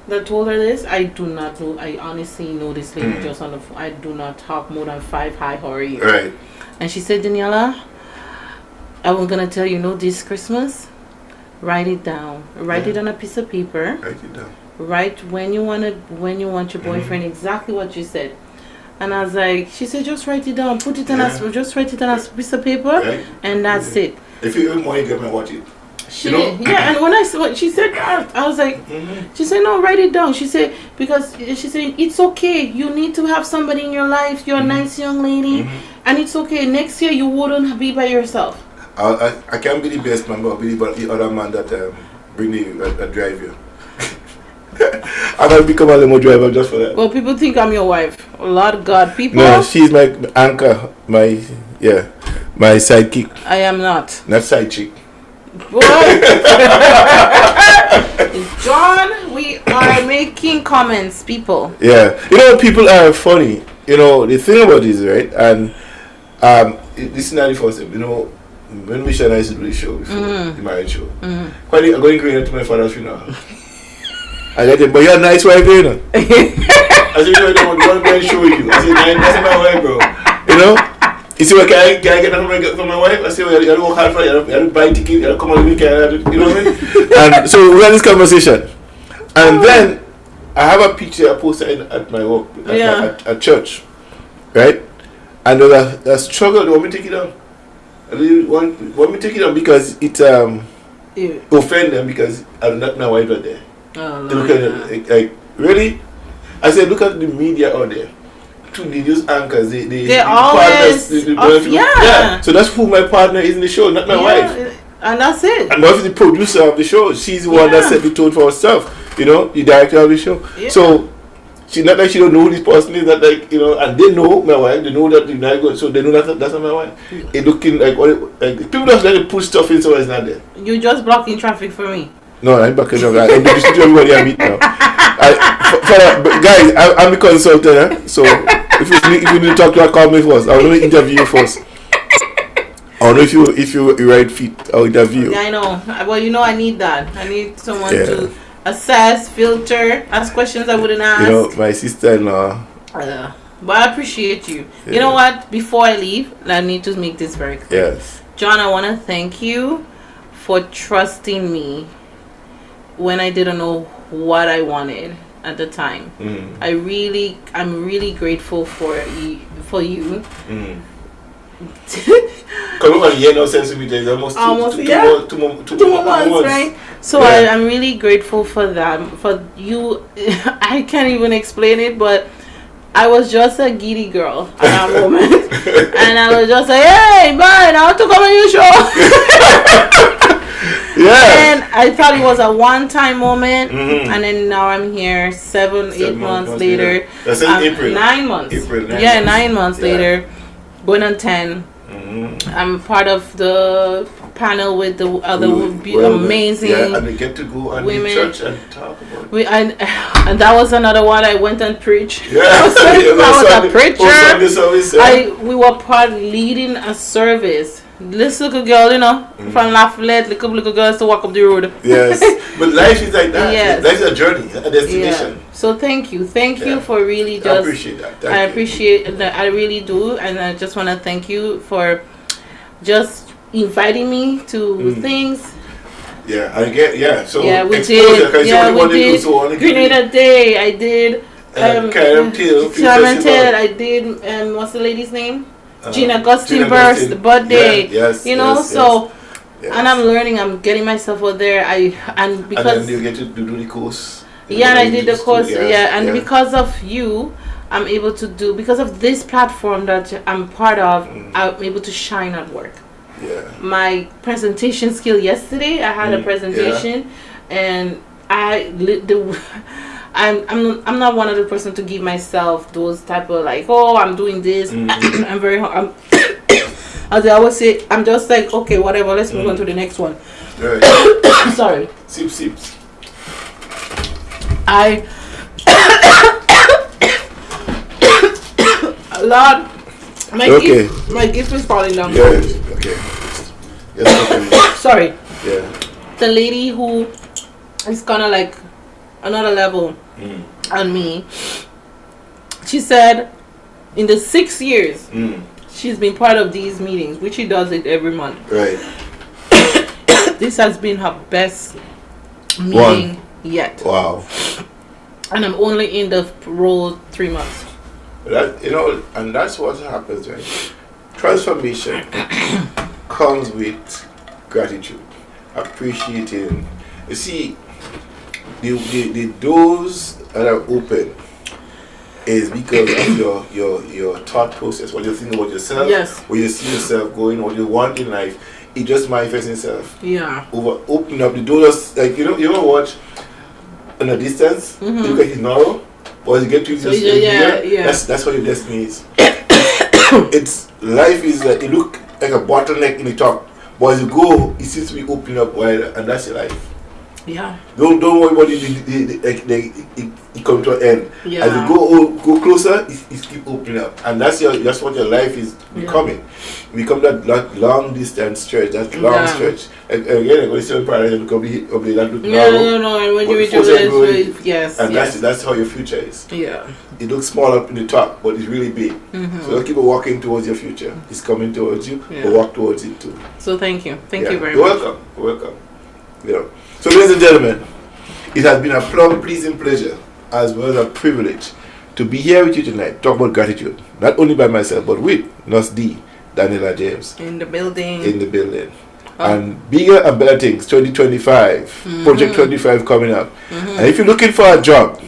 that told her this. I do not know. I honestly know this lady just on the phone. I do not talk more than 5. Hi, how are you? Right. And she said, Daniela, I was gonna tell you, this Christmas, write it down. Write it on a piece of paper. Write it down. Write when you want your boyfriend, exactly what you said. And I was like, she said, just write it down. Put it on just write it on a piece of paper, and that's it. If you even want to get my watch it. And when I saw what she said, I was like, she said, no, write it down. She said, because she said, it's okay. You need to have somebody in your life. You're a nice young lady, and it's okay. Next year, you wouldn't be by yourself. I can't be the best man, but I'll be the other man that bring the drive you. I'm going to become a limo driver just for that. Well, people think I'm your wife. Oh, Lord God, people. No, she's my anchor, my sidekick. I am not. Not side chick. John, we are making comments, people. Yeah, people are funny. The thing about this, right? And this is not the first time. When Misha and I used to do the show before, the marriage show, quite I'm going green to my father's funeral. I let him, but you're a nice wife, I said, I don't want to show you. I said, that's my wife, bro. You see what can I get that from my wife? I said, well, you have to work hard for it, you have to buy ticket, you have to come on the weekend, you know what I mean? And so we had this conversation. And then I have a picture I posted at my work, at church, right? And there's a struggle. They want me to take it down. They want me to take it down because it offend them because I'm not my wife out there. Oh, they look at it like, really? I said, look at the media out there. The news anchors, they always partners, So that's who my partner is in the show, not my wife. And that's it. And my wife is the producer of the show. She's the one that set the tone for herself. The director of the show. Yeah. So she not like she don't know who this person is. That and they know my wife. They know that not good. So they know that's not my wife. It looking like people just like to put stuff in so it's not there. You just blocking traffic for me. No, I'm blocking traffic. I introduce to everybody I meet now. Guys, I'm the consultant. So if you need to talk to her, call me first. I want to interview you first. I don't know if you right fit, I'll interview you. Yeah, I know. Well, I need that. I need someone to assess, filter, ask questions I wouldn't ask. My sister-in-law. But I appreciate you. Yeah. You know what? Before I leave, I need to make this very clear. Yes. John, I want to thank you for trusting me when I didn't know what I wanted at the time. I'm really grateful for you. Come on, yeah, no sense of it. Almost two more months, right? So I'm really grateful for that. For you, I can't even explain it, but I was just a giddy girl at that moment, and I was just like, "Hey, man, I want to come on your show." And I thought it was a one-time moment, and then now I'm here 8 months later. That's in April. 9 months. 9 months later, going on 10. I'm part of the panel with the other amazing and we get to go and women. Church and talk about it. And that was another one. I went and preached. Yeah, I was a preacher. We were part leading a service. This little girl, from Lafayette, little girls to walk up the road. Yes, but life is like that. Yes. Life is a journey, a destination. Yeah. So thank you for really just. I appreciate that. I appreciate that. I really do, and I just want to thank you for just inviting me to things. Yeah, I get. Yeah, so we did. Yeah, we did. Grenada Day. I did. Talented. I did. What's the lady's name? Gina Augustine birthday. Yes. And I'm learning. I'm getting myself out there. And then you get to do the course. Yeah, and I did the course. Because of you, I'm able to do, because of this platform that I'm part of, I'm able to shine at work. Yeah. My presentation skill yesterday, I had a presentation, and I'm not one of the person to give myself those type of like, oh, I'm doing this. I'm very as I always say, I'm just like, okay, whatever, let's move on to the next one. Right. Sorry. Sip. Lord, my gift is falling down. Yes. Okay. Yes, sorry. Yeah. The lady who is kind of like another level on me, she said in the 6 years she's been part of these meetings, which she does it every month. Right. This has been her best meeting yet. Wow. And I'm only in the role 3 months. That, and that's what happens, right? Transformation comes with gratitude, appreciating. You see, the doors that are open is because of your thought process, what you think about yourself, where you see yourself going, what you want in life. It just manifests itself. Yeah. Open up the doors, like you ever watch in a distance, you look at it narrow, but as you get to that's how your destiny is. Life is like, it look like a bottleneck in the top, but as you go, it seems to be opening up wider, and that's your life. Yeah. Don't worry about it come to an end. Yeah. As you go closer, it keep opening up, and that's what your life is becoming. Become that long distance stretch, that long stretch. Again, when you see paradise, become that look narrow. No. And when you reach it, yes. And that's how your future is. Yeah. It looks small up in the top, but it's really big. So don't keep walking towards your future. It's coming towards you, but walk towards it too. So thank you very much. You're welcome. So ladies and gentlemen, it has been a pleasing pleasure as well as a privilege to be here with you tonight, talk about gratitude, not only by myself but with Nurse D, Daniela James in the building, and bigger and better things. 2025, Project 25 coming up. And if you're looking for a job,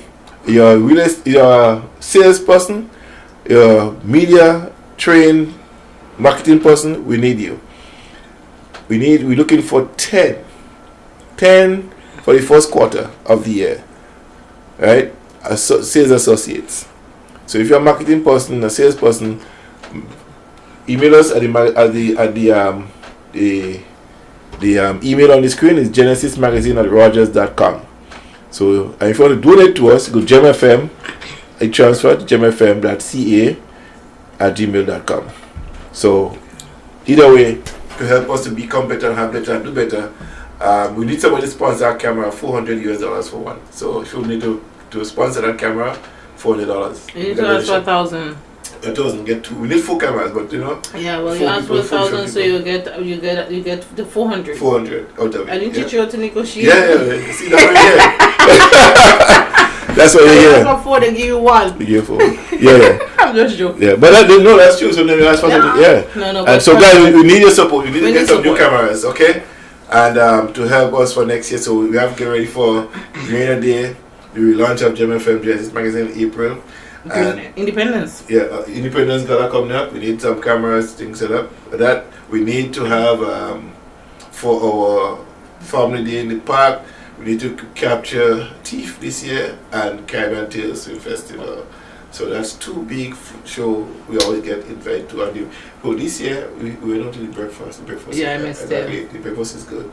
you're a salesperson, you're a media trained marketing person, we need you. We're looking for 10 for the first quarter of the year, right? Sales associates. So if you're a marketing person, a salesperson, email us at the email on the screen is genesismagazine@rogers.com. So and if you want to donate to us, go GEMFM, a transfer to gemfm.ca@gmail.com. So either way, to help us to become better and have better and do better, we need somebody to sponsor our camera, $400 for one. So if you need to sponsor that camera, $400. You need to ask for $1,000. 1,000 get 2. We need 4 cameras, but you know. Yeah, well, you ask for 1,000, so you get the 400. 400 out of it. I didn't teach you how to negotiate. Yeah. See that right here. That's what you're hearing. Ask for 4, they give you 1. They give 4. Yeah. I'm just joking. Yeah, but that's true. So then you ask for something. Yeah. No. And so guys, we need your support. We need to get some new cameras, okay? And to help us for next year, so we have to get ready for Marina Day, the relaunch of GEMFM Genesis magazine in April. And Independence. Yeah, Independence Gala coming up. We need some cameras, things set up. For that, we need to have for our family day in the park. We need to capture Thief this year and Caribbean Tales Film Festival. So that's 2 big shows we always get invited to. And this year we went on to the breakfast. I missed it. The breakfast is good.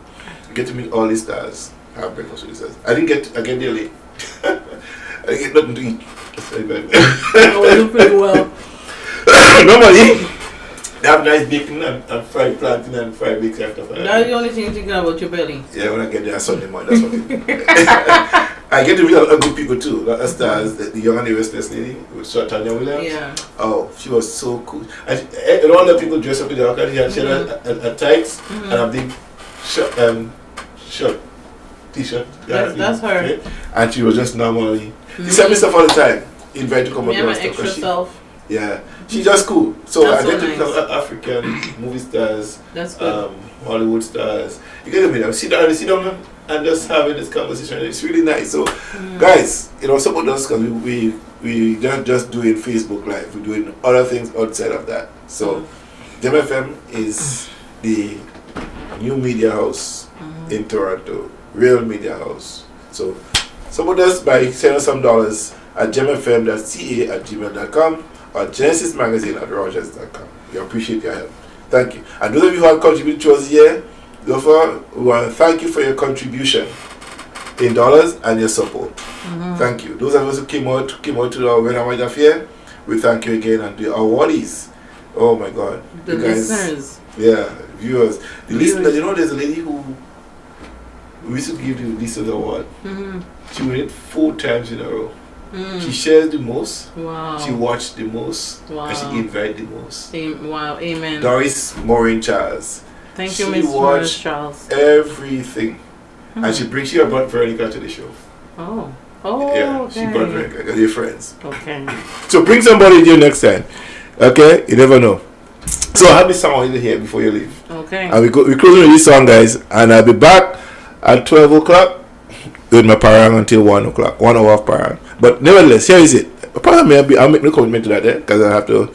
We get to meet all the stars. Have breakfast with the stars. I get there late. I didn't get nothing to eat. I do pretty well. Normally, they have nice bacon and fried plantain and fried bacon and stuff like that. That's the only thing you're thinking about your belly. Yeah, when I get there Sunday morning, that's what I get to meet a lot of good people too. Like stars, the young and the restless lady with Tanya Williams. Yeah. Oh, she was so cool. And all the people dressed up in the outfit. She had a tights and a big shirt, t-shirt. That's her. Okay? And she was just normally. She sent me stuff all the time. Invite to come up. Me and my extra self. Yeah, she's just cool. So that's I get so to become African movie stars. That's good. Hollywood stars. You get to meet them. Sit down and just having this conversation. It's really nice. So, guys, support us because we don't just do it Facebook Live. We're doing other things outside of that. So, GEMFM is the new media house in Toronto. Real media house. So, support us by sending us some dollars at gemfm.ca@gmail.com or genesismagazine@rogers.com. We appreciate your help. Thank you. And those of you who have contributed to us here, therefore, we want to thank you for your contribution in dollars and your support. Thank you. Those of us who came out to our Winter Affair, we thank you again. And the awardees, oh my God. The listeners. Yeah, viewers. The listeners, there's a lady who we used to give the listeners award. She won it 4 times in a row. She shares the most. Wow. She watched the most. Wow. And she invited the most. Wow. Amen. Doris Maureen Charles. Thank you, Miss Maureen Charles. Everything. And she brought Veronica to the show. Oh. Yeah, okay. she brought Veronica because they're friends. Okay. So bring somebody here next time. Okay? You never know. So I have this song here before you leave. Okay. And we're closing with this song, guys. And I'll be back at 12 o'clock with my parang until 1 o'clock. 1 hour of parang. But nevertheless, here is it. Apparently, I'll make no commitment to that because I have to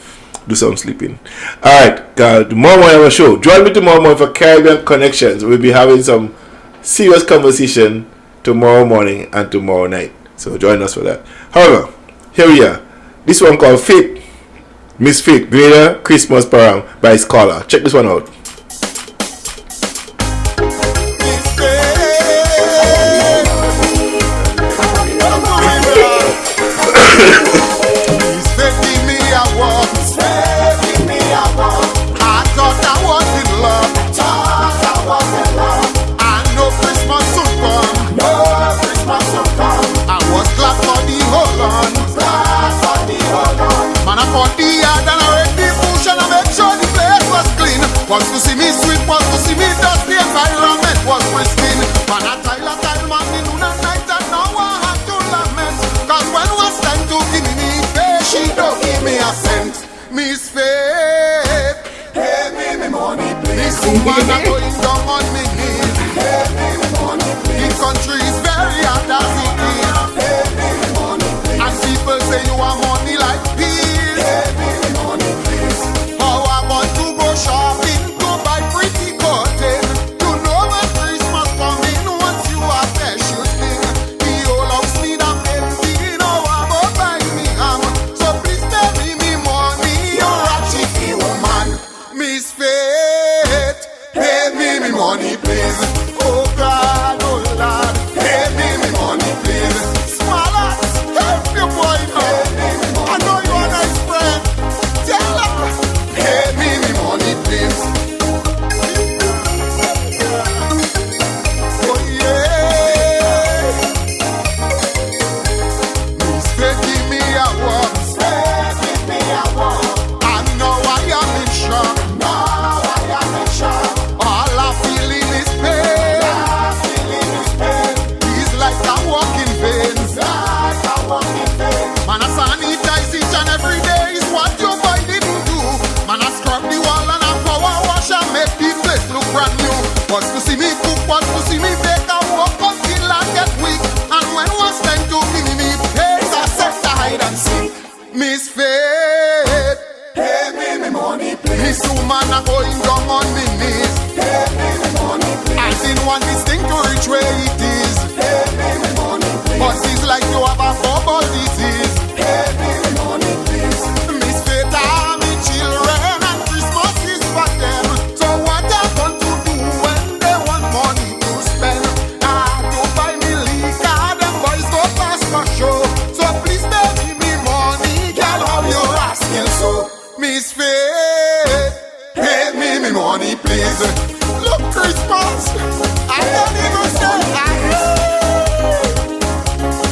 do some sleeping. Alright, tomorrow morning I have a show. Join me tomorrow morning for Caribbean Connections. We'll be having some serious conversation tomorrow morning and tomorrow night. So join us for that. However, here we are. This one called Faith. Miss Faith, Greater Christmas Parang by Scholar. Check this one out. Wants to see me sweet, wants to see me dust, the environment was pristine. Man, I tile man, in noon and night, and now I have to lament. Cause when was time to give me faith, she don't give me a cent. Miss Faith, pay me money, please. This woman are going down on me knees. Pay me money, please. The country is very hard as it is. Pay me money, please. And people say you are money like peas. Pay me money, please. How about to go shopping? Miss Faith, pay me man are going down on me knees. Pay me money, please. I didn't want this thing to reach where it is. Pay me money, please. But it's like you have a bubble disease. Pay me money, please. Miss Feta, me children, and Christmas is for them. So what I want to do when they want money to spend? To buy me liquor, them boys go pass for show. So please pay me money, girl, how you asking so? Miss Faith, pay me money, please. Look, Christmas, I don't even say I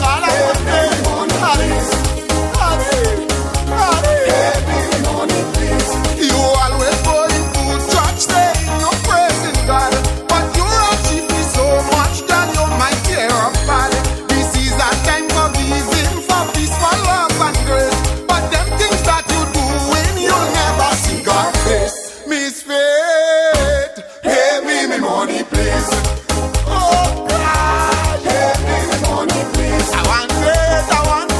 all I want pay me money, please. Pay me money, please. You always going to church, saying you're praising God, but you're achieving so much that you might tear up bad. This is a time for giving, for peace, for love and grace. But them things that you doing, you'll never see God face. Miss Faith, pay me money, please. Oh God, pay me money, please. I want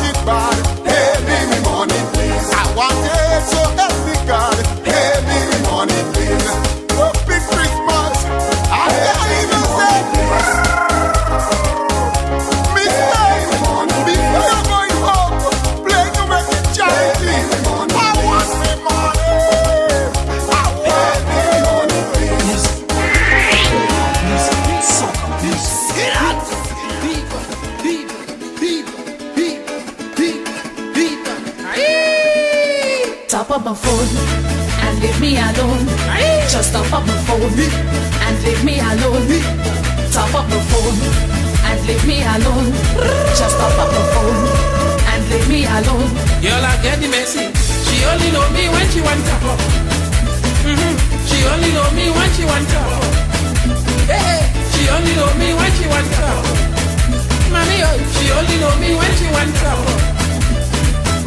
it bad. Pay me money, please. I want it, so help me God. Pay me money, please. Oh, big Christmas, I can't even say this. Miss Faith, before you're going home, play to make it charity. I want me money. I want me money, please. Top up my phone and leave me alone. Just top up my phone and leave me alone. Top up my phone and leave me alone. Just top up my phone and leave me alone. Girl, I get the message. She only know me when she want top up. She only know me when she want top up. Hey, she only know me when she want top up. Mommy, oh, she only know me when she want top up.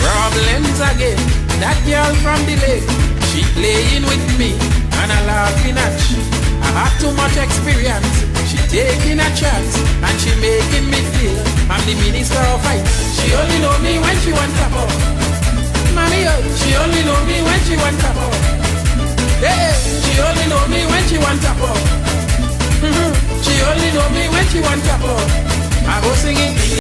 Problems again. That girl from the lake, she playing with me and I laughing at she. I have too much experience. She taking a chance and she making me feel I'm the minister of fight. She only know me when she want top up.